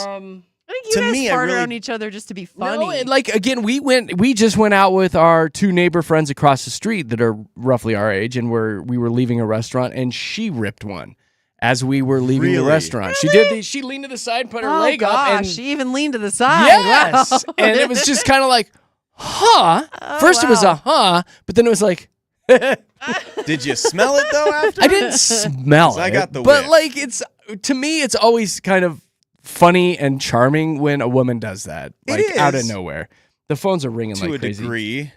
I think you To guys me, I fart really- around each other just to be funny. No, and like again, we just went out with our two neighbor friends across the street that are roughly our age, and we were leaving a restaurant, and she ripped one as we were leaving the Really? restaurant. She did. She leaned to the side, and put her oh leg gosh, up, and she even leaned to the side. yes, Wow. and it was just kind of like, huh. Oh, First it was wow. a huh, but then it was like. Did you smell it though after? I didn't smell it. I got the but whiff. like to me, it's always kind of funny and charming when a woman does that, like out of is. nowhere. The phones are ringing To like a crazy. degree.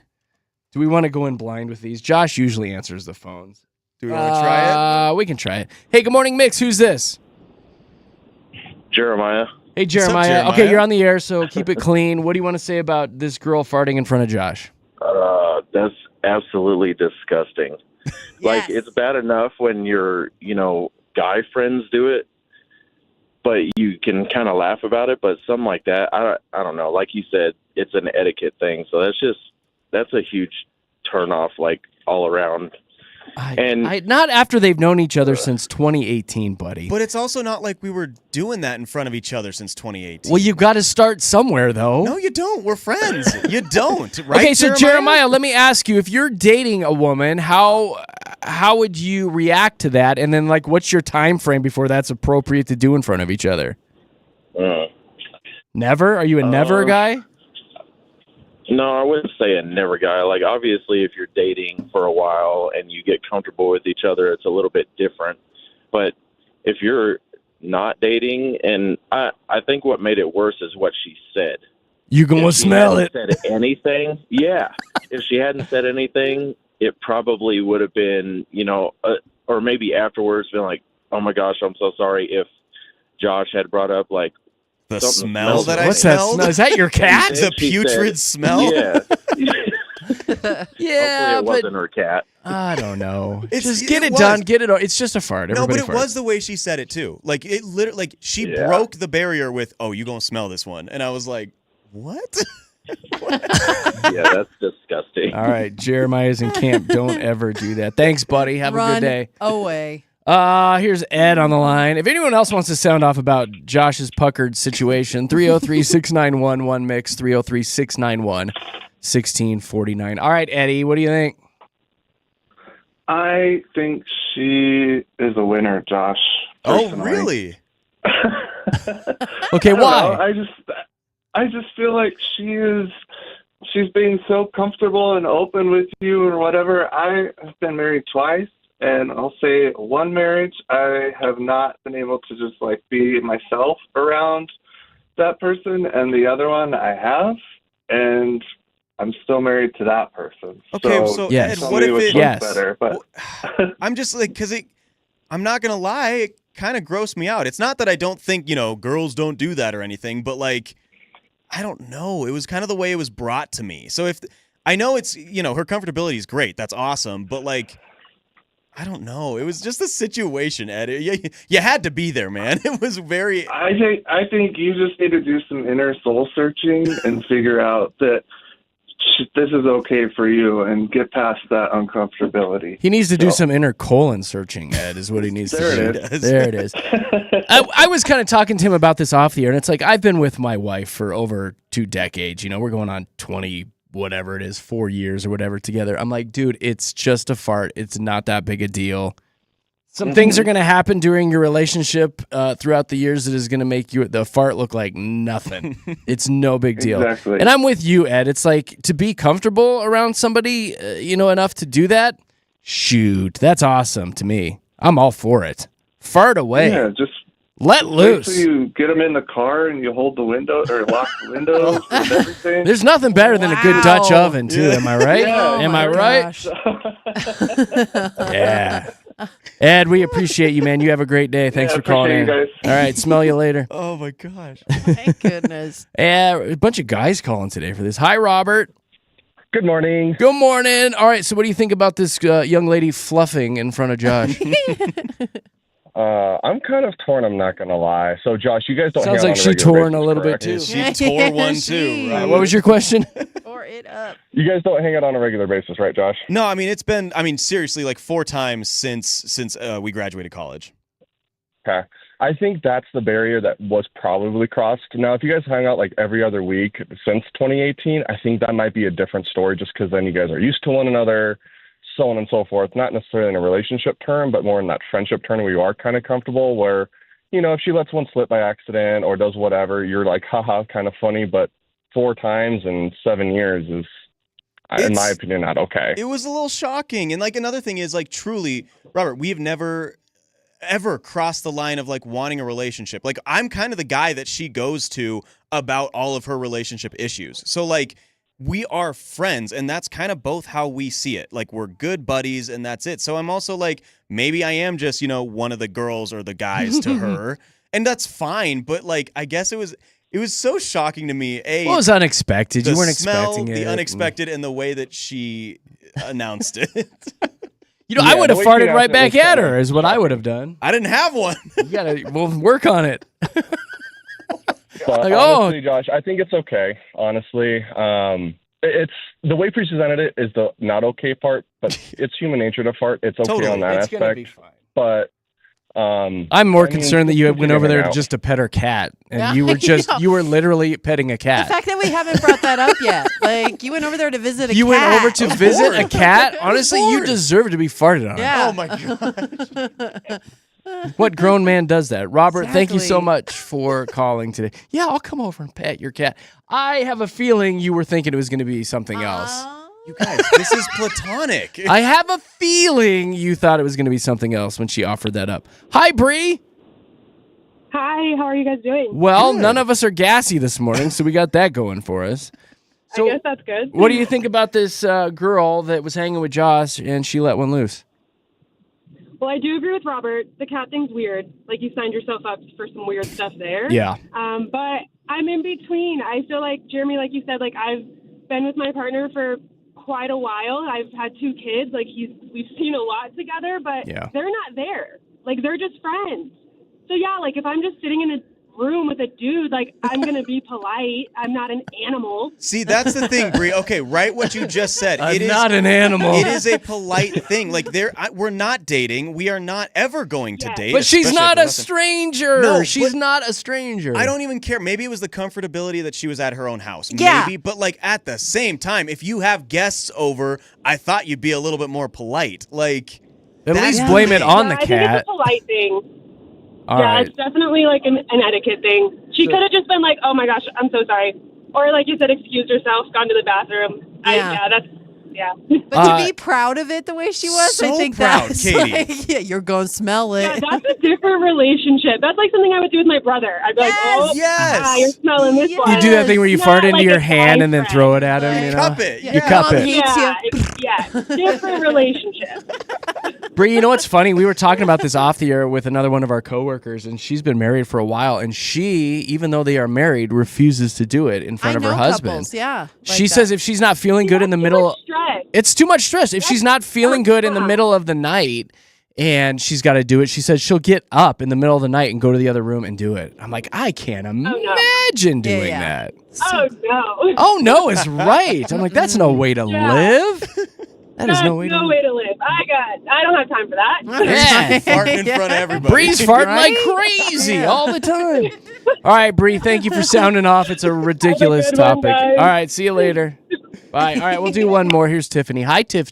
Do we want to go in blind with these? Josh usually answers the phones. Do we want to try it? We can try it. Hey, good morning, Mix. Who's this? Jeremiah. Hey, up, Jeremiah. Jeremiah? Okay, you're on the air, so keep it clean. What do you want to say about this girl farting in front of Josh? That's absolutely disgusting. Like, Yes. it's bad enough when your, guy friends do it, but you can kind of laugh about it. But something like that, I don't know. Like you said, it's an etiquette thing. So that's a huge turnoff, like, all around. Not after they've known each other since 2018, buddy. But it's also not like we were doing that in front of each other since 2018. Well, you've got to start somewhere, though. No, you don't. We're friends. You don't, right? Okay, so Jeremiah, let me ask you: if you're dating a woman, how would you react to that? And then, like, what's your time frame before that's appropriate to do in front of each other? Never? Are you a never guy? No, I wouldn't say a never guy. Like, obviously, if you're dating for a while and you get comfortable with each other, it's a little bit different. But if you're not dating, and I think what made it worse is what she said. You gonna If she smell hadn't it? Said anything? Yeah. If she hadn't said anything, it probably would have been, or maybe afterwards, been like, "Oh my gosh, I'm so sorry." If Josh had brought up like The something smell smells that like- I What's that smelled? smell? Is that your cat? The She putrid said- smell? Yeah. Yeah, Hopefully it but wasn't her cat. I don't know. It's- Just get it it was. done. Get it. It's just a fart. No, but Everybody it farts. was the way she said it too. Like it literally, like she Yeah. broke the barrier with, "Oh, you gonna smell this one?" And I was like, "What?" Yeah, that's disgusting. All right, Jeremiah's in camp. Don't ever do that. Thanks, buddy. Have a Run good day. away. Here's Ed on the line. If anyone else wants to sound off about Josh's puckered situation, 303-691-1MIX, 303-691-1649. All right, Eddie, what do you think? I think she is a winner, Josh. Oh, personally. really? Okay, I don't why? know. I just feel like she's being so comfortable and open with you or whatever. I have been married twice, and I'll say one marriage I have not been able to just like be myself around that person, and the other one I have, and I'm still married to that person. Okay, so Yes. Ed, tell what me if which it? one's Yes. better? But I'm just like, I'm not gonna lie, it kind of grossed me out. It's not that I don't think girls don't do that or anything, but like, I don't know. It was kind of the way it was brought to me. So if I know it's her comfortability is great, that's awesome, but like, I don't know. It was just a situation, Ed. You had to be there, man. It was very. I think you just need to do some inner soul searching and figure out that this is okay for you and get past that uncomfortability. He needs to do some inner colon searching, Ed, is what he needs There to it do. is. There it is. I was kind of talking to him about this off the air, and it's like, I've been with my wife for over 2 decades. We're going on 20, whatever it is, 4 years or whatever together. I'm like, dude, it's just a fart. It's not that big a deal. Some things are going to happen during your relationship throughout the years that is going to make the fart look like nothing. It's no big deal. Exactly. And I'm with you, Ed. It's like, to be comfortable around somebody, enough to do that, shoot, that's awesome to me. I'm all for it. Fart away. Yeah, just Let wait loose. till you get them in the car and you hold the window or lock the windows and everything. There's nothing better than a good Dutch Wow. oven, too. Am I right? Yeah. Am Oh I my right? gosh. Yeah. Ed, we appreciate you, man. You have a great day. Thanks Yeah, for calling in. appreciate you All right, smell you later. Oh my gosh. Thank goodness. Yeah, a bunch of guys calling today for this. Hi, Robert. Good morning. Good morning. All right, so what do you think about this young lady fluffing in front of Josh? I'm kind of torn, I'm not going to lie. So, Josh, you guys don't Sounds hang like out on she regular torn a basis, little bit, correct? too. She tore one too. Right. What was your question? Or it up. You guys don't hang out on a regular basis, right, Josh? No, I mean it's been. I mean seriously, like 4 times since we graduated college. Okay. I think that's the barrier that was probably crossed. Now, if you guys hang out like every other week since 2018, I think that might be a different story just because then you guys are used to one another, so on and so forth. Not necessarily in a relationship term, but more in that friendship term where you are kind of comfortable where, if she lets one slip by accident or does whatever, you're like, haha, kind of funny. But 4 times in 7 years is, in my opinion, not okay. It was a little shocking. And like another thing is like truly, Robert, we have never ever crossed the line of like wanting a relationship. Like I'm kind of the guy that she goes to about all of her relationship issues. So like we are friends and that's kind of both how we see it. Like we're good buddies and that's it. So I'm also like, maybe I am just, one of the girls or the guys to her and that's fine. But like, I guess it was so shocking to me. It was unexpected. You weren't smell, expecting it. The unexpected and the way that she announced it. I would have farted right back at her is what I would have done. I didn't have one. We'll work on it. But honestly, Josh, I think it's okay. Honestly, it's the way Priest presented it is the not okay part, but it's human nature to fart. It's okay on that aspect. Gonna be fine. But I'm more concerned that you went over there just to pet her cat, and you were literally petting a cat. The fact that we haven't brought that up yet, like you went over there to visit a cat. You went over to visit a cat? Honestly, you deserve to be farted on. Yeah. Oh my gosh. What grown man does that? Robert, thank you so much for calling today. Yeah, I'll come over and pet your cat. I have a feeling you were thinking it was going to be something else. You guys, this is platonic. I have a feeling you thought it was going to be something else when she offered that up. Hi, Bree. Hi, how are you guys doing? Well, none of us are gassy this morning, so we got that going for us. So, I guess that's good. What do you think about this girl that was hanging with Josh and she let one loose? Well, I do agree with Robert. The cat thing's weird. Like, you signed yourself up for some weird stuff there. Yeah. But I'm in between. I feel like, Jeremy, like you said, like, I've been with my partner for quite a while. I've had 2 kids. Like, we've seen a lot together, but they're not there. Like, they're just friends. So, yeah, like, if I'm just sitting in a room with a dude, like, I'm going to be polite. I'm not an animal. See, that's the thing, Bree. Okay, write what you just said. I'm not an animal. It is a polite thing. Like, we're not dating. We are not ever going to date. But she's not a stranger. No, she's not a stranger. I don't even care. Maybe it was the comfortability that she was at her own house. Yeah. Maybe. But, like, at the same time, if you have guests over, I thought you'd be a little bit more polite. Like, at least blame it on the cat. I think it's a polite thing. All right. It's definitely like an etiquette thing. She could have just been like, "Oh my gosh, I'm so sorry," or like you said, excused herself, gone to the bathroom. But to be proud of it the way she was, So I think proud, that's Katie. like, you're going to smell it. Yeah, that's a different relationship. That's like something I would do with my brother. I'd be like, "Oh, you're smelling this one." You do that thing where you fart into like your a hand and then boyfriend. throw it at him. You cup it. You cup Mom it. hates you. Different relationship. Bree, you know what's funny? We were talking about this off the air with another one of our coworkers, and she's been married for a while, and she, even though they are married, refuses to do it in front of her husband. Couples, yeah. She says if she's not feeling good in the middle, it's too much stress. If she's not feeling good in the middle of the night and she's got to do it, she says she'll get up in the middle of the night and go to the other room and do it. I'm like, I can't imagine doing that. Oh no. Oh no is right. I'm like, that's no way to live. That is no way to live. I don't have time for that. Yeah. Farting in front of everybody. Bree's farting like crazy all the time. All right, Bree, thank you for sounding off. It's a ridiculous topic. All right, see you later. Bye. All right, we'll do one more. Here's Tiffany. Hi, Tiff.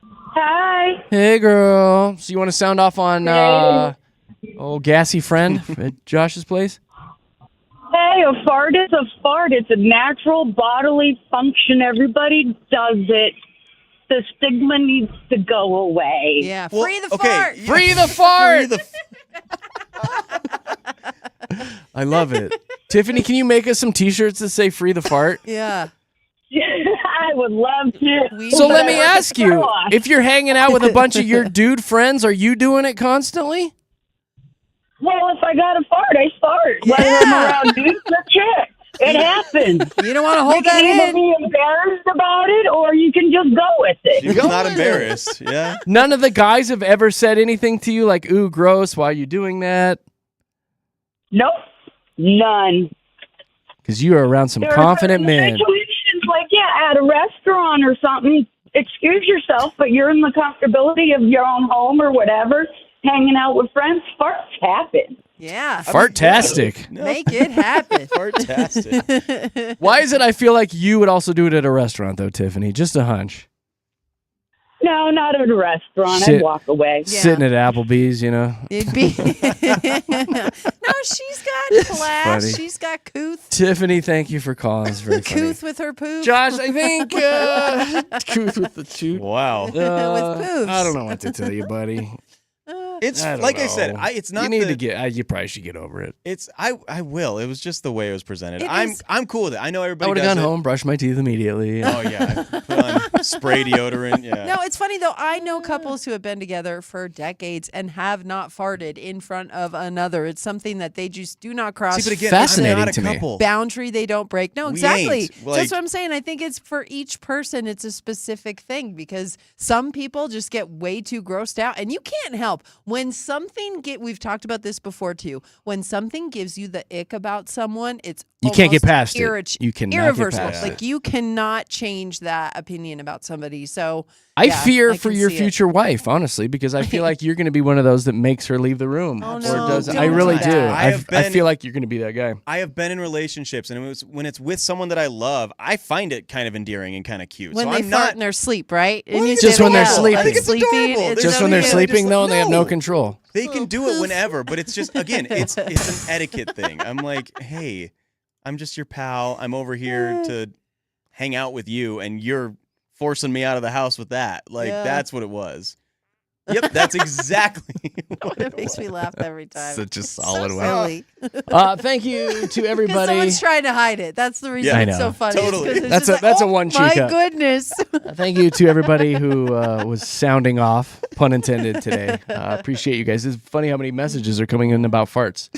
Hi. Hey, girl. So you want to sound off on old gassy friend at Josh's place? Hey, a fart is a fart. It's a natural bodily function. Everybody does it. The stigma needs to go away. Yeah, free the fart. Free the fart. I love it. Tiffany, can you make us some T-shirts that say free the fart? Yeah. I would love to. So let me ask you, if you're hanging out with a bunch of your dude friends, are you doing it constantly? Well, if I got a fart, I fart. Whether I'm around dudes or chicks. It happens. You don't want to hold that in. You can either in. be embarrassed about it, or you can just go with it. She's not embarrassed. Yeah. None of the guys have ever said anything to you like, ooh, gross, why are you doing that? Nope. None. Because you are around some confident men. Situations like, at a restaurant or something, excuse yourself, but you're in the comfortability of your own home or whatever. hanging out with friends, farts happen. Yeah. Fartastic. Make it happen. Fartastic. Why is it I feel like you would also do it at a restaurant, though, Tiffany? Just a hunch. No, not at a restaurant. Sit- I'd walk away. Sitting at Applebee's, you know. It'd be. No, she's got class. funny. She's got couth. Tiffany, thank you for calling. It's very funny. Couth with her poof. Josh, I think couth with the toot. Wow. With poofs. I don't know what to tell you, buddy. It's I don't like I know. said, it's not. You need to get. You probably should get over it. It's I will. It was just the way it was presented. It I'm is- I'm cool with it. I know I everybody would have does gone it. home, brushed my teeth immediately. Oh yeah, I put on spray deodorant. Yeah. No, it's funny though. I know couples who have been together for decades and have not farted in front of another. It's something that they just do not cross. See, but again, Fascinating I'm not a to me. couple. Boundary they don't break. No, We exactly. ain't. So Like- that's what I'm saying. I think it's for each person. It's a specific thing because some people just get way too grossed out, and you can't help when something We've talked about this before too. When something gives you the ick about someone, it's You can't get almost past it. You cannot get irreversible. past Like it. you cannot change that opinion about somebody. So I yeah, fear I for can your see it. future wife, honestly, because I feel like you're going to be one of those that makes her leave the room. Oh, Or no, does. I don't really do do. that. I feel like you're going to be that guy. I have been in relationships, and when it's with someone that I love, I find it kind of endearing and kind of cute. When so they I'm fart not. in their sleep, right? Well, And you Just say, when they're "Yeah, sleeping. I'm I think it's sleeping." adorable. It's Just so when they're cute. sleeping, though, they have no No. control. They can do it whenever, but it's just again, it's an etiquette thing. I'm like, hey, I'm just your pal. I'm over here to hang out with you, and you're forcing me out of the house with that. Like Yeah. that's what it was. Yep, that's exactly what It makes me laugh every time. Such a So solid one. silly. Thank you to Because everybody. someone's trying to hide it. That's the reason I it's so know. funny. It's Totally. 'cause it's That's just a- that's a oh, one my cheek up. goodness. Thank you to everybody who was sounding off, pun intended, today. Appreciate you guys. It's funny how many messages are coming in about farts.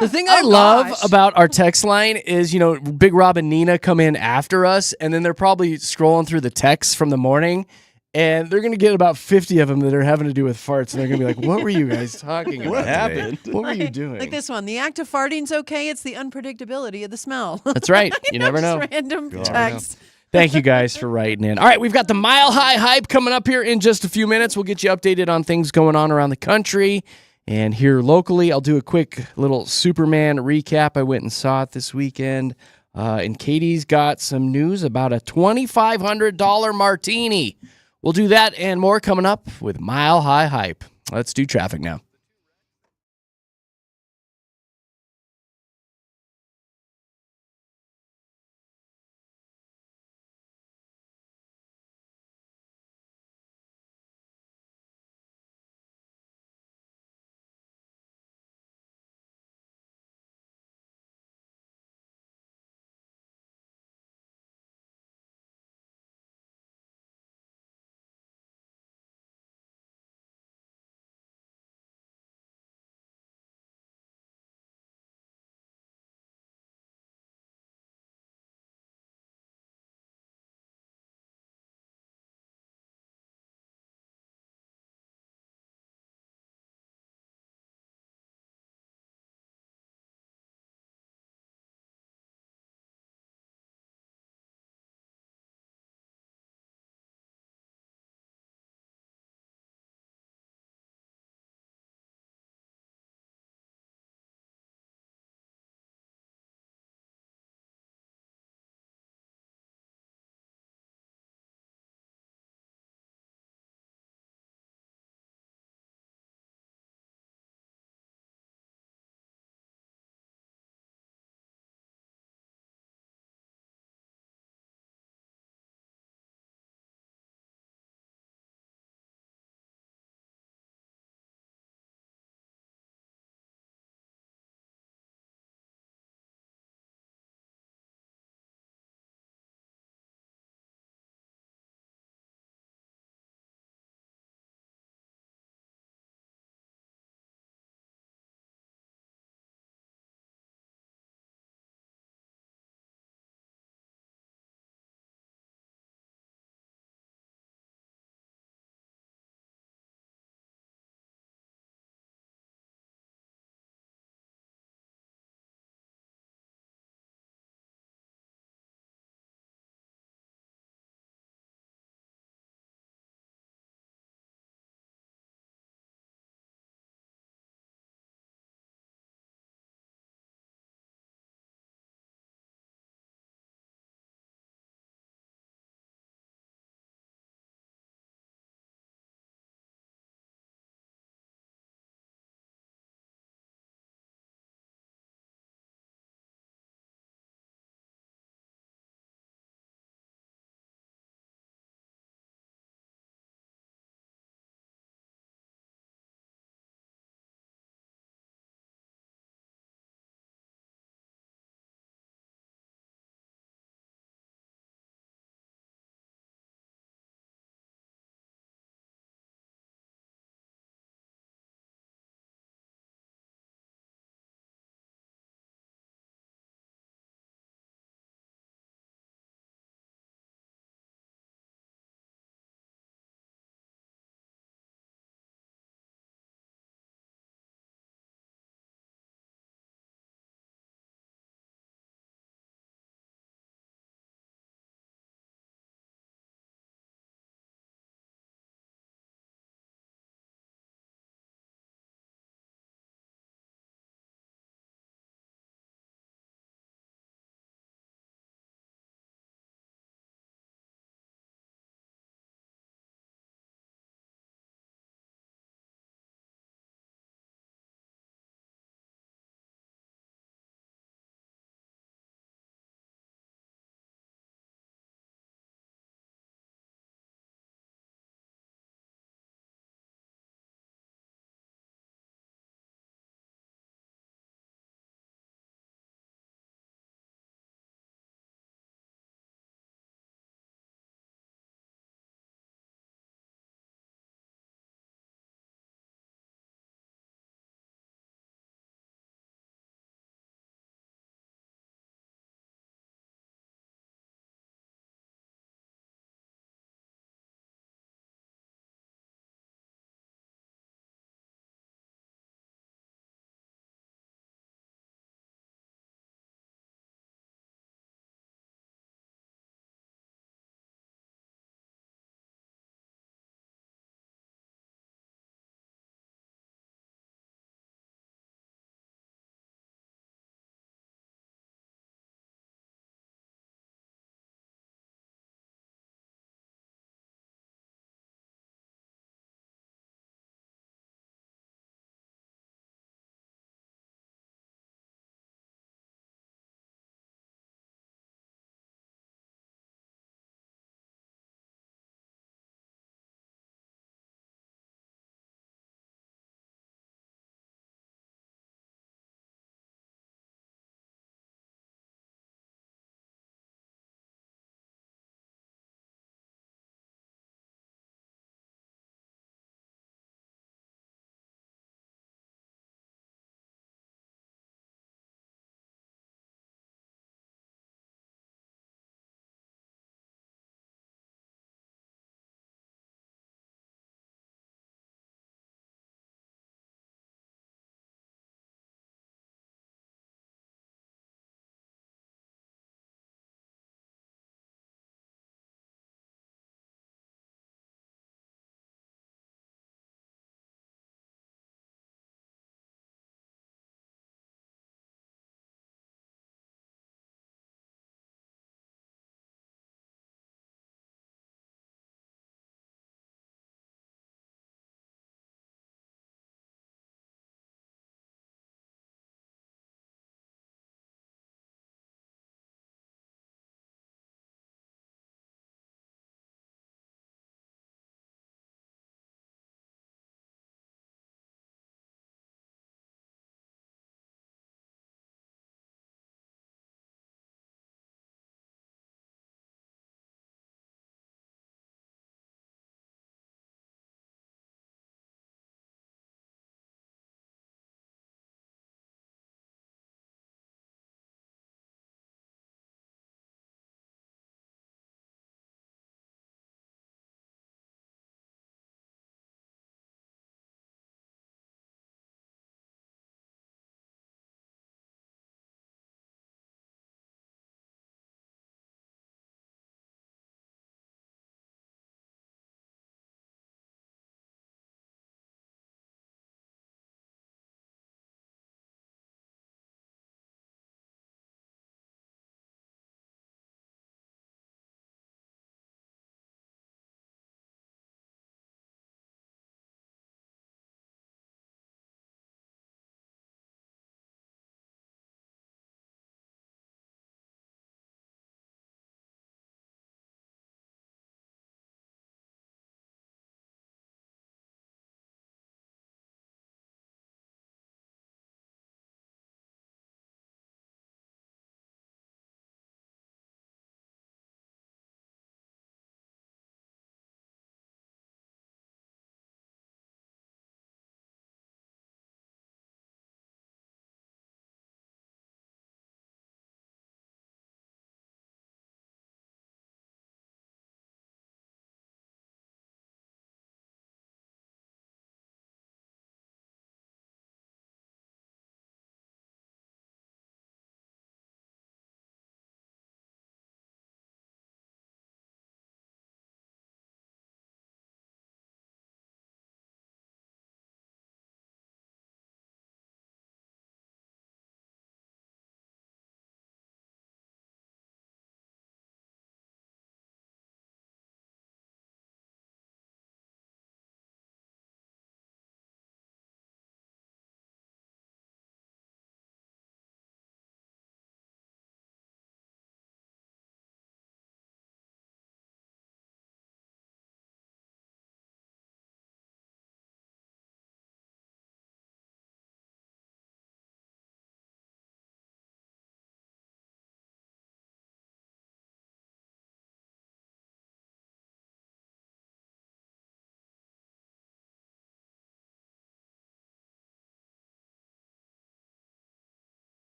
The thing I love gosh. about our text line is, Big Rob and Nina come in after us, and then they're probably scrolling through the texts from the morning, and they're going to get about 50 of them that are having to do with farts, and they're going to be like, what were you guys talking about What today? happened? What were you doing? Like this one. The act of farting's okay. It's the unpredictability of the smell. That's right. You never Just know. Random never text. Thank you guys for writing in. All right, we've got the Mile High Hype coming up here in just a few minutes. We'll get you updated on things going on around the country. And here locally, I'll do a quick little Superman recap. I went and saw it this weekend. And Katie's got some news about a $2,500 martini. We'll do that and more coming up with Mile High Hype. Let's do traffic now.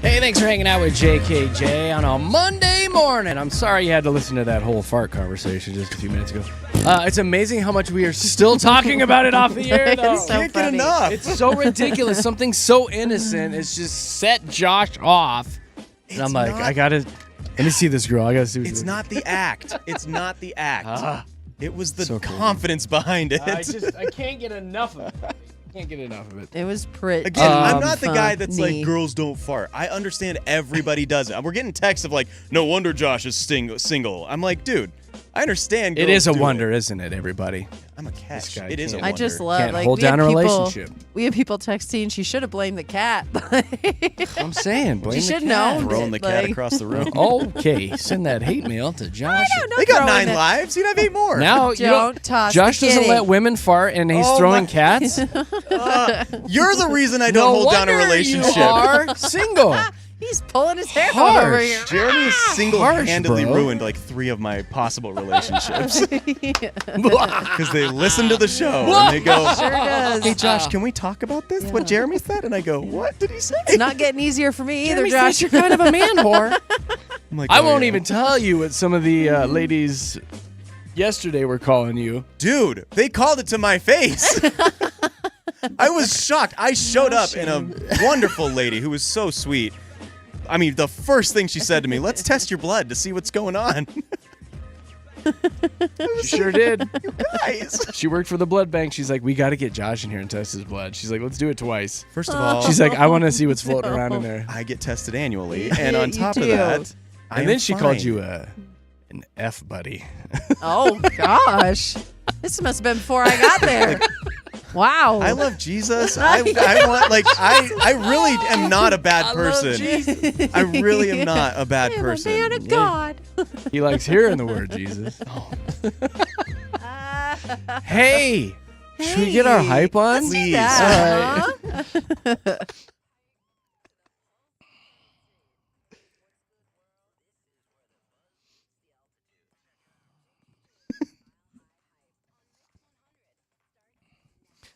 Hey, thanks for hanging out with JKJ on a Monday morning. I'm sorry you had to listen to that whole fart conversation just a few minutes ago. It's amazing how much we are still talking about it off the air, though. It's so Can't get funny. enough. It's so ridiculous. Something so innocent has just set Josh off. And I'm like, I gotta, let me see this girl. I gotta see what It's she's not the act. It's not the act. It was the So cool. confidence behind it. I can't get enough of it. Can't get enough of it. It was pretty. Again, I'm not the guy that's funny. like, girls don't fart. I understand everybody does it. We're getting texts of like, no wonder Josh is single. I'm like, dude, I understand. It girls is a do wonder, isn't it, everybody? I'm a catch. This guy It is a can't- I wonder. just love Can't like hold we had down a people, relationship. We had people texting. She should have blamed the cat. I'm saying, blame She the should cat. know. Throwing the cat Like- across the room. Okay, send that hate mail to Josh. They got 9 lives. You'd have 8 more. Now you Don't toss Josh the doesn't kitty. let women fart, and he's Oh throwing my- cats. You're the reason I don't No hold down a wonder relationship. You are single. He's pulling his hair out over here. Jeremy has single-handedly Harsh, bro. ruined like 3 of my possible relationships because they listen to the show and they go, Sure does. "Hey Josh, can we talk about this? What Jeremy said?" And I go, "What did he say?" It's not getting easier for me either, Jeremy Josh. says you're kind of a man whore. I'm like, I "Oh, won't yeah." even tell you what some of the ladies yesterday were calling you. Dude, they called it to my face. I was shocked. I showed up in a wonderful lady who was so sweet. I mean, the first thing she said to me, "Let's test your blood to see what's going on." She sure did. Guys. She worked for the blood bank. She's like, we got to get Josh in here and test his blood. She's like, let's do it twice. First of all, She's like, I want to see what's floating around in there. I get tested annually, and on You top of do. that, I And then am she fine. called you an F buddy. Oh gosh, this must have been before I got there. Wow. I love Jesus. I want like I really am not a bad person. I really am not a bad I'm a person. man of God. He likes hearing the word Jesus. Hey, should we get our hype on? Let's do Please. that, All right. huh?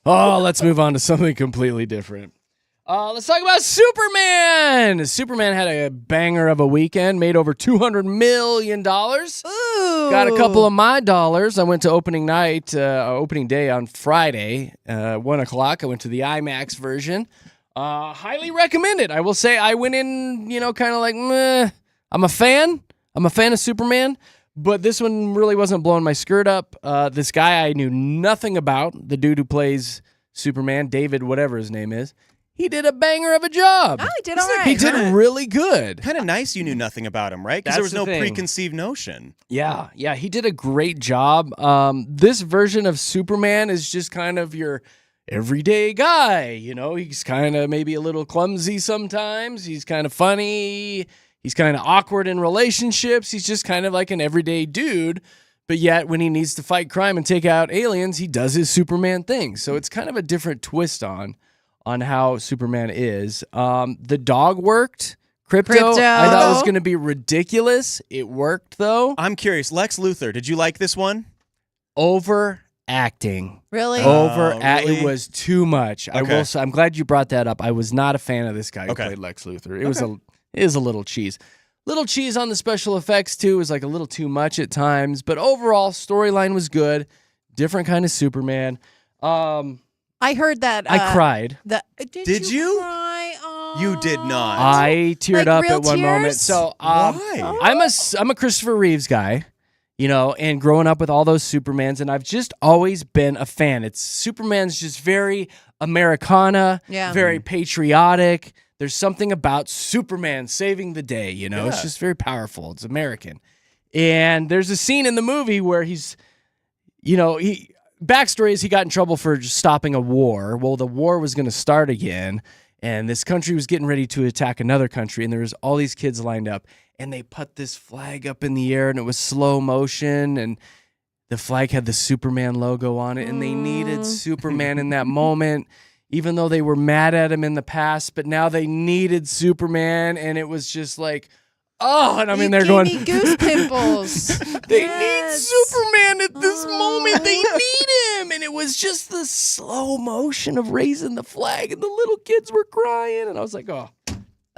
Oh, let's move on to something completely different. Let's talk about Superman. Superman had a banger of a weekend, made over $200 million. Ooh. Got a couple of my dollars. I went to opening day on Friday, 1 o'clock. I went to the IMAX version. Highly recommended. I will say I went in, kind of like, meh. I'm a fan of Superman, but this one really wasn't blowing my skirt up. This guy I knew nothing about, the dude who plays Superman, David, whatever his name is, he did a banger of a job. Oh, he did all right. He did really good. Kind of nice you knew nothing about him, right? Because there was That's no the thing. preconceived notion. Yeah, he did a great job. This version of Superman is just kind of your everyday guy. He's kind of maybe a little clumsy sometimes. He's kind of funny. He's kind of awkward in relationships. He's just kind of like an everyday dude. But yet, when he needs to fight crime and take out aliens, he does his Superman thing. So it's kind of a different twist on how Superman is. The dog worked. Crypto. I thought it was going to be ridiculous. It worked, though. I'm curious. Lex Luthor, did you like this one? Overacting. Really? Really? It was too much. I Okay. will say, I'm glad you brought that up. I was not a fan of this guy who Okay. played Lex Luthor. It was a little cheese. Little cheese on the special effects too. It was like a little too much at times, but overall storyline was good. Different kind of Superman. I heard that. I cried. Did you? Cry? Oh. You did not. I teared Like up real at one moment. tears? So Why? I'm a Christopher Reeves guy, and growing up with all those Supermans, and I've just always been a fan. Superman's just very Americana, Yeah. very patriotic. There's something about Superman saving the day, It's just very powerful. It's American. And there's a scene in the movie where he's, backstory is he got in trouble for just stopping a war. Well, the war was going to start again, and this country was getting ready to attack another country, and there was all these kids lined up, and they put this flag up in the air, and it was slow motion, and the flag had the Superman logo on it, and they needed Superman in that moment, even though they were mad at him in the past, but now they needed Superman, and it was just like, oh, and I'm in there going, Me goose pimples. they need Superman at this moment. They need him. And it was just the slow motion of raising the flag, and the little kids were crying. And I was like, oh,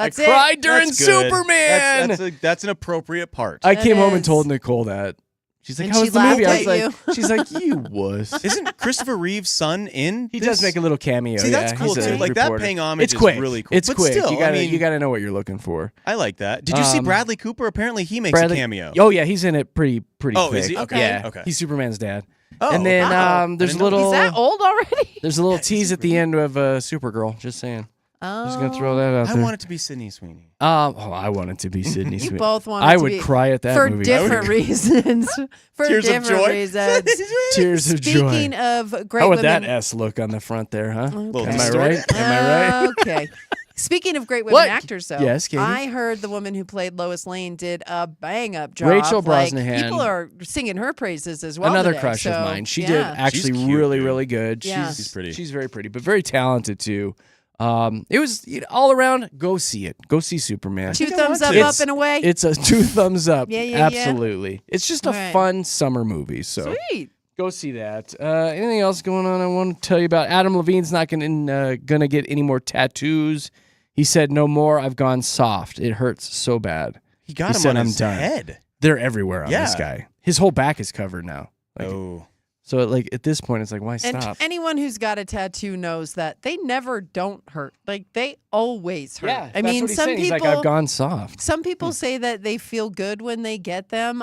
That's I cried it. during That's good. Superman. That's an appropriate part. I came home and is. told Nicole that. She's like, And "How she was the movie?" I laughed was at like, "She's like, you wuss." Isn't Christopher Reeve's son in? He this? does make a little cameo. See, that's yeah. cool He's a too. Like that reporter. paying homage It's is quick. really cool. It's But quick. Still, you gotta I mean, you gotta know what you're looking for. I like that. Did you see Bradley Cooper? Apparently, he makes a cameo. Oh yeah, he's in it pretty Oh, thick. is he? Okay. Yeah. Okay. He's Superman's dad. Oh, and then wow. there's a I didn't know. little. Is that old already? There's a little tease at the end of Supergirl. Just saying. Oh. Just gonna throw that out I there. want it to be Sydney Sweeney. I want it to be Sydney You Sweeney. both want. I it to would be cry at that for movie. different reasons. For Tears of different joy? reasons. Tears of joy. Speaking of great How would women, that S look on the front there, huh? Little Am I distorted. right? Am I right? Okay. Speaking of great women What? actors, though, Yes, Katie? I heard the woman who played Lois Lane did a bang-up job. Rachel Like, Brosnahan. people are singing her praises as well. Another today, crush of so, mine. She yeah. did actually She's cute, really, dude. really good. Yeah. She's pretty. She's very pretty, but very talented too. It was all around. Go see it. Go see Superman. Two thumbs up, It's- up and away. It's a 2 thumbs up. Yeah, yeah, yeah. Absolutely. It's just a All right. fun summer movie. So Sweet. go see that. Anything else going on I want to tell you about? Adam Levine's not gonna get any more tattoos. He said, "No more. I've gone soft. It hurts so bad." He got him said, on "I'm his done." head. They're everywhere on this Yeah. guy. His whole back is covered now. Like, Oh. So like at this point, it's like, why And stop? anyone who's got a tattoo knows that they never don't hurt. Like they always hurt. Yeah, I that's mean, what he's some saying. people He's like, I've gone soft. Some people say that they feel good when they get them.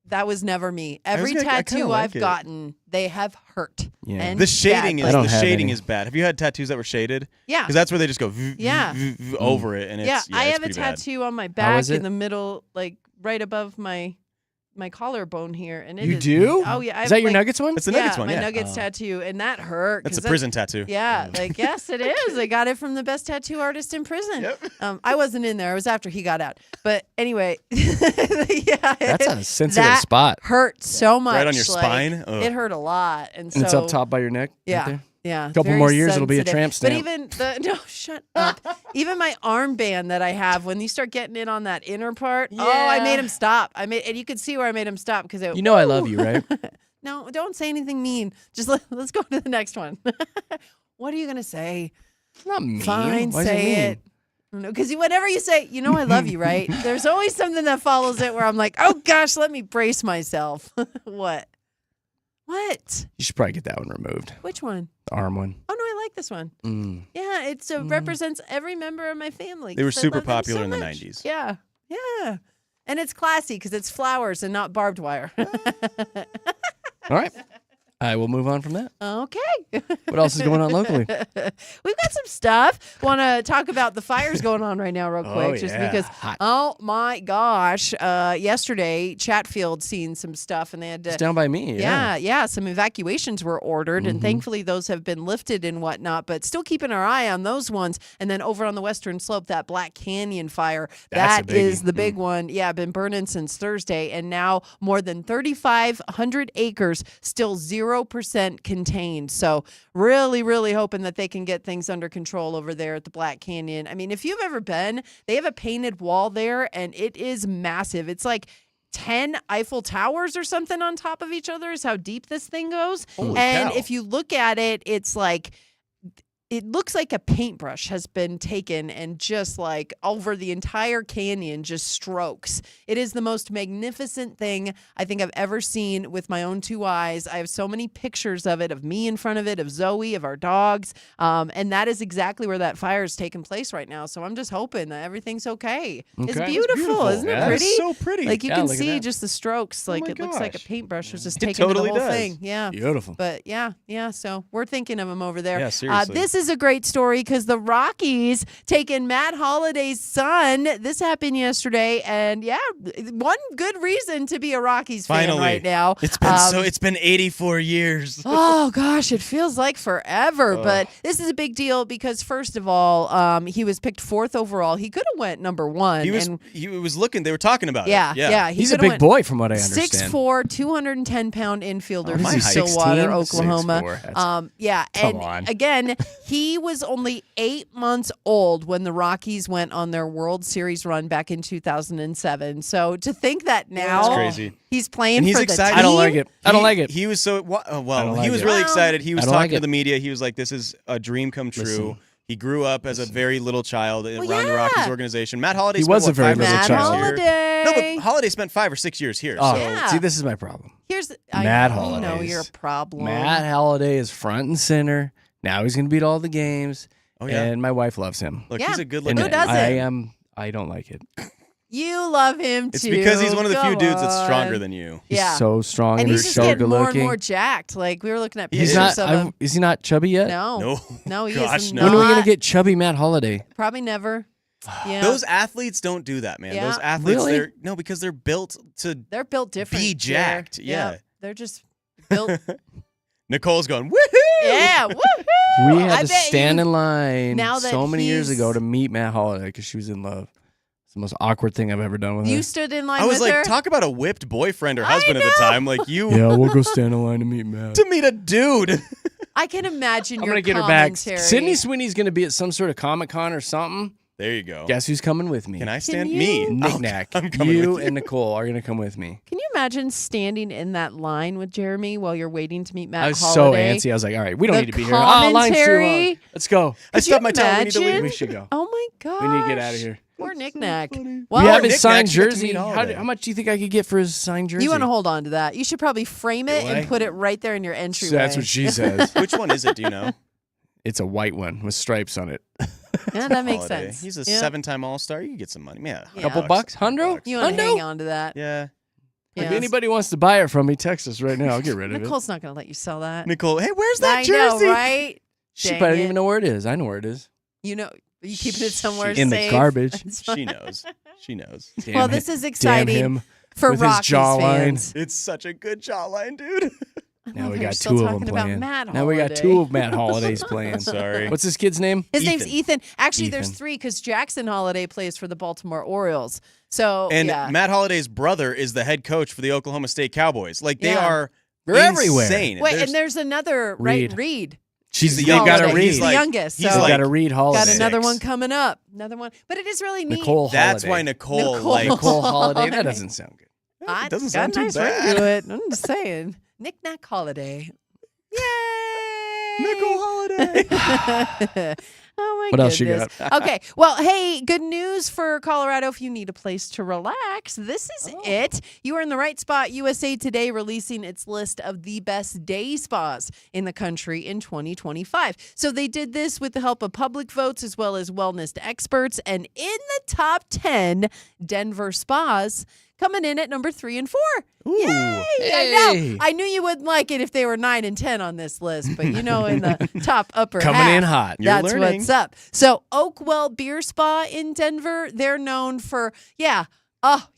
That was never me. Every I kinda tattoo like I've it. gotten, they have hurt. Yeah. And The shading badly. I don't the have shading any. is bad. Have you had tattoos that were shaded? Yeah. Because that's where they just go Yeah. over it, and it's Yeah, I it's have a pretty bad. tattoo on my back was in it? the middle, like right above my collarbone here. And it You is- do? Oh yeah. I Is have, that your like, Nuggets one? It's the Nuggets one, my yeah. Nuggets tattoo, and that hurt. That's a 'cause prison tattoo. Yeah, like yes, it is. I got it from the best tattoo artist in prison. Yep. I wasn't in there. It was after he got out. But anyway, yeah, That's a sensitive that spot. hurt so much. Right on your like, spine? Ugh. It hurt a lot, and so And it's up top by your neck. Yeah. Right there? Yeah, Couple very more years, it'll be a sensitive. tramp stamp. But even shut up. Even my armband that I have, when you start getting it on that inner part, I made him stop. And you could see where I made him stop because You know I love you, right? No, don't say anything mean. Just let's go to the next one. What are you gonna say? It's not mean. Fine, Why is say mean? it. Because whenever you say, you know, I love you, right? There's always something that follows it where I'm like, oh gosh, let me brace myself. What? What? You should probably get that one removed. Which one? The arm one. Oh no, I like this one. Mm. Yeah, it represents every member of my family. They were 'cause I super love them popular so in the much. 90s. Yeah, yeah. And it's classy because it's flowers and not barbed wire. All right. I will move on from that. Okay. What else is going on locally? We've got some stuff. Want to talk about the fires going on right now real quick. Oh, Just yeah. because, Hot. oh my gosh. Yesterday, Chatfield seen some stuff and they had to. It's down by me. Yeah, some evacuations were ordered, and thankfully those have been lifted and whatnot, but still keeping our eye on those ones. And then over on the western slope, that Black Canyon fire, That's a that is biggie. the big one. Yeah, been burning since Thursday, and now more than 3,500 acres, still 0% contained. So really, really hoping that they can get things under control over there at the Black Canyon. I mean, if you've ever been, they have a painted wall there, and it is massive. It's like 10 Eiffel Towers or something on top of each other is how deep this thing goes. Holy And cow. if you look at it, it looks like a paintbrush has been taken and just like over the entire canyon, just strokes. It is the most magnificent thing I think I've ever seen with my own two eyes. I have so many pictures of it, of me in front of it, of Zoe, of our dogs. And that is exactly where that fire is taking place right now. So I'm just hoping that everything's okay. It's Okay. It's beautiful, beautiful. isn't Yeah. it It's pretty? so pretty. Like you Yeah, can look at see that. just the strokes. Like my it looks like a gosh. paintbrush was just It taking totally the whole does. thing. Yeah. Beautiful. But yeah. So we're thinking of him over there. Yeah, seriously. This is a great story because the Rockies taking Matt Holliday's son. This happened yesterday, and yeah, one good reason to be a Rockies fan Finally. right now. It's been 84 years. Oh gosh, it feels like forever. But this is a big deal because first of all, he was picked 4th overall. He could have went number 1. He was looking. They were talking about Yeah. it. He He's a coulda big went boy from what I understand. 6'4", 210-pound infielder Oh, from my height. Stillwater, 16? Oklahoma. 6'4", that's- Yeah, Come and on. again, he was only 8 months old when the Rockies went on their World Series run back in 2007. So to think that now That's crazy. he's playing And he's for excited. the team. I don't like it. I don't like it. He was so I well. don't He like was it. really Well, excited. He was I don't talking like to it. the media. He was like, "This is a dream come true." Listen. He grew up as a very little child around the Rockies organization. Matt Holliday He spent, was a very little Matt child. Holiday. No, but Holliday spent 5 or 6 years here. Oh, So. see, this is my problem. Here's Matt I know Hollidays. your problem. Matt Holiday is front and center. Now he's going to beat all the games. Oh, yeah. And my wife loves him. Look, Yeah. he's a good And looking. Who doesn't? I don't like it. You love him too. It's because he's one of the few Come dudes that's stronger on. than you. He's Yeah. so strong And and he's he's just so getting good more looking. and more jacked. Like we were looking at He's pictures not- of him. Is he not chubby yet? No, he Gosh, is no. not. When are we going to get chubby Matt Holiday? Probably never. Yeah, Those athletes don't do that, man. Yeah. Those athletes, Really? because they're built to they're built different. be here. jacked. Yeah. They're just built. Nicole's going, woohoo! Yeah, woohoo! We had I to bet stand you- in line now that so many years he's- ago to meet Matt Holiday because she was in love. It's the most awkward thing I've ever done with You her. stood in line I was with like, her. talk about a whipped boyfriend or husband at the time. Like, you Yeah, we'll go stand in line to meet Matt. to meet a dude. I can imagine I'm your going to get her back. commentary. Sydney Sweeney's going to be at some sort of Comic-Con or something. There you go. Guess who's coming with me? Can I stand you? me? Knick-knack. I'm coming You with you. and Nicole are going to come with me. Can you imagine standing in that line with Jeremy while you're waiting to meet Matt I was Holiday? so antsy. I was like, all right, we don't The need to be here. Oh, line's too long. commentary. Let's go. I stubbed my toe. We need to imagine? leave. We should go. Oh my god! We need to get out of here. Poor Knick-Knack. We Well, have his Knick-Knack, signed you get to jersey. meet How Holiday. much do you think I could get for his signed jersey? you want to hold on to that. You should probably frame it Do I? and put it right there in your entryway. So that's what she says. Which one is it? Do you know? It's a white one with stripes on it. Yeah, that makes Holiday. sense. He's a Yeah. 7-time All-Star. You can get some money. Yeah. Yeah. Couple bucks? Hundo? You want to Hundo? hang on to that? Yeah. If Yeah. anybody wants to buy it from me, text us right now. I'll get rid of it. Nicole's not going to let you sell that. Nicole, hey, where's that I jersey? know, right? She Dang probably doesn't it. even know where it is. I know where it is. You know, are you keeping it somewhere In the safe? garbage. She knows. She knows. Damn Well, it. this is Damn exciting him for with his Rockies jawline. fans. It's such a good jawline, dude. Now we You're got still two of them talking about playing. Matt Now we got Holiday. two of Matt Holidays playing. Sorry. What's this kid's name? His name's Ethan. Actually, there's Ethan. 3 because Jackson Holiday plays for the Baltimore Orioles. So And yeah. Matt Holliday's brother is the head coach for the Oklahoma State Cowboys. Like, they Yeah. are They're everywhere. insane. Wait, and there's another Reed. She's the you got to youngest. read. He's He's the like- youngest. he's So like- got to read Holiday. got another 6. one coming up. Another one. But it is really neat. Nicole That's Holiday. why Nicole, Nicole. like, Nicole Holiday. That doesn't sound good. it doesn't got sound a too nice bad. ring to it. I'm just saying. Knick-Knack Holiday. Yay! Nicole Holiday. Oh my What else you goodness. Okay. Well, hey, good news for Colorado if you need a place to relax. This is it. You are in the right spot. USA Today releasing its list of the best day spas in the country in 2025. So they did this with the help of public votes as well as wellness experts. And in the top 10, Denver spas coming in at number 3 and 4. Yay! I Hey. know. I knew you wouldn't like it if they were 9 and 10 on this list, but you know, in the top upper Coming half, in hot. You're that's learning. what's up. So Oakwell Beer Spa in Denver, they're known for,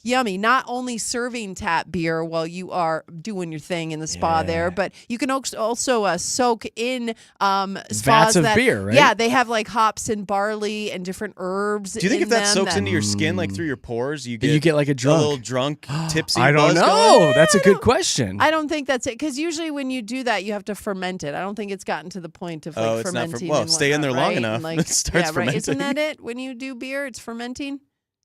yummy. Not only serving tap beer while you are doing your thing in the spa there, but you can also soak in spas Vats of that, beer, right? Yeah, they have like hops and barley and different herbs. Do you think in if that them soaks into your skin, like through your pores, you get like a little drunk? drunk, tipsy I don't buzz know. going? That's a good question. I don't think that's it because usually when you do that, you have to ferment it. I don't think it's gotten to the point of like Oh, it's not fermenting. well, and stay in there whatnot, long right? enough, And, like, it starts yeah, right. Isn't fermenting. that it? When you do beer, it's fermenting.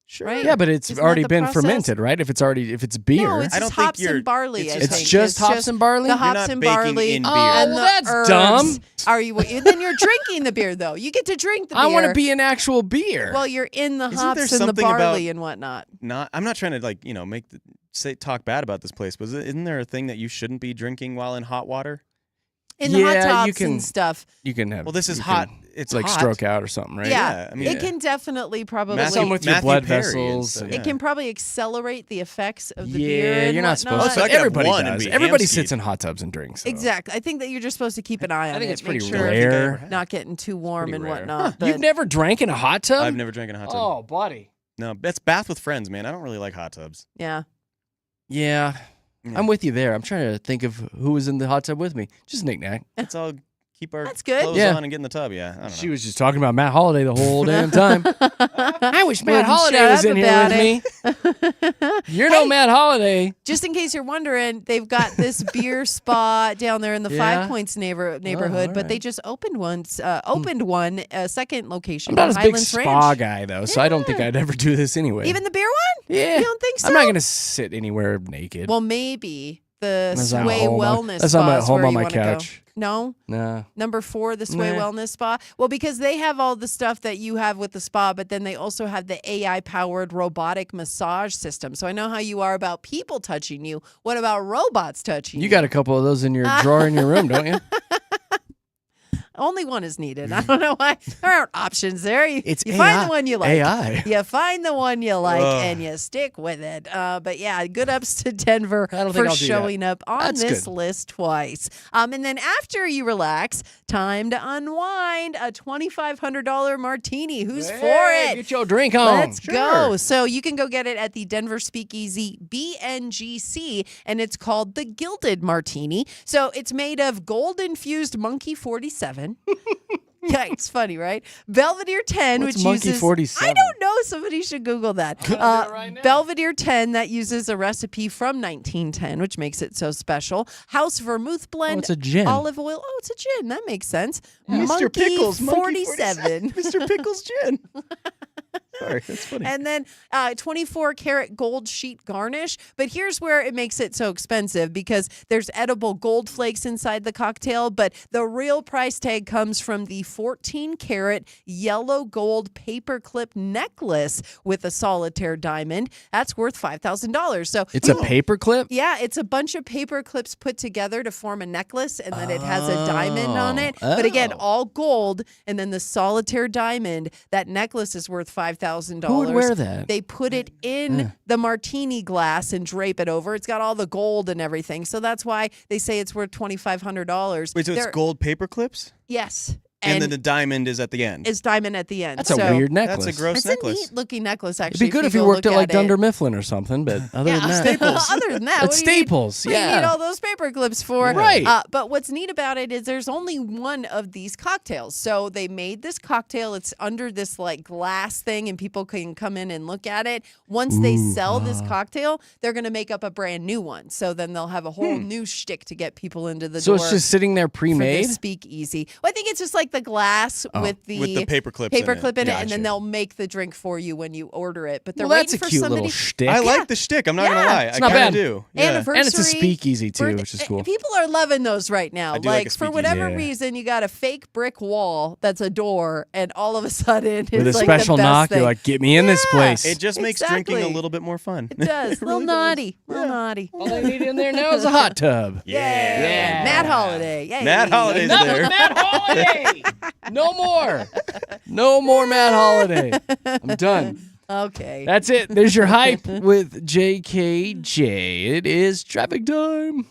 Sure. Right? Yeah, but it's Isn't already that the been process? fermented, right? If it's beer. No, it's I just don't think hops you're- and barley. it's I just- think. It's just hops and barley? The You're hops not and baking barley in beer. and Oh, the that's herbs. dumb. Are you? Then you're drinking the beer, though. You get to drink the beer. I want to be an actual beer. Well, you're in the Isn't hops there and the something barley about- and whatnot. I'm not trying to make talk bad about this place, but isn't there a thing that you shouldn't be drinking while in hot water? In the hot Yeah, tubs you can- and stuff. you can have. Well, this is you hot. can- It's like hot. stroke out or something, right? Yeah, I mean, it can definitely probably. Matthew- Some with your Matthew blood Perry and vessels. stuff, It yeah. can probably accelerate the effects of the beer. Yeah, and you're not supposed whatnot. So I to. could have Everybody one and does. be Everybody hamskied. sits in hot tubs and drinks. so. Exactly. I think that you're just supposed to keep an eye on it. think it's Make pretty sure rare. not getting too warm Pretty and rare. whatnot. You've but- never drank in a hot tub? I've never drank in a hot tub. Oh, buddy. No, that's bath with friends, man. I don't really like hot tubs. Yeah. Yeah, Yeah. I'm with you there. I'm trying to think of who was in the hot tub with me. Just knick-knack. Let's all keep our That's good. clothes Yeah. on and get in the tub. Yeah, I don't know. She was just talking about Matt Holiday the whole damn time. I wish Matt Wouldn't Holiday shut was up in here about with me. You're no Hey. Matt Holiday. Just in case you're wondering, they've got this beer spa down there in the Yeah? Five Points neighborhood, all but they right. just opened one second location. I'm not in a big Highlands spa Ranch. guy, though, so I don't think I'd ever do this anyway. Even the beer one? yeah. You don't think so? I'm not going to sit anywhere naked. Well, maybe the As I'm Sway home on- Wellness as Spa. I'm at is home where on you my wanna go. couch. No? Nah. Number 4, the Sway Nah. Wellness Spa. Well, because they have all the stuff that you have with the spa, but then they also have the AI-powered robotic massage system. So I know how you are about people touching you. What about robots touching you? You got a couple of those in your drawer in your room, don't you? Only one is needed. I don't know why. There aren't options there. You AI. find the one you like. AI. You find the one you like and you stick with it. But yeah, good ups to Denver I don't for think I'll do showing up on That's this good. list twice. And then after you relax, time to unwind. A $2,500 martini. Who's for it? Get your drink on. Let's go. So you can go get it at the Denver Speakeasy BNGC, and it's called the Gilded Martini. So it's made of gold-infused Monkey 47. Yeah, it's funny, right? Belvedere 10, What's which Monkey uses 47? I don't know. Somebody should Google that. Belvedere 10 that uses a recipe from 1910, which makes it so special. House vermouth blend. it's a gin. Olive oil. Oh, it's a gin. That makes sense. Yeah. Monkey Mr. Pickles, Monkey 47. Mr. Pickles gin. Sorry, that's funny. And then 24 karat gold sheet garnish. But here's where it makes it so expensive because there's edible gold flakes inside the cocktail. But the real price tag comes from the 14 karat yellow gold paperclip necklace with a solitaire diamond. That's worth $5,000. So It's a paper clip? yeah, it's a bunch of paper clips put together to form a necklace, and then it has a diamond on it. But again, all gold, and then the solitaire diamond. That necklace is worth $5,000. Who would wear that? They put it in the martini glass and drape it over. It's got all the gold and everything, so that's why they say it's worth $2,500. Wait, so it's gold paper clips? Yes. And then the diamond is at the end. Is diamond at the end. That's a weird necklace. That's a gross It's necklace. a neat looking necklace, It'd actually. be good if you you go worked look at like it. Dunder Mifflin or something, but other than that. Staples. Other than that, At what do you need- Staples, what do you yeah. need all those paper clips for? Right. But what's neat about it is there's only one of these cocktails. So they made this cocktail. It's under this like glass thing, and people can come in and look at it. Once they sell this cocktail, they're going to make up a brand new one. So then they'll have a whole new shtick to get people into the So door. it's just sitting there for pre-made? the speakeasy. Well, I think it's just like the glass with the paper clips in it. paperclip in it, and Gotcha. then they'll make the drink for you when you order it. But they're Well, that's waiting a for cute somebody. little shtick. I like the shtick. I'm not going to lie. It's I not kind of bad. do. Yeah. Anniversary. And it's a speakeasy too, birthday- which is cool. People are loving those right now. I do like a for speakeasy. whatever Yeah. reason, you got a fake brick wall that's a door, and all of a sudden, With a it's like special the best knock, thing. you're like, get me in this place. It just makes drinking a Exactly. little bit more fun. It does. A little naughty. Little naughty. All they need in there now is a hot tub. Yeah. Matt Holiday. Yay. Matt Holiday's Enough there. with Matt Holiday. No more. No more Matt Holiday. I'm done. Okay. That's it. There's your hype with JKJ. It is traffic time.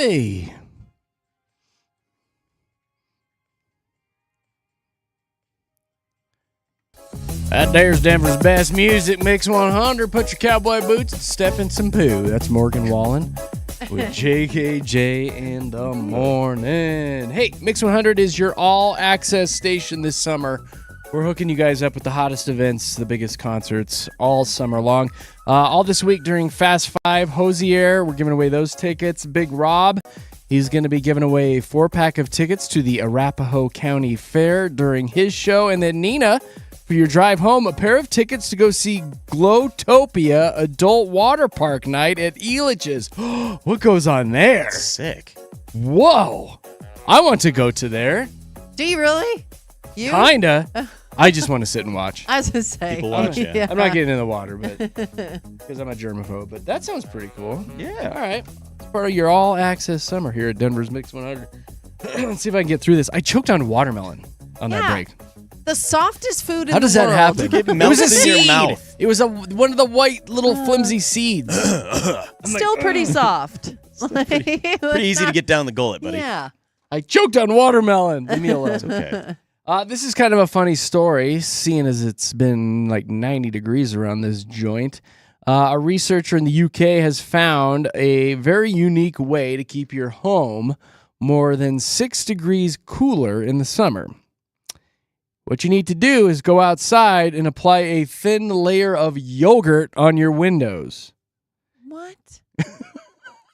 Hey. That there's Denver's best music, Mix 100. Put your cowboy boots and step in some poo. That's Morgan Wallen with JKJ in the morning. Hey, Mix 100 is your all-access station this summer. We're hooking you guys up with the hottest events, the biggest concerts all summer long. All this week during Fast 5 Hosier, we're giving away those tickets. Big Rob, he's going to be giving away a 4-pack of tickets to the Arapahoe County Fair during his show. And then Nina, for your drive home, a pair of tickets to go see Glowtopia Adult Water Park Night at Elitch's. What goes on there? Sick. Whoa. I want to go to there. Do you really? You? Kinda. I just want to sit and watch. I was going to say. People watch, yeah. I'm not getting in the water, but because I'm a germaphobe. But that sounds pretty cool. Yeah. All right. It's part of your all-access summer here at Denver's Mix 100. Let's see if I can get through this. I choked on watermelon on that break. The softest food in the world. How does that happen? It was a melts in seed. your mouth. It was one of the white little flimsy seeds. Still pretty soft. Pretty easy to get down the gullet, buddy. Yeah. I choked on watermelon. Leave me alone. It's okay. This is kind of a funny story, seeing as it's been like 90 degrees around this joint. A researcher in the UK has found a very unique way to keep your home more than 6 degrees cooler in the summer. What you need to do is go outside and apply a thin layer of yogurt on your windows. What?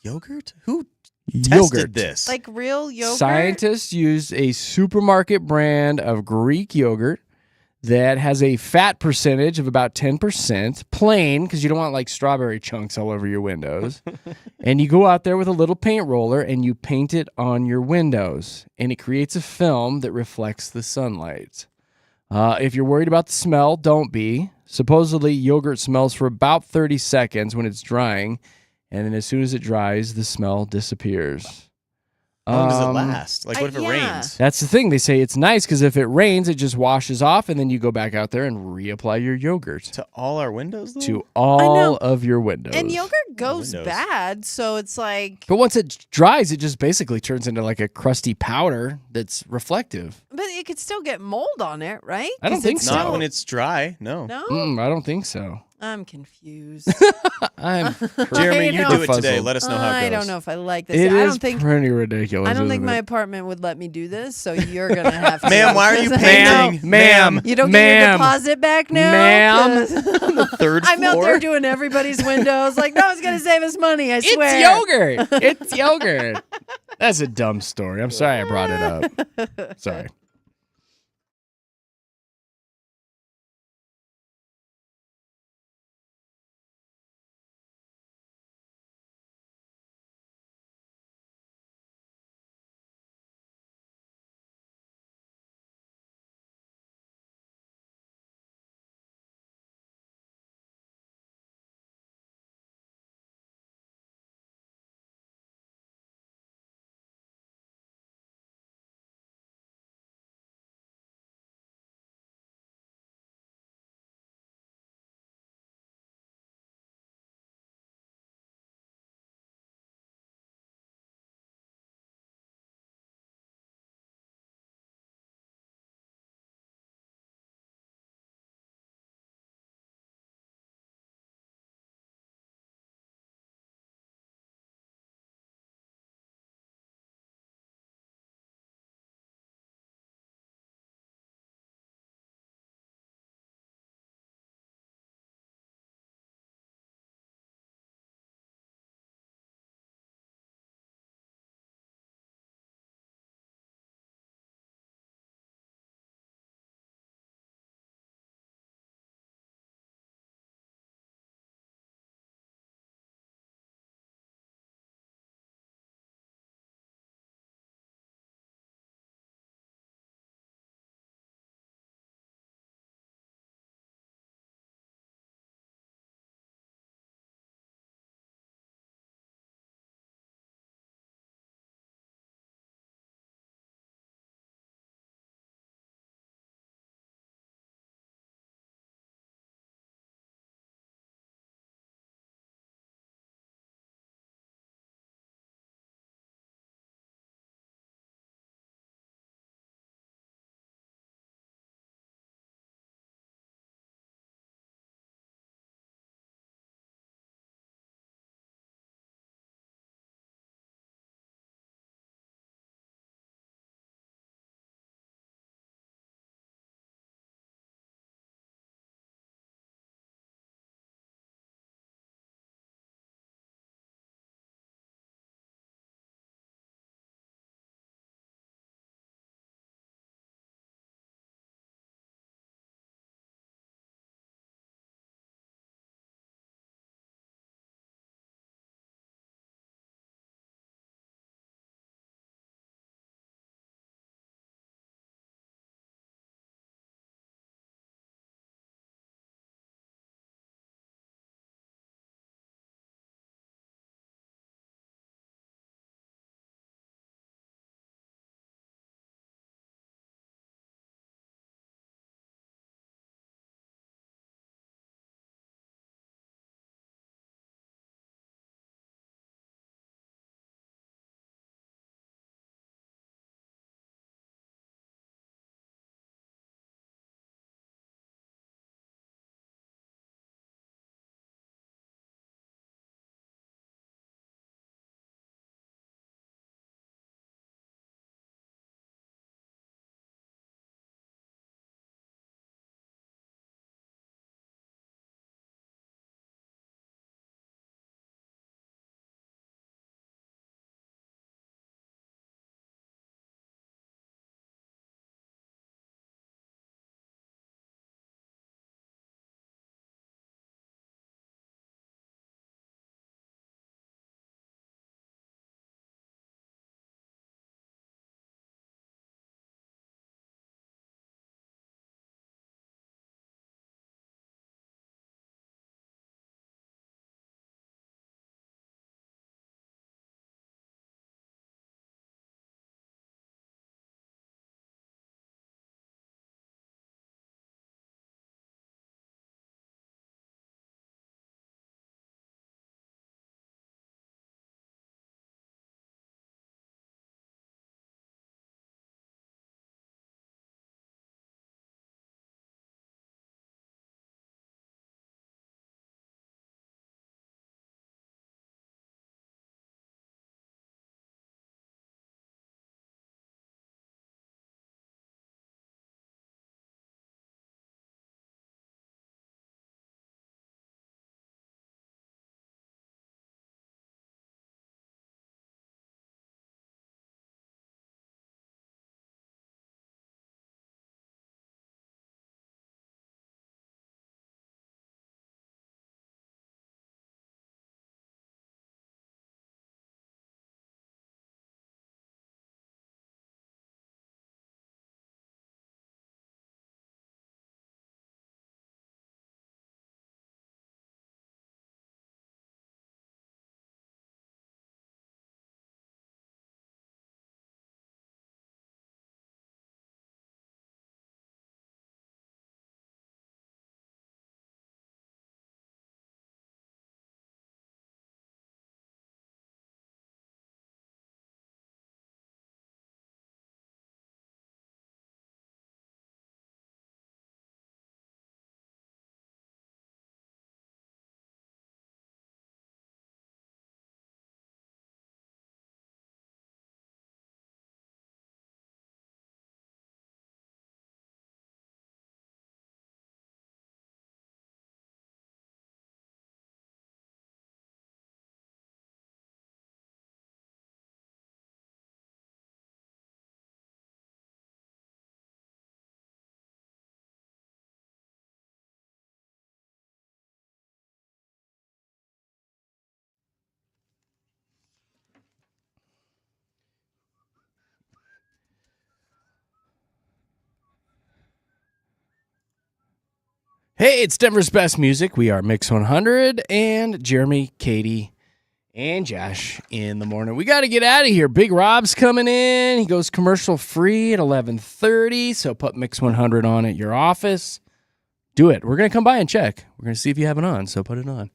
Yogurt? Who Yogurt. tested this? Like real yogurt? Scientists used a supermarket brand of Greek yogurt that has a fat percentage of about 10%, plain, because you don't want like strawberry chunks all over your windows. And you go out there with a little paint roller and you paint it on your windows. And it creates a film that reflects the sunlight. If you're worried about the smell, don't be. Supposedly, yogurt smells for about 30 seconds when it's drying. And then as soon as it dries, the smell disappears. How long does it last? Like, what if it rains? That's the thing. They say it's nice because if it rains, it just washes off, and then you go back out there and reapply your yogurt. To all our windows, though? To all of your windows. And yogurt goes bad, so it's like... But once it dries, it just basically turns into like a crusty powder that's reflective. But it could still get mold on it, right? I don't think so. Not when it's dry, no. No? I don't think so. I'm confused. Jeremy, you do it today. Let us know how it goes. I don't know if I like this. It I is don't think pretty ridiculous. I don't think isn't my it? apartment would let me do this, so you're gonna have to. Ma'am, why are you painting? Ma'am. You don't get your deposit back now? Ma'am. 'Cause On the third I'm out floor? there doing everybody's windows. Like, no, it's gonna save us money. I swear. It's yogurt. It's yogurt. That's a dumb story. I'm sorry I brought it up. Sorry. Hey, it's Denver's Best Music. We are Mix 100 and Jeremy, Katy, and Josh in the morning. We got to get out of here. Big Rob's coming in. He goes commercial free at 11:30, so put Mix 100 on at your office. Do it. We're going to come by and check. We're going to see if you have it on, so put it on.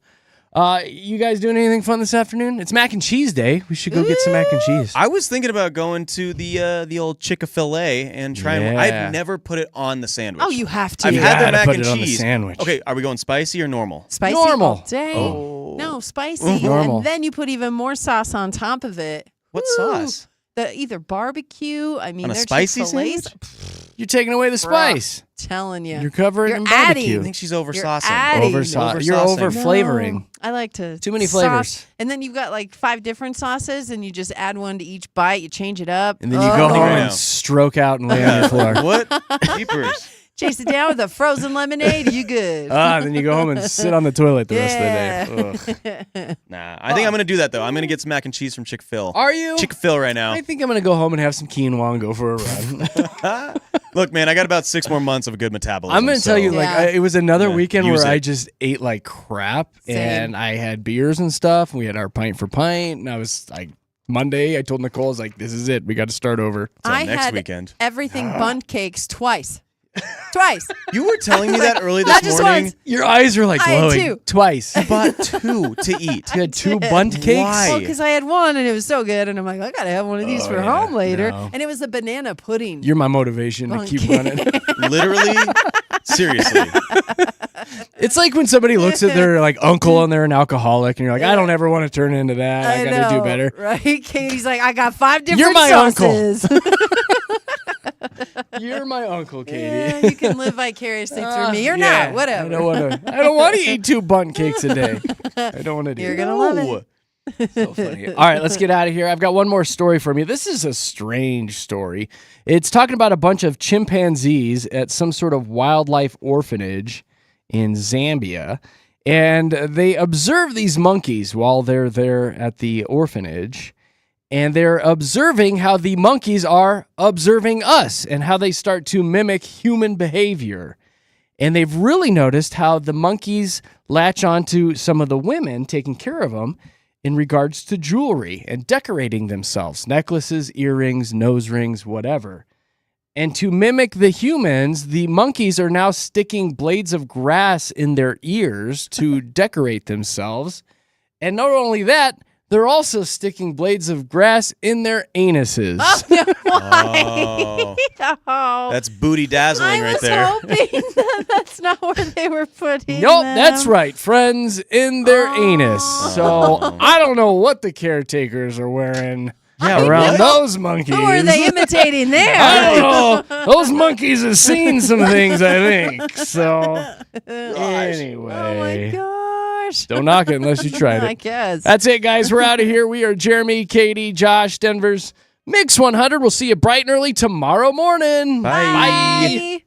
You guys doing anything fun this afternoon? It's mac and cheese day. We should go get some mac and cheese. I was thinking about going to the old Chick-fil-A and trying. Yeah. I've never put it on the sandwich. Oh, you have to. I've You had their gotta mac put and it on the cheese. sandwich. Okay, are we going spicy or normal? Spicy Normal. all day. Oh. No, spicy. Normal. And then you put even more sauce on top of it. What Woo. sauce? Either barbecue. I mean, On a they're spicy Chick-fil-A's. sandwich? You're taking away the spice. Telling you. You're covering You're in adding. barbecue. I think she's over You're saucing. adding. You're Over-saucing. over flavoring. No, I like to Too many sauce. flavors. And then you've got like 5 different sauces, and you just add one to each bite. You change it up. And then you go home I know. and stroke out and lay on your floor. What? Jeepers. Chase it down with a frozen lemonade. You good? Then you go home and sit on the toilet the rest of the day. Ugh. Nah, I think I'm going to do that, though. I'm going to get some mac and cheese from Chick-fil. Are you? Chick-fil right now. I think I'm going to go home and have some quinoa and go for a run. Look, man, I got about 6 more months of a good metabolism. I'm going to tell you, Yeah. it was another weekend use where I it. just ate like crap. Same. And I had beers and stuff. And we had our pint for pint. And I was like, Monday, I told Nicole, I was like, this is it. We got to start over. So I next had weekend. everything bundt cakes twice. Twice. You were telling me that early Not this just morning. once. Your eyes are like I had glowing. 2. Twice. I bought 2 to eat. You had 2 did. bundt cakes? Why? Well, because I had one and it was so good, and I'm like, I gotta have one of these for home later. no. And it was a banana pudding. You're my motivation to Bundt keep cake. running. Literally, seriously. It's like when somebody looks at their like uncle and they're an alcoholic, and you're like, I don't ever want to turn into that. I got to do know, better. right? Katie's like, I got 5 different You're my uncle. sauces. You're my uncle, Katie. Yeah, you can live vicariously through me. You're Yeah, not. Whatever. I don't want to eat 2 bundt cakes a day. I don't want to do You're it. gonna love it. So funny. All right, let's get out of here. I've got one more story for you. This is a strange story. It's talking about a bunch of chimpanzees at some sort of wildlife orphanage in Zambia. And they observe these monkeys while they're there at the orphanage. And they're observing how the monkeys are observing us and how they start to mimic human behavior. And they've really noticed how the monkeys latch onto some of the women taking care of them in regards to jewelry and decorating themselves, necklaces, earrings, nose rings, whatever. And to mimic the humans, the monkeys are now sticking blades of grass in their ears to decorate themselves. And not only that, they're also sticking blades of grass in their anuses. Oh, Oh. that's booty dazzling I right was there. hoping that's not where they were putting Nope, them. that's right, friends, in their anus. So Oh. I don't know what the caretakers are wearing Yeah, around what? those monkeys. Who are they imitating there? I don't know. Those monkeys have seen some things, I think. So anyway. Oh my gosh. Don't knock it unless you tried I it. guess. That's it, guys. We're out of here. We are Jeremy, Katy, Josh, Denver's Mix 100. We'll see you bright and early tomorrow morning. Bye. Bye.